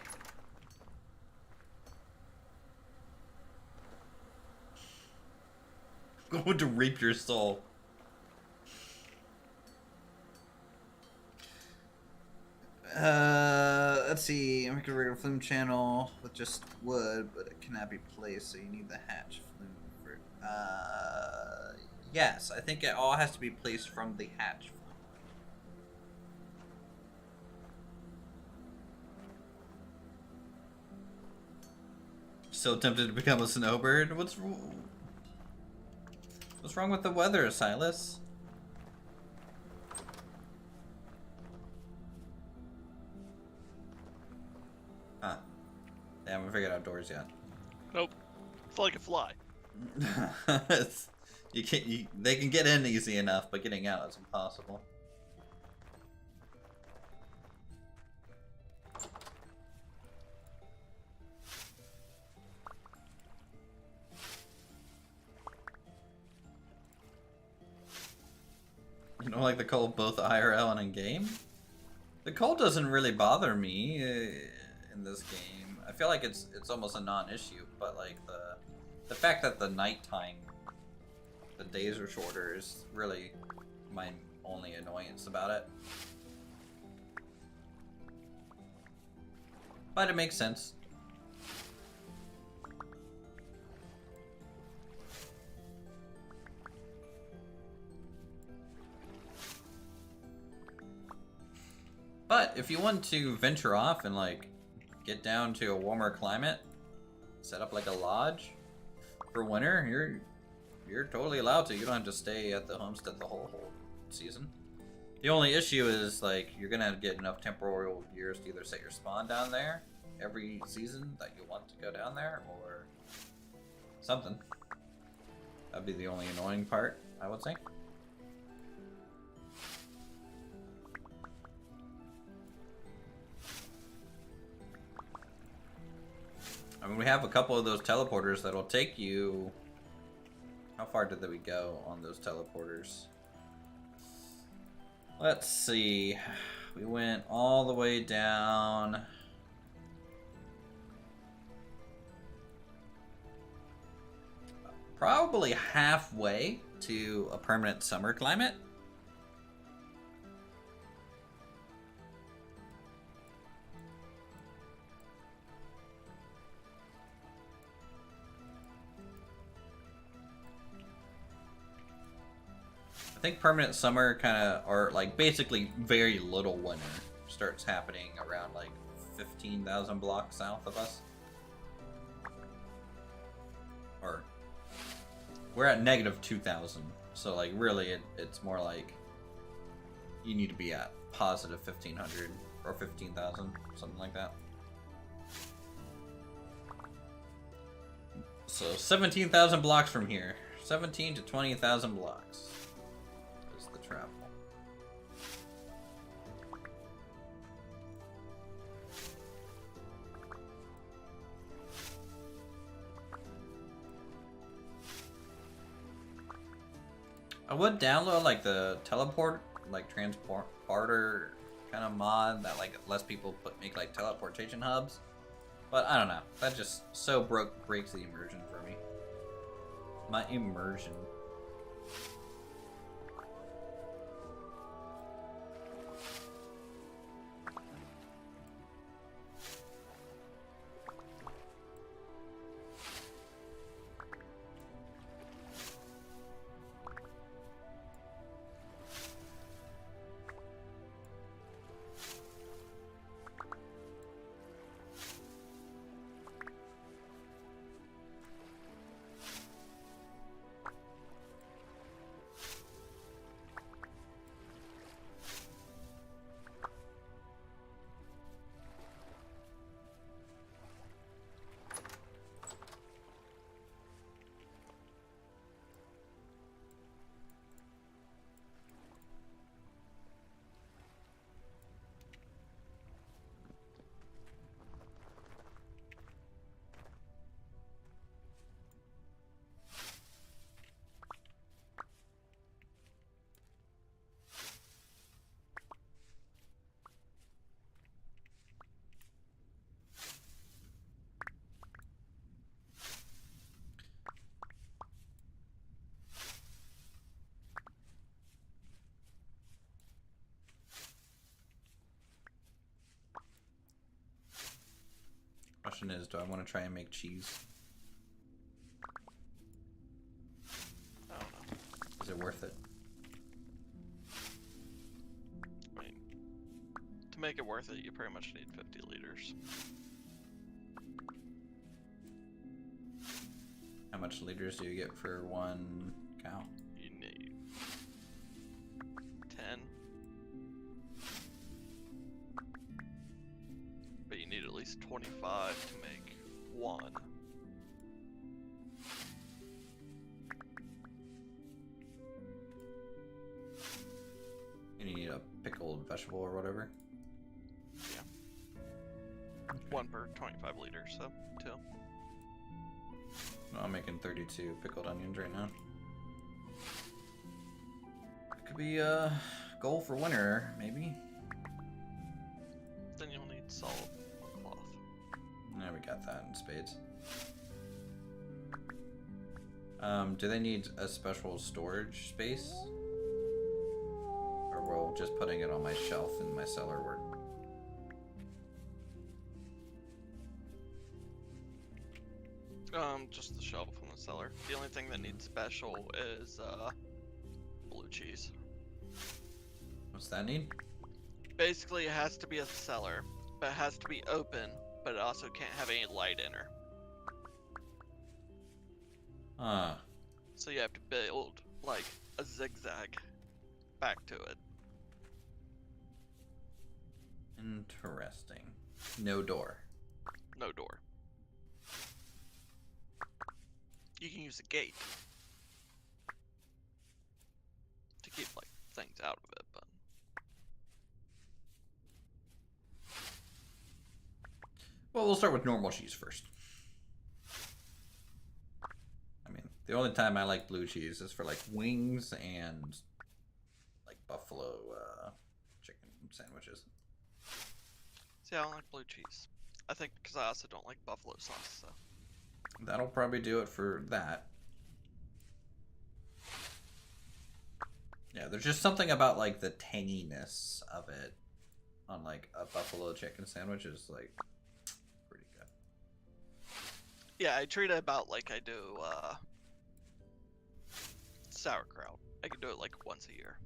Going to reap your soul. Let's see. Make a regular flume channel with just wood, but it cannot be placed, so you need the hatch flume for. Yes, I think it all has to be placed from the hatch flume. Still tempted to become a snowbird? What's wrong with the weather, Silas? Huh. They haven't figured out doors yet. Nope. It's like a fly. They can get in easy enough, but getting out is impossible. You don't like the cold both IRL and in game? The cold doesn't really bother me in this game. I feel like it's almost a non-issue, but like the fact that the nighttime, the days are shorter is really my only annoyance about it. But it makes sense. But if you want to venture off and like get down to a warmer climate, set up like a lodge for winter, you're totally allowed to. You don't have to stay at the homestead the whole season. The only issue is like you're gonna have to get enough temporal years to either set your spawn down there every season that you want to go down there or something. That'd be the only annoying part, I would say. I mean, we have a couple of those teleporters that'll take you... How far did we go on those teleporters? Let's see. We went all the way down... Probably halfway to a permanent summer climate. I think permanent summer kind of, or like basically very little winter starts happening around like 15,000 blocks south of us. Or we're at negative 2,000, so like really it's more like you need to be at positive 1,500 or 15,000, something like that. So 17,000 blocks from here, 17 to 20,000 blocks. Travel. I would download like the teleport, like transporter kind of mod that like lets people make like teleportation hubs, but I don't know. That just so breaks the immersion for me. My immersion. question is, do I want to try and make cheese? I don't know. Is it worth it? I mean, to make it worth it, you pretty much need 50 liters. How much liters do you get for one cow? You need 10. But you need at least 25 to make one. And you need a pickled vegetable or whatever? Yeah. Okay. 1 per 25 liters, so 2. Well, I'm making 32 pickled onions right now. It could be a goal for winter, maybe. Then you'll need salt or cloth. Yeah, we got that in spades. Do they need a special storage space? Or will just putting it on my shelf in my cellar work? Just the shelf in the cellar. The only thing that needs special is blue cheese. What's that need? Basically, it has to be a cellar, but it has to be open, but it also can't have any light in her. Ah, So you have to build like a zigzag back to it. interesting. No door. No door. You can use a gate to keep like things out of it, but Well, we'll start with normal cheese first. I mean, the only time I like blue cheese is for like wings and like buffalo chicken sandwiches. see, I don't like blue cheese. I think because I also don't like buffalo sauce, so. That'll probably do it for that. Yeah, there's just something about like the tanginess of it on like a buffalo chicken sandwich is like pretty good. Yeah, I treat it about like I do sauerkraut. I can do it like once a year.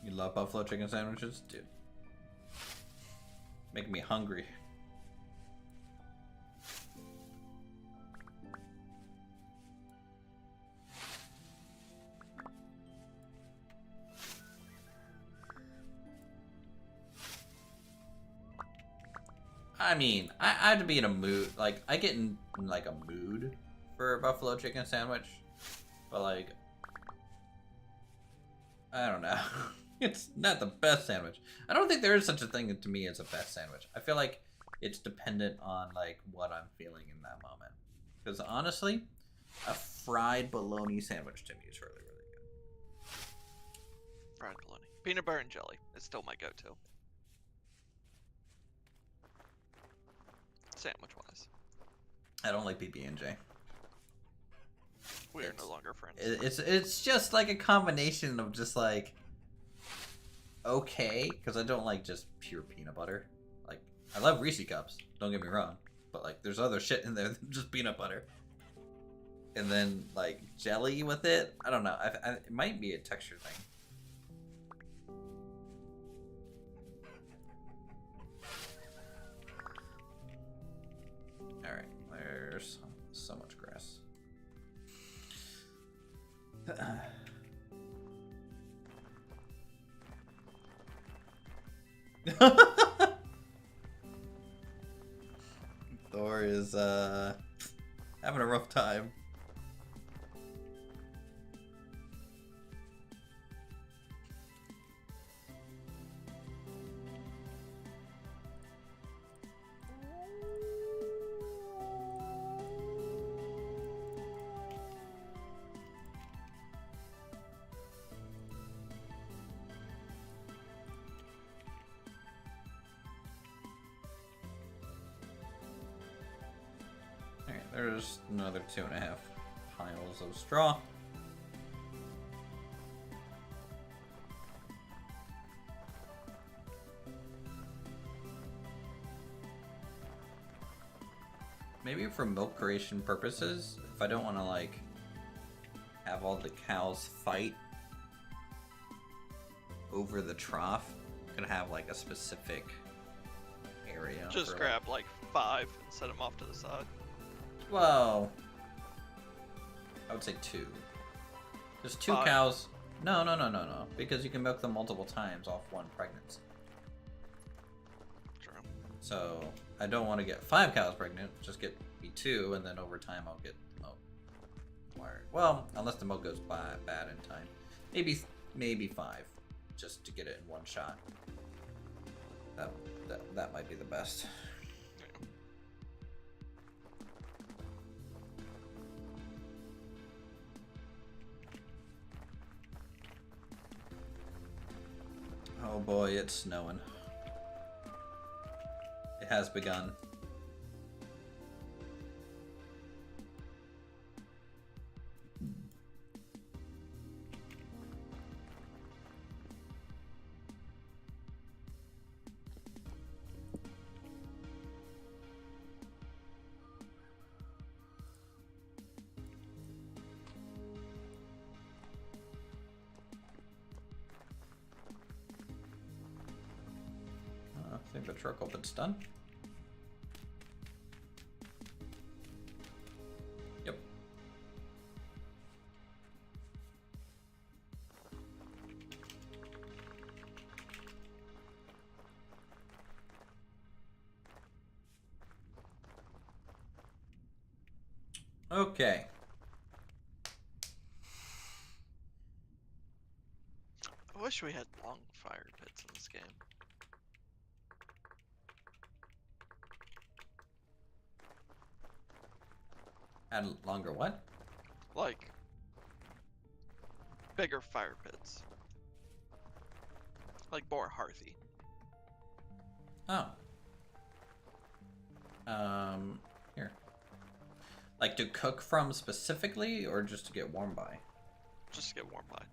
You love buffalo chicken sandwiches? Dude. Making me hungry. I mean, I have to be in a mood. Like, I get in like a mood for a buffalo chicken sandwich. But like, I don't know. It's not the best sandwich. I don't think there is such a thing to me as a best sandwich. I feel like it's dependent on like what I'm feeling in that moment. Because honestly, a fried bologna sandwich to me is really, really good. Fried bologna. Peanut butter and jelly is still my go-to. Sandwich-wise. I don't like PB&J. We are no longer friends. It's just like a combination of just like okay, because I don't like just pure peanut butter. Like, I love Reese cups, don't get me wrong, but like there's other shit in there than just peanut butter. And then like jelly with it, I don't know. It might be a texture thing. All right, there's so much grass. Thor is having a rough time. there's another 2.5 piles of straw. Maybe for milk creation purposes, if I don't want to like have all the cows fight over the trough, I'm gonna have like a specific area. Just grab like 5 and set them off to the side. Well, I would say 2. There's 2 5. cows. No, because you can milk them multiple times off one pregnancy. True. So I don't want to get 5 cows pregnant. Just get me 2, and then over time I'll get milk. Well, unless the milk goes bad in time, maybe 5, just to get it in one shot. That might be the best. Oh boy, it's snowing. It has begun. I think the truck open's done. Yep. Okay. I wish we had long fire pits in this game. Add longer what? Like bigger fire pits. Like more hearthy. Oh. Here. Like to cook from specifically, or just to get warm by? Just to get warm by.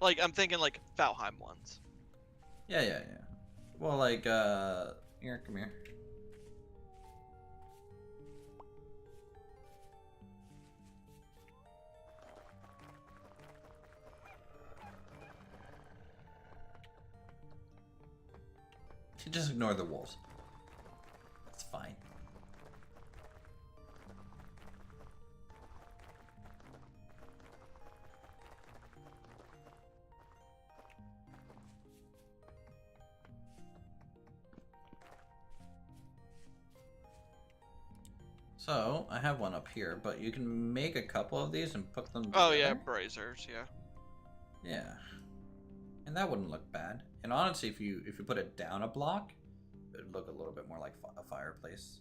Like, I'm thinking like Valheim ones. Yeah. Well, like, here, come here. Just ignore the wolves. It's fine. So, I have one up here, but you can make a couple of these and put them together. Oh yeah, braziers, yeah. Yeah. And that wouldn't look bad. And honestly, if you put it down a block, it would look a little bit more like a fireplace.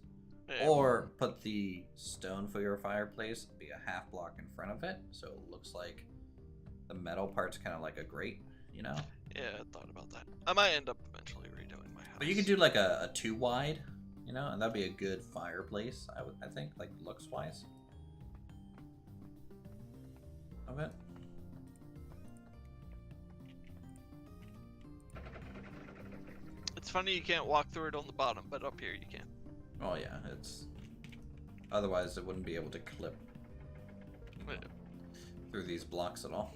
Yeah. Or put the stone for your fireplace, be a half block in front of it, so it looks like the metal part's kind of like a grate, you know? Yeah, I thought about that. I might end up eventually redoing my house. But you could do like a 2 wide, you know, and that'd be a good fireplace, I think, like looks wise. Of it. It's funny you can't walk through it on the bottom, but up here you can. Oh yeah, it's otherwise it wouldn't be able to clip through these blocks at all.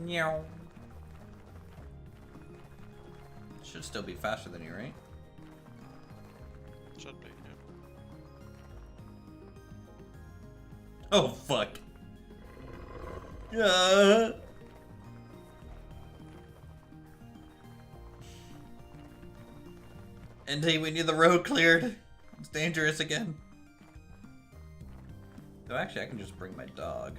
Meow. Should still be faster than you, right? Should be, Oh, fuck. Yeah. ND, we need the road cleared. It's dangerous again. So actually, I can just bring my dog.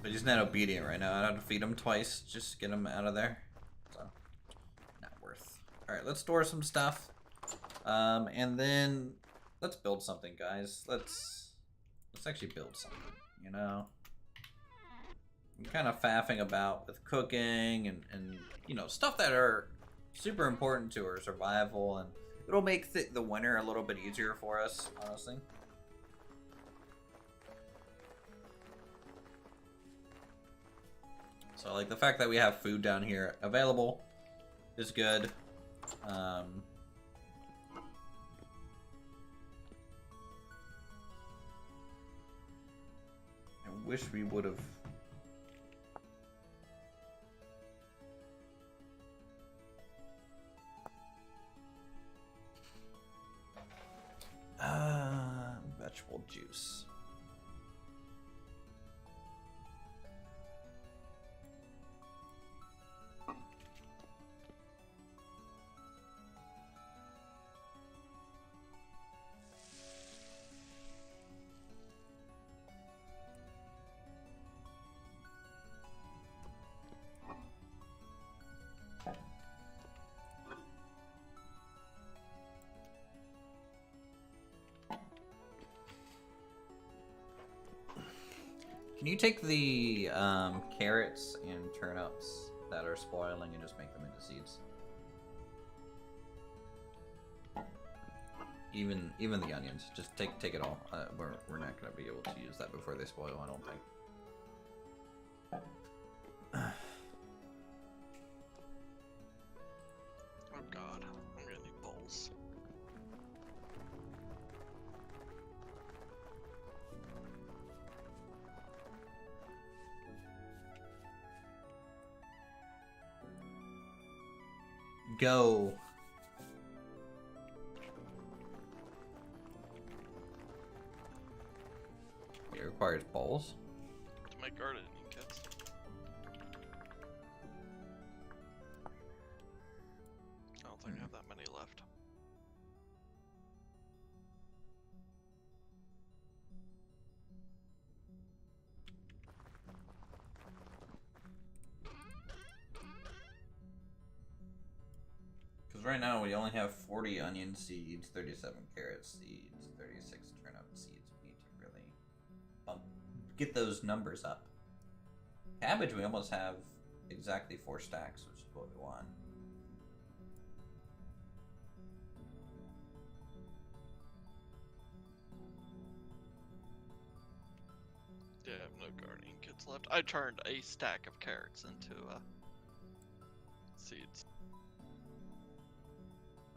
But he's not obedient right now. I have to feed him twice just to get him out of there. So, not worth. Alright, let's store some stuff. And then let's build something, guys. Let's actually build something, you know? I'm kind of faffing about with cooking and you know, stuff that are super important to our survival, and it'll make the winter a little bit easier for us, honestly. So, like, the fact that we have food down here available is good. I wish we would have... vegetable juice. Can you take the carrots and turnips that are spoiling and just make them into seeds? Even the onions. Just take it all. We're not gonna be able to use that before they spoil, I don't think. Oh god, I'm gonna need bowls. Go. It requires bowls. To make gardening kits. I don't think I have that many left. Because right now we only have 40 onion seeds, 37 carrot seeds, 36 turnip seeds. We need to really get those numbers up. Cabbage, we almost have exactly 4 stacks, which is what we want. Yeah, I have no gardening kits left. I turned a stack of carrots into seeds.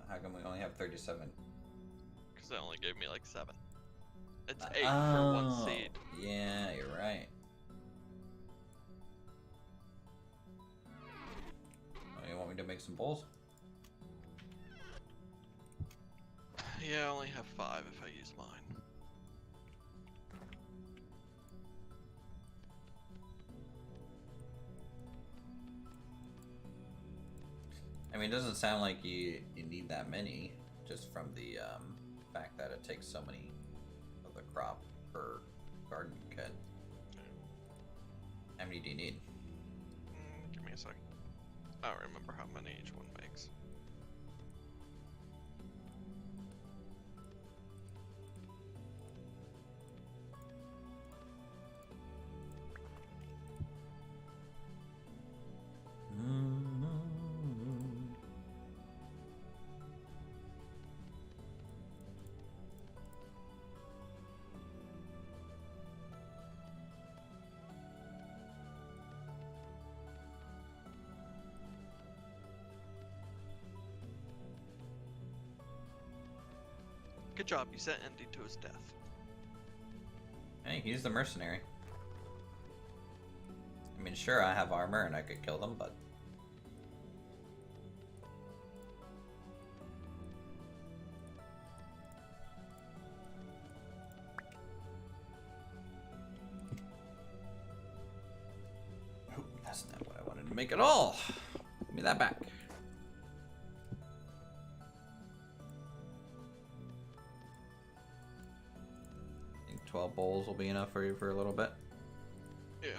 How come we only have 37? Because they only gave me like 7. It's 8 for 1 seed. Yeah, you're right. Oh, you want me to make some bowls? Yeah, I only have 5 if I use mine. I mean, it doesn't sound like you need that many, just from the fact that it takes so many of the crop per garden kit. How many do you need? Give me a second. I don't remember how many each one makes. Good job, you sent Andy to his death. Hey, he's the mercenary. I mean, sure, I have armor and I could kill them, but Make it all. Give me that back. I think 12 bowls will be enough for you for a little bit. Yeah.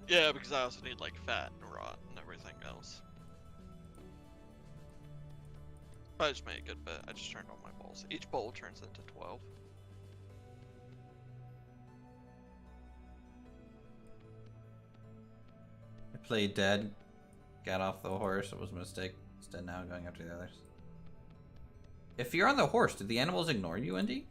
Yeah, because I also need like fat and rot and everything else. I just made a good bit. I just turned on my bowls. Each bowl turns into 12. I played dead. Got off the horse. It was a mistake. Instead now going after the others. If you're on the horse, did the animals ignore you, Indy?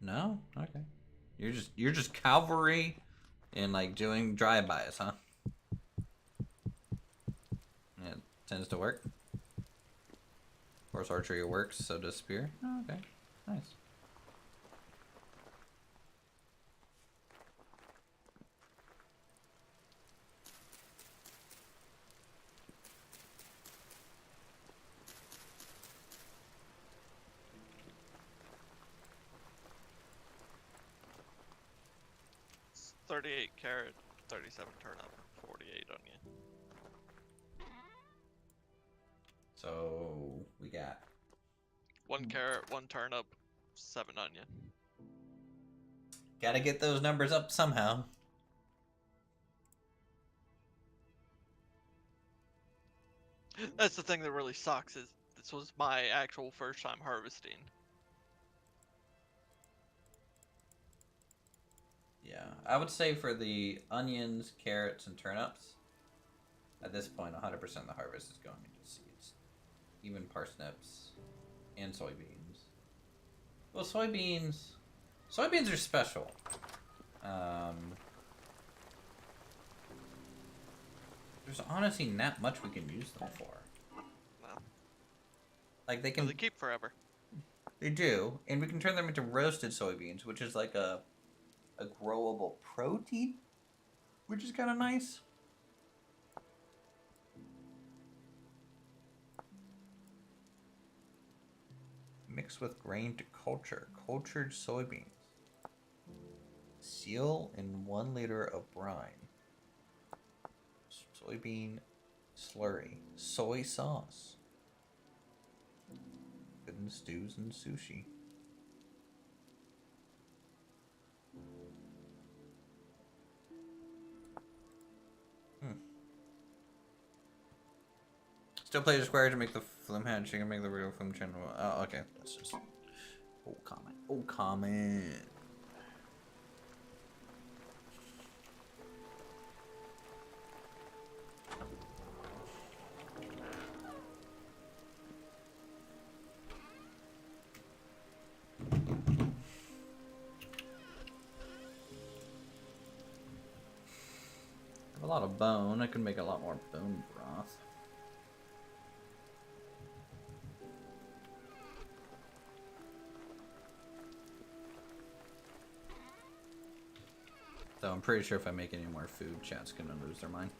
No? Okay. You're just cavalry and like doing drive-bys, huh? Yeah, it tends to work. Horse archery works, so does spear. Oh, okay. Nice. It's 38 carrot, 37 turnip, 48 onion. So we got 1 carrot, 1 turnip, 7 onion. gotta get those numbers up somehow. That's the thing that really sucks is this was my actual first time harvesting. Yeah, I would say for the onions, carrots, and turnips, at this point, 100% of the harvest is going into seeds. Even parsnips and soybeans. Well, soybeans are special. There's honestly not much we can use them for. No. Like they But can, they keep forever. they do, and we can turn them into roasted soybeans, which is like a growable protein, which is kind of nice. Mix with grain to cultured soybeans. Seal in 1 liter of brine. Soybean slurry. Soy sauce. Good in stews and sushi. Still play the square to make the flume hatch. You can make the real flume channel. Oh, okay. That's just. Oh, comment. Oh, comment. I have a lot of bone. I could make a lot more bone broth. Though I'm pretty sure if I make any more food, chat's gonna lose their mind.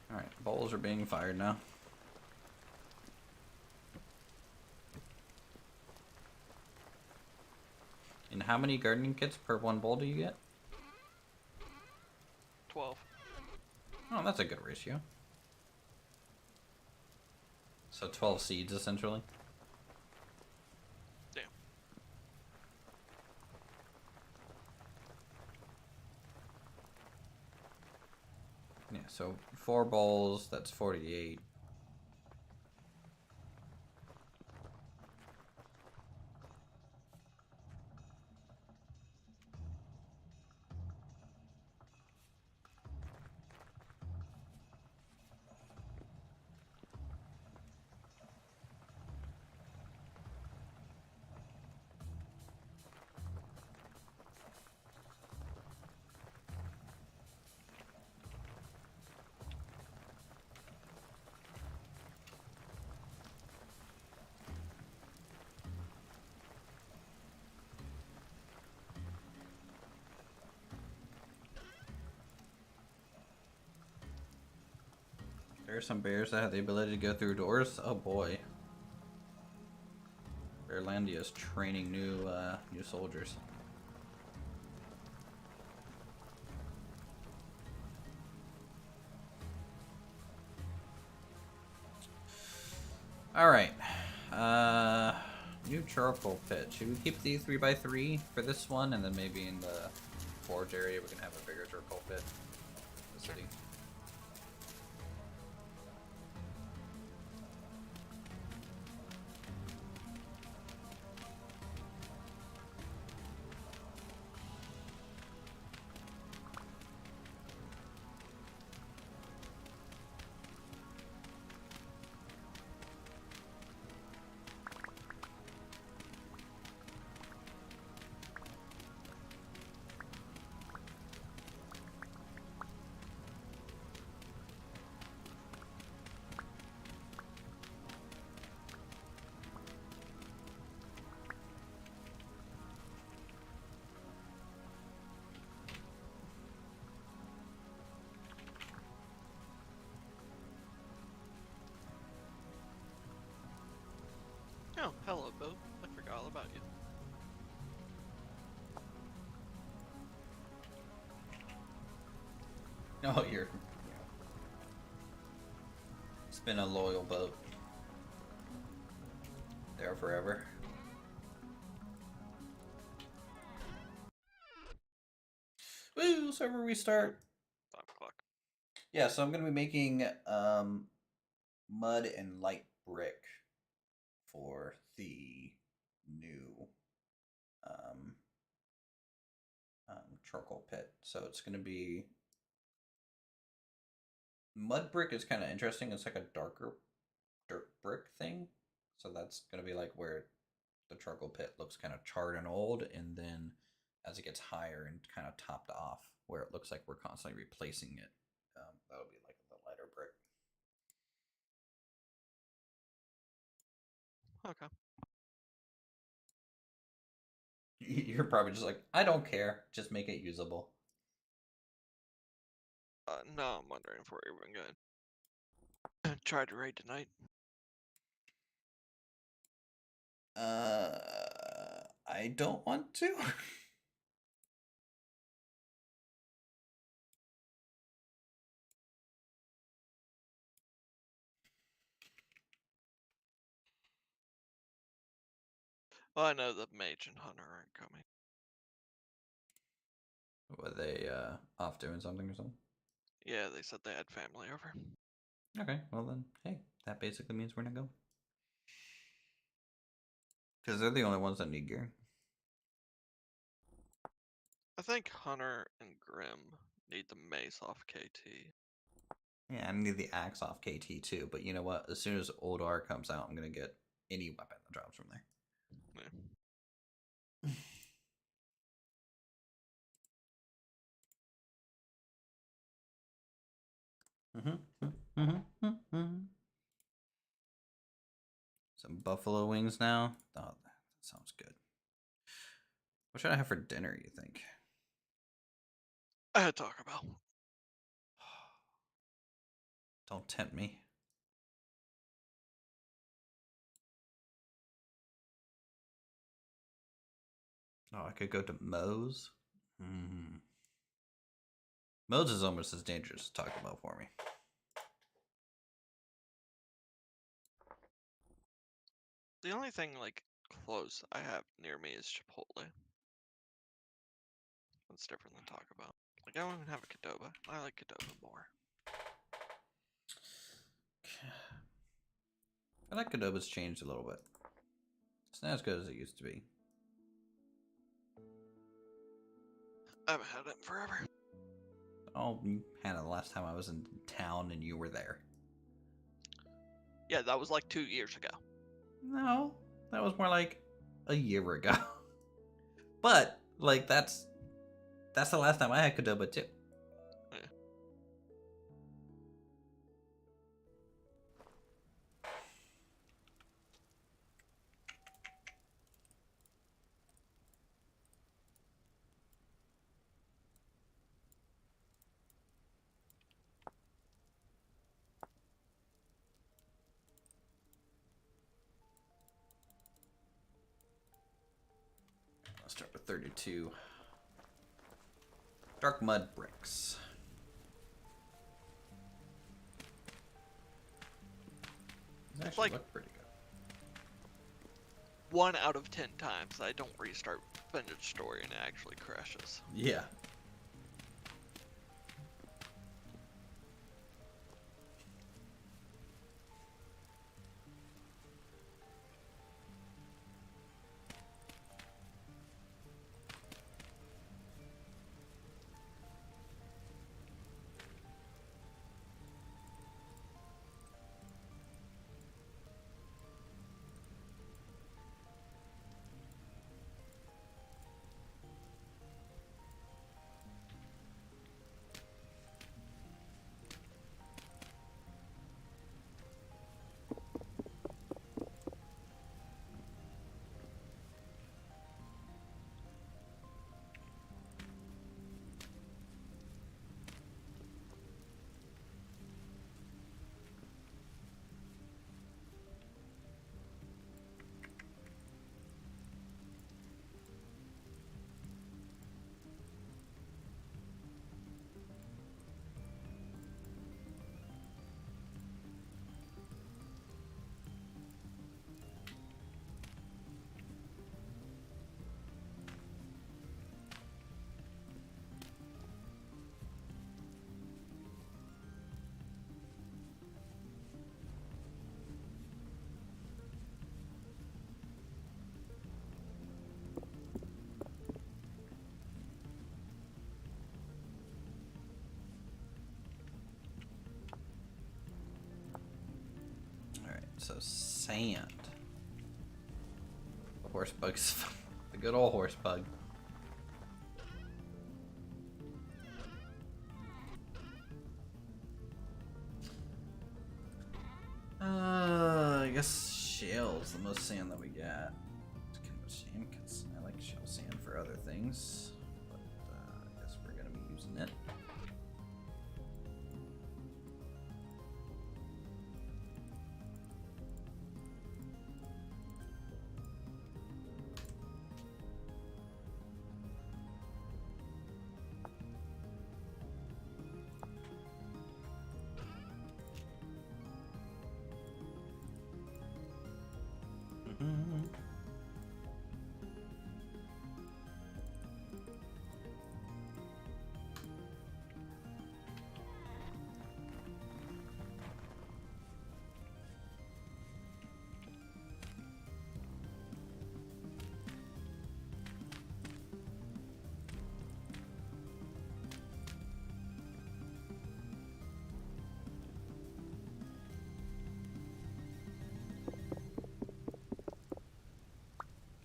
Alright, bowls are being fired now. And how many gardening kits per 1 bowl do you get? 12. Oh, that's a good ratio. So 12 seeds, essentially. Damn. Yeah, so 4 bowls, that's 48. There are some bears that have the ability to go through doors. Oh boy. Bearlandia is training new soldiers. Alright. New charcoal pit. Should we keep the 3x3 for this one, and then maybe in the forge area we can have a bigger charcoal pit? The city. Oh, hello, Bo. I forgot all about you. Oh, you're... It's been a loyal boat. There forever. Woo! Server restart. 5 o'clock. Yeah, so I'm gonna be making mud and light brick for the new charcoal pit. So it's gonna be mud brick is kind of interesting. It's like a darker dirt brick thing. So that's gonna be like where the charcoal pit looks kind of charred and old, and then as it gets higher and kind of topped off, where it looks like we're constantly replacing it, that'll be like the lighter brick. Okay. You're probably just like, I don't care, just make it usable. No, I'm wondering if we're even good. Tried to raid tonight. I don't want to. Well, I know the mage and hunter aren't coming. Were they off doing something or something? Yeah, they said they had family over. Okay, well then, hey, that basically means we're gonna go. Because they're the only ones that need gear. I think Hunter and Grim need the mace off KT. Yeah, I need the axe off KT too, but you know what? As soon as Old R comes out, I'm gonna get any weapon that drops from there. Yeah. Some buffalo wings now. Oh, that sounds good. What should I have for dinner, you think? I had Taco Bell. Don't tempt me. Oh, I could go to Moe's. Moe's is almost as dangerous as Taco Bell for me. The only thing like close I have near me is Chipotle. That's different than Taco Bell. Like I don't even have a Qdoba. I like Qdoba more. I like Qdoba's changed a little bit. It's not as good as it used to be. I haven't had it in forever. Oh, you had it the last time I was in town and you were there. Yeah, that was like 2 years ago. No, that was more like a year ago. But like that's the last time I had Qdoba too. Yeah. Let's start with 32. Dark mud bricks. These actually Like- look pretty good. 1 out of 10 times I don't restart Vintage Story and it actually crashes. Yeah. So sand. The horse bug's the good old horse bug. I guess shale's the most sand that we got. It's kind of a shame because I like shale sand for other things, but I guess we're gonna be using it.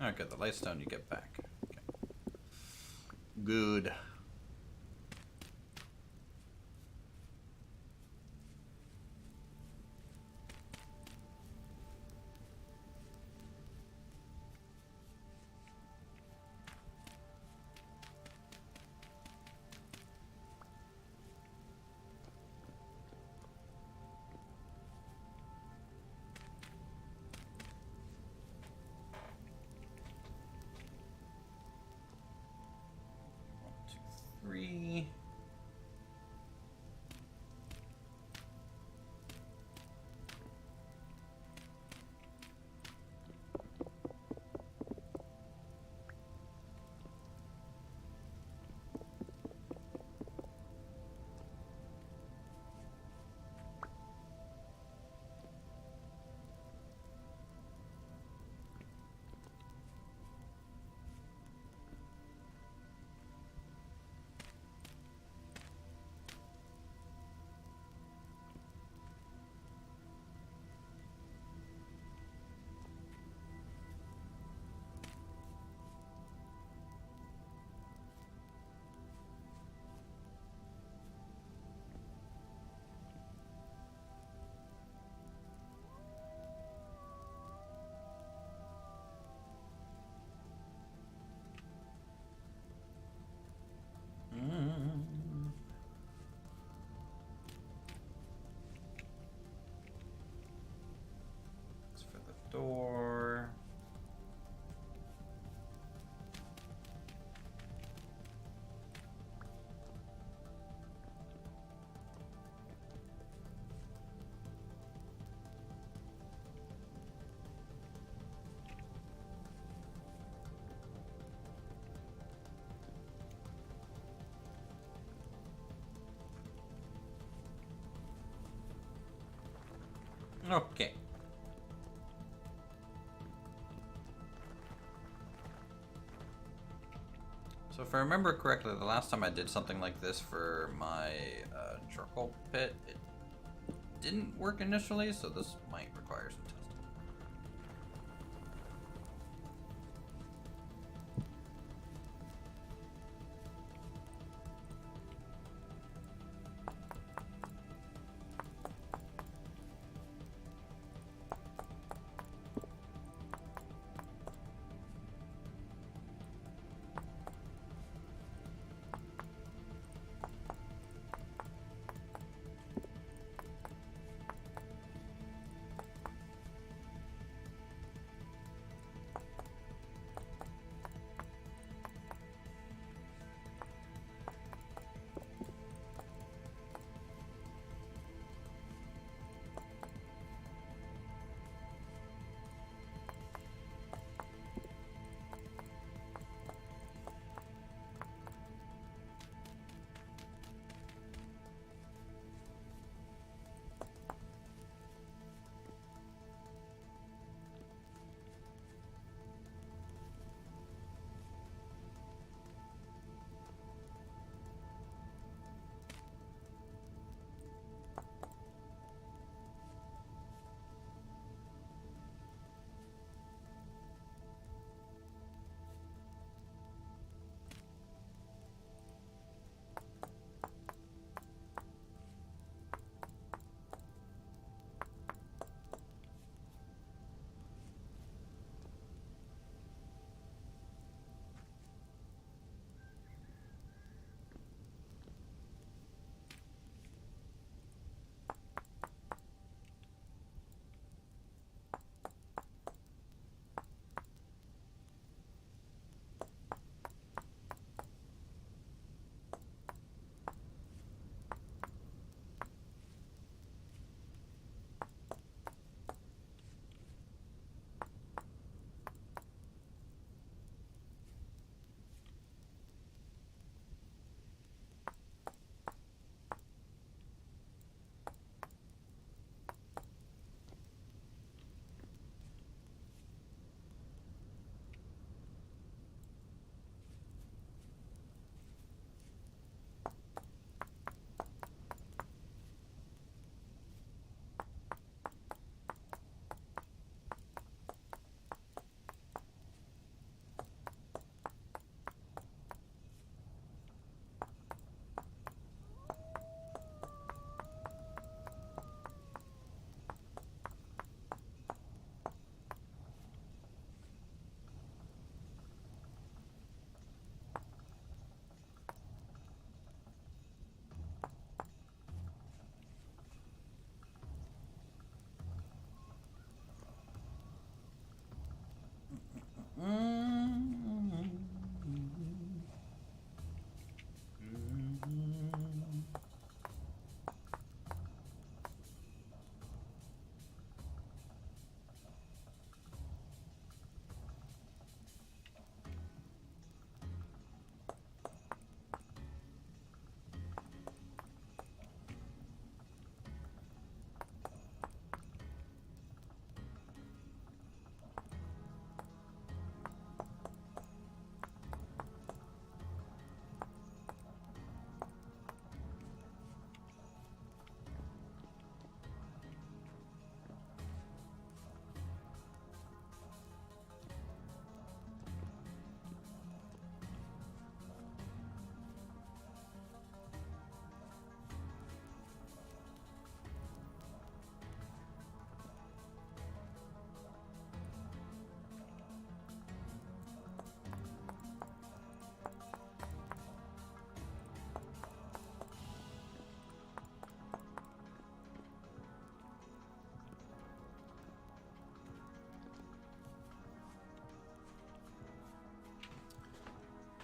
Oh, good. The lightstone you get back. Okay. Good. Three. Okay. So if I remember correctly, the last time I did something like this for my charcoal pit, it didn't work initially, so this might require some testing.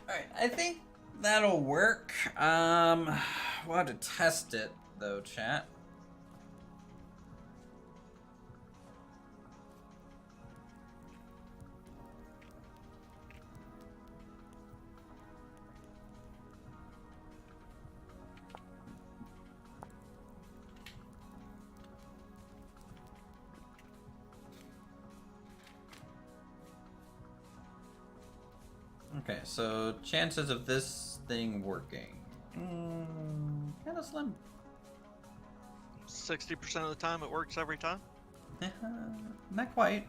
Alright, I think that'll work. We'll have to test it, though, chat. Okay, so chances of this thing working. Kind of slim. 60% of the time it works every time? Not quite.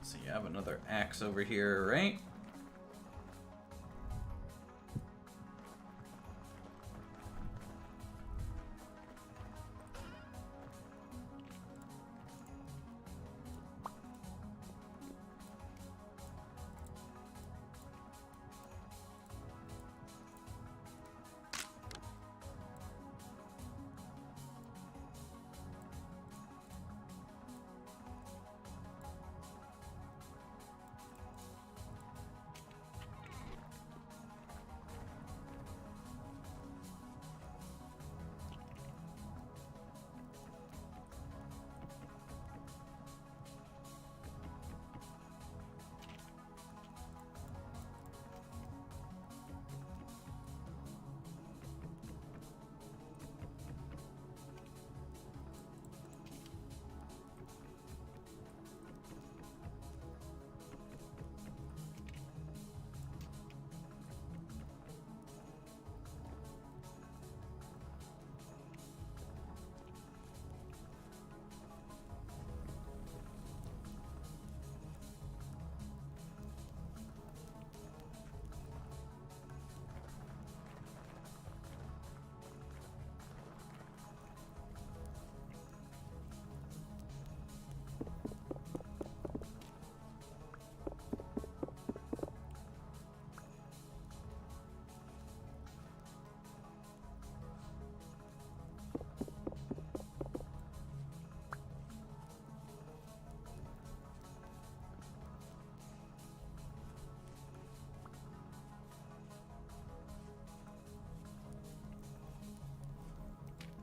So you have another axe over here, right?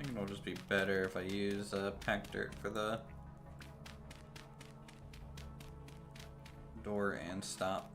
I think it'll just be better if I use packed dirt for the door and stop.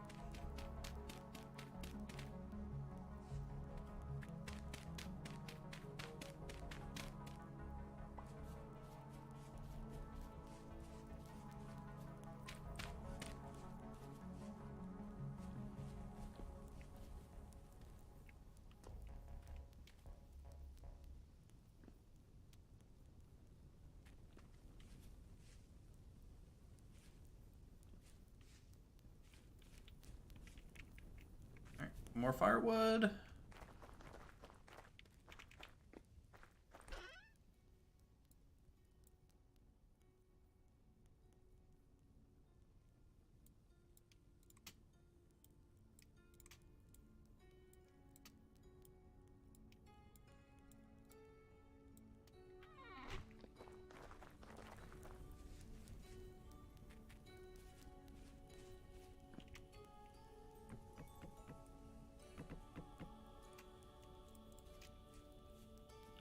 More firewood.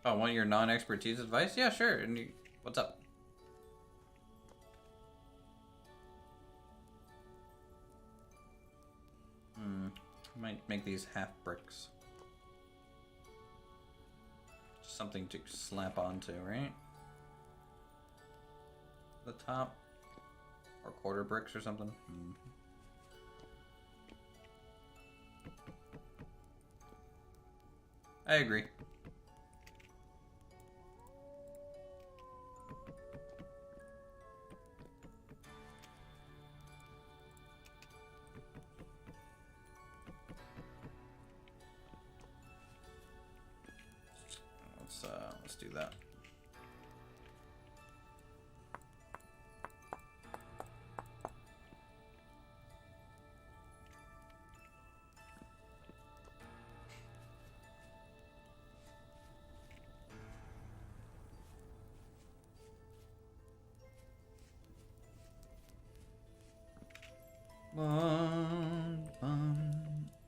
Oh, want your non-expertise advice? Yeah, sure. And you, what's up? Might make these half bricks. Just something to slap onto, right? The top, or quarter bricks or something. I agree. Let's do that.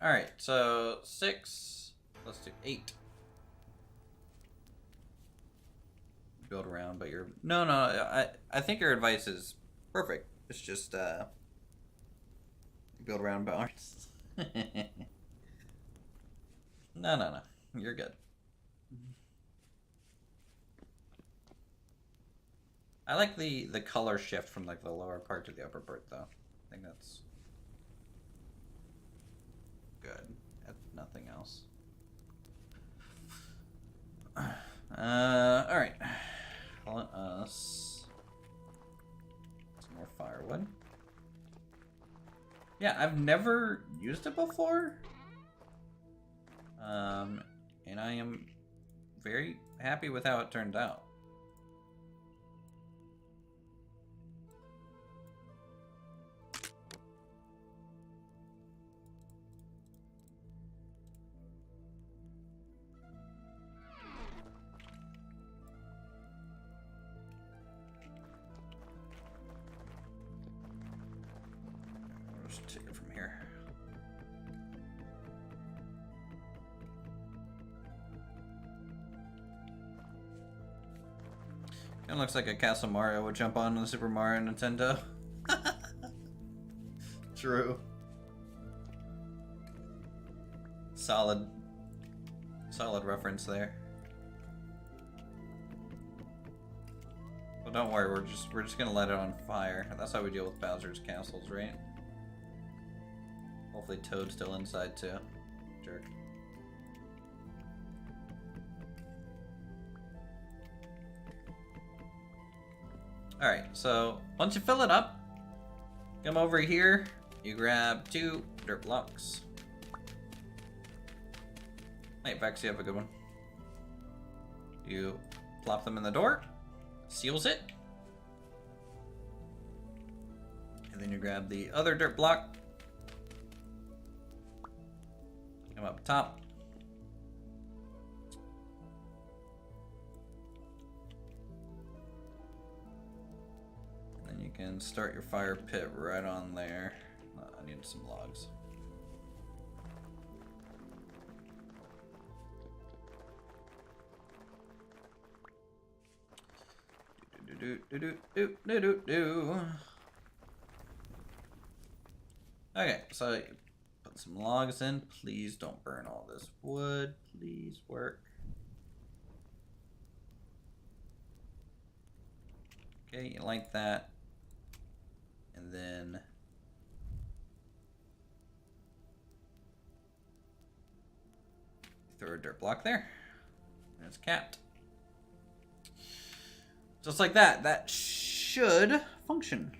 All right, so 6. Let's do 8. Build around, but you're no. I think your advice is perfect. It's just build around boundaries. No, no, no. You're good. I like the color shift from like the lower part to the upper part though. I think that's good. If nothing else. Alright. Let us some more firewood. Yeah, I've never used it before. And I am very happy with how it turned out. I'll just take it from here. It looks like a Castle Mario would jump on the Super Mario Nintendo. True. Solid reference there. Well, don't worry, we're just gonna let it on fire. That's how we deal with Bowser's castles, right? Hopefully Toad's still inside too. Jerk. Alright, so once you fill it up, come over here, you grab 2 dirt blocks. Hey, Vex, you have a good one. You plop them in the door, seals it, and then you grab the other dirt block, come up top, and then you can start your fire pit right on there. I need some logs. Okay, so you put some logs in. Please don't burn all this wood. Please work. Okay, you like that. And then throw a dirt block there. And it's capped. Just like that. That should function.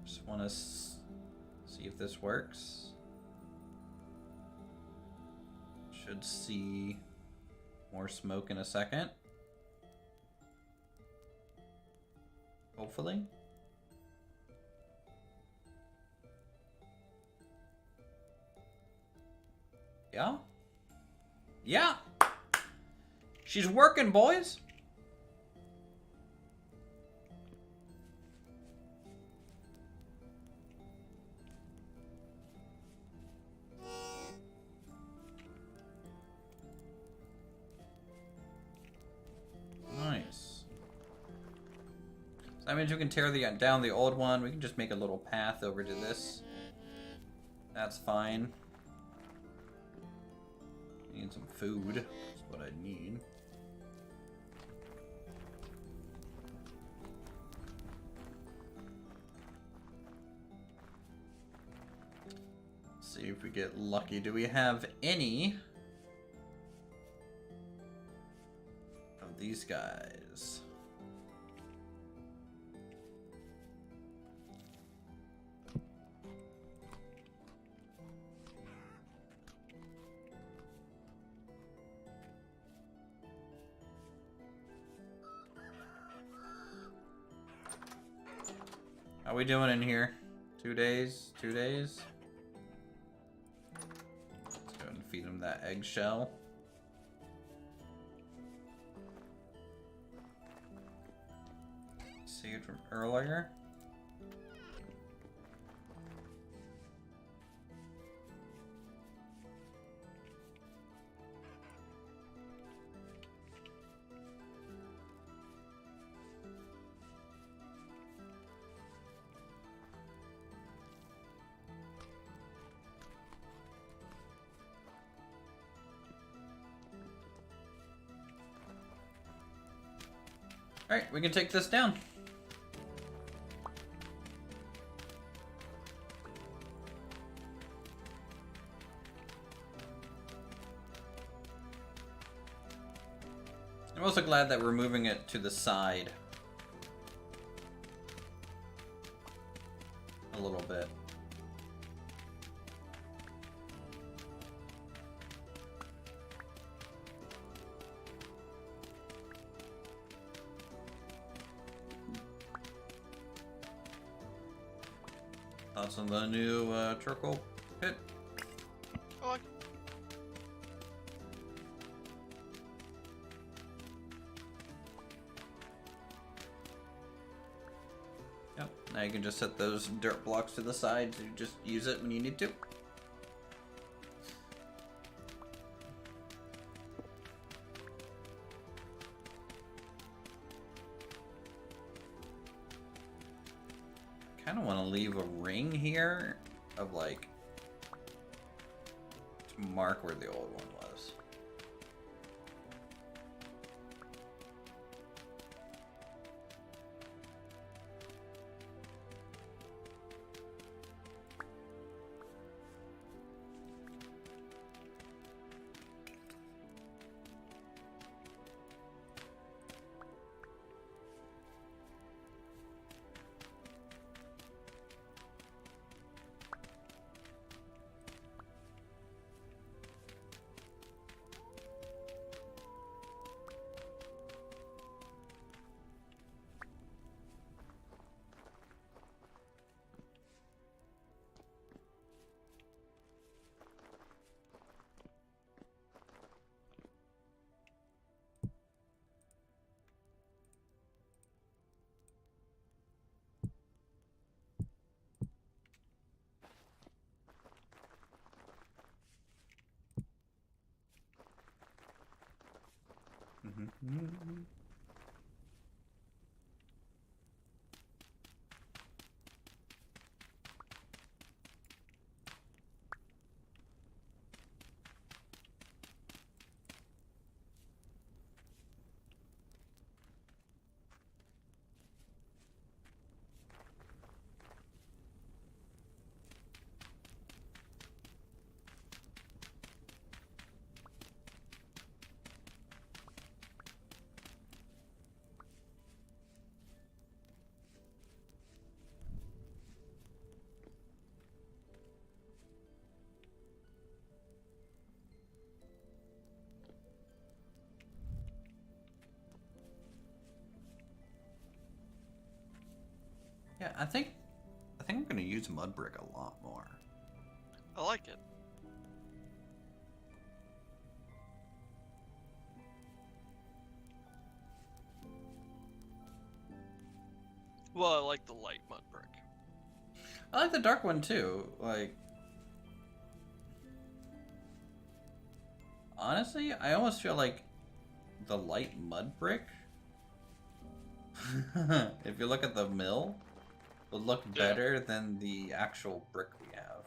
Just want to see if this works. Should see more smoke in a second. Hopefully. Yeah? Yeah! She's working, boys! Nice. So that means we can tear down the old one. We can just make a little path over to this. That's fine. I need some food. That's what I need. Let's see if we get lucky. Do we have any of these guys? How we doing in here? 2 days? 2 days? Let's go and feed him that eggshell. from earlier. Alright, we can take this down. I'm also glad that we're moving it to the side a little bit. Thoughts on the new charcoal pit? I like it. Yep. Now you can just set those dirt blocks to the side to just use it when you need to. Kind of want to leave a ring here of like to mark where the old one was. Yeah, I think I'm gonna use mud brick a lot more. I like it. Well, I like the light mud brick. I like the dark one too. Like, honestly, I almost feel like the light mud brick, if you look at the mill, would look better than the actual brick we have.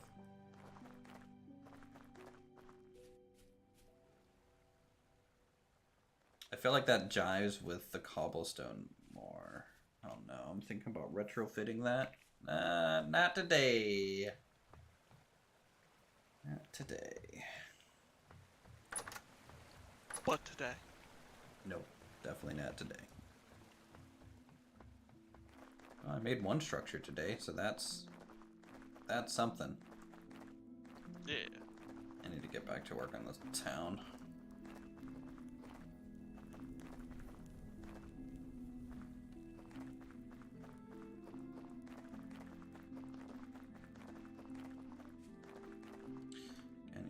I feel like that jives with the cobblestone more. I don't know. I'm thinking about retrofitting that. Not today. Not today. But today. Nope. Definitely not today. Well, I made one structure today, so that's something. Yeah. I need to get back to work on this town.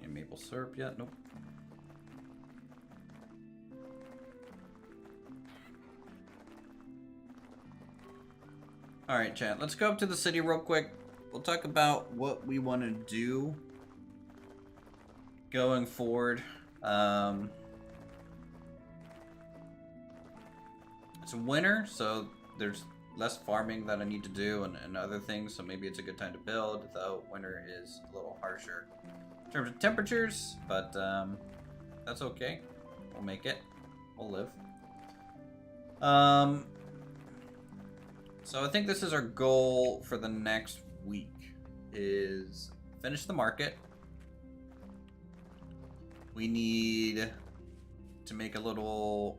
Any maple syrup yet? Nope. Alright, chat. Let's go up to the city real quick. We'll talk about what we want to do going forward. It's winter, so there's less farming that I need to do and other things, so maybe it's a good time to build, though winter is a little harsher in terms of temperatures, but that's okay. We'll make it. We'll live. So I think this is our goal for the next week, is finish the market. We need to make a little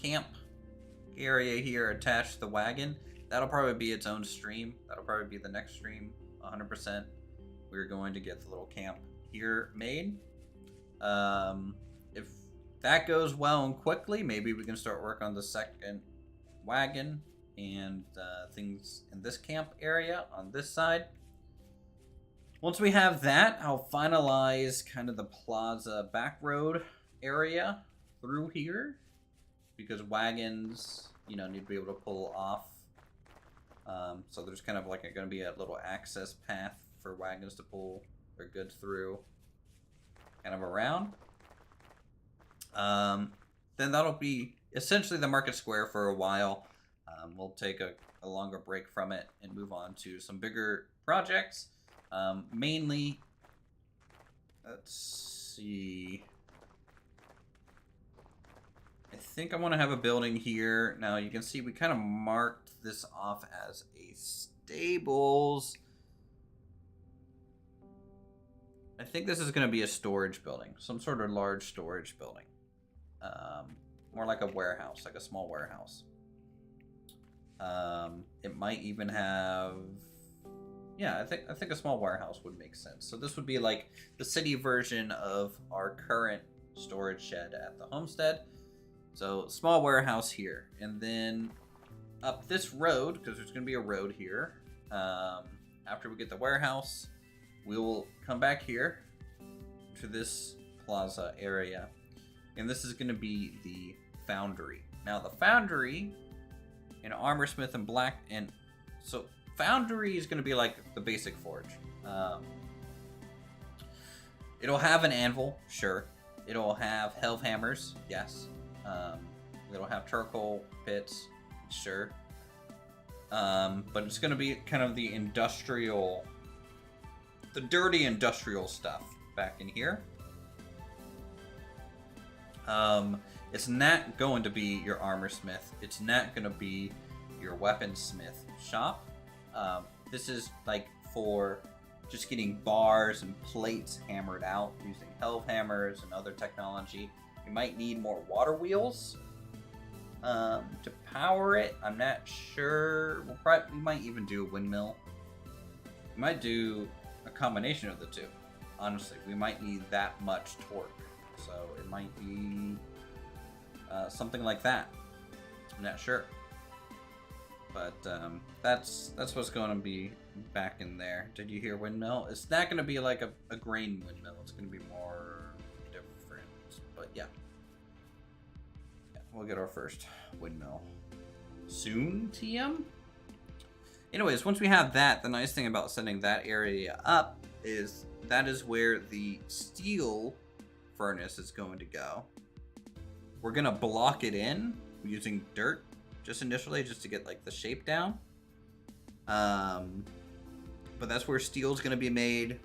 camp area here attached to the wagon. That'll probably be its own stream. That'll probably be the next stream, 100%. We're going to get the little camp here made. If that goes well and quickly, maybe we can start work on the second wagon and things in this camp area on this side. Once we have that, I'll finalize kind of the plaza back road area through here, because wagons, you know, need to be able to pull off. So there's kind of like going to be a little access path for wagons to pull their goods through, kind of around. Then that'll be essentially the market square for a while. We'll take a longer break from it and move on to some bigger projects. Mainly, let's see. I think I want to have a building here. Now you can see we kind of marked this off as a stables. I think this is going to be a storage building, some sort of large storage building. More like a warehouse, like a small warehouse. It might even have, yeah, I think a small warehouse would make sense. So this would be like the city version of our current storage shed at the homestead. So small warehouse here, and then up this road, because there's going to be a road here. After we get the warehouse, we will come back here to this plaza area, and this is going to be the foundry. Now the foundry and armorsmith and black, and so foundry is going to be like the basic forge. It'll have an anvil, sure. It'll have helve hammers, yes. It'll have charcoal pits, sure. But it's going to be kind of the industrial, the dirty industrial stuff back in here. It's not going to be your armorsmith. It's not going to be your weaponsmith shop. This is like for just getting bars and plates hammered out using helve hammers and other technology. You might need more water wheels to power it. I'm not sure. We might even do a windmill. We might do a combination of the two. Honestly, we might need that much torque. So it might be something like that. I'm not sure. But that's what's going to be back in there. Did you hear windmill? It's not going to be like a grain windmill. It's going to be more different. But yeah. We'll get our first windmill soon, TM? Anyways, once we have that, the nice thing about setting that area up is that is where the steel furnace is going to go. We're going to block it in using dirt just initially, just to get like the shape down. But that's where steel is going to be made.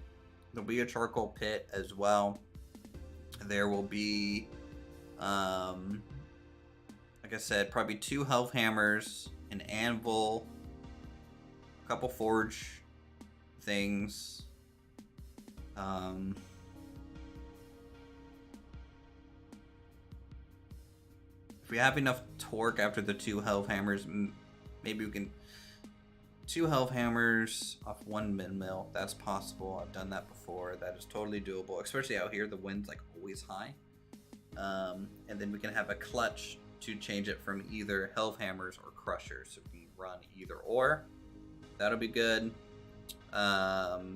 There'll be a charcoal pit as well. There will be, like I said, probably 2 helve hammers, an anvil, a couple forge things. If we have enough torque after the 2 helve hammers, maybe we can 2 helve hammers off 1 windmill. That's possible. I've done that before. That is totally doable, especially out here. The wind's like always high. And then we can have a clutch to change it from either helve hammers or crushers. So we can run either or. That'll be good. The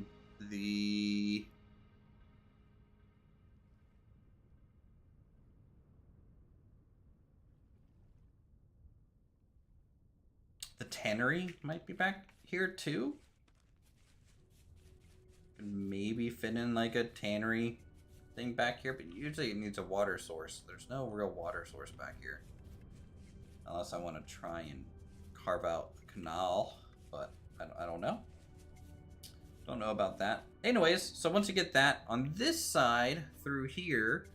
tannery might be back here too. Maybe fit in like a tannery thing back here, but usually it needs a water source. There's no real water source back here. Unless I want to try and carve out a canal, but I don't know. Don't know about that. Anyways, so once you get that, on this side through here,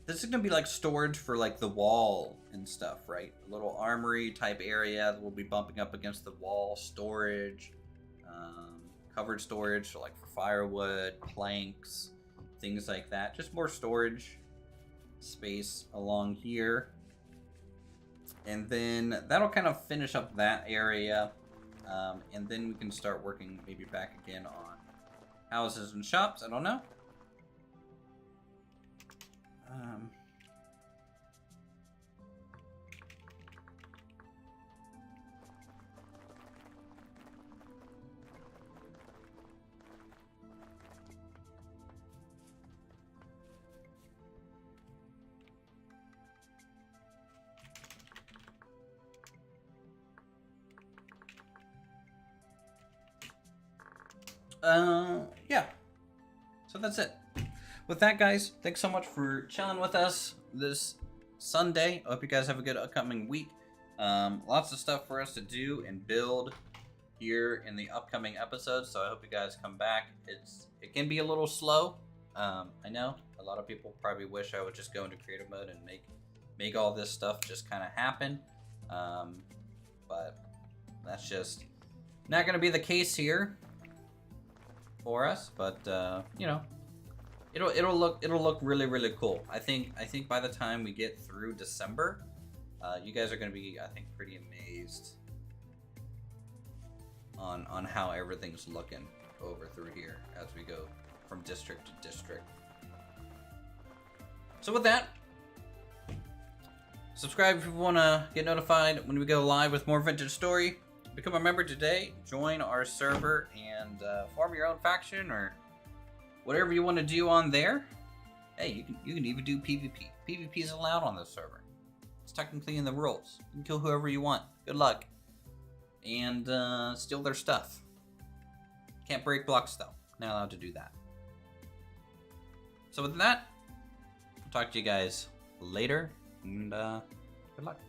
this is gonna be like storage for like the wall and stuff, right? A little armory type area that will be bumping up against the wall, storage, covered storage, so like for firewood, planks, things like that. Just more storage space along here. And then that'll kind of finish up that area. And then we can start working maybe back again on houses and shops. I don't know. Yeah. So that's it. With that, guys, thanks so much for chilling with us this Sunday. I hope you guys have a good upcoming week. Lots of stuff for us to do and build here in the upcoming episodes, so I hope you guys come back. It can be a little slow. I know a lot of people probably wish I would just go into creative mode and make all this stuff just kind of happen. But that's just not going to be the case here for us. But you know, it'll look really cool. I think by the time we get through December, you guys are going to be, I think, pretty amazed on how everything's looking over through here as we go from district to district. So with that, subscribe if you want to get notified when we go live with more vintage story. Become a member today, join our server, and form your own faction or whatever you want to do on there. Hey, you can even do PvP. PvP is allowed on this server. It's technically in the rules. You can kill whoever you want. Good luck. And steal their stuff. Can't break blocks though. Not allowed to do that. So with that, I'll talk to you guys later, and good luck.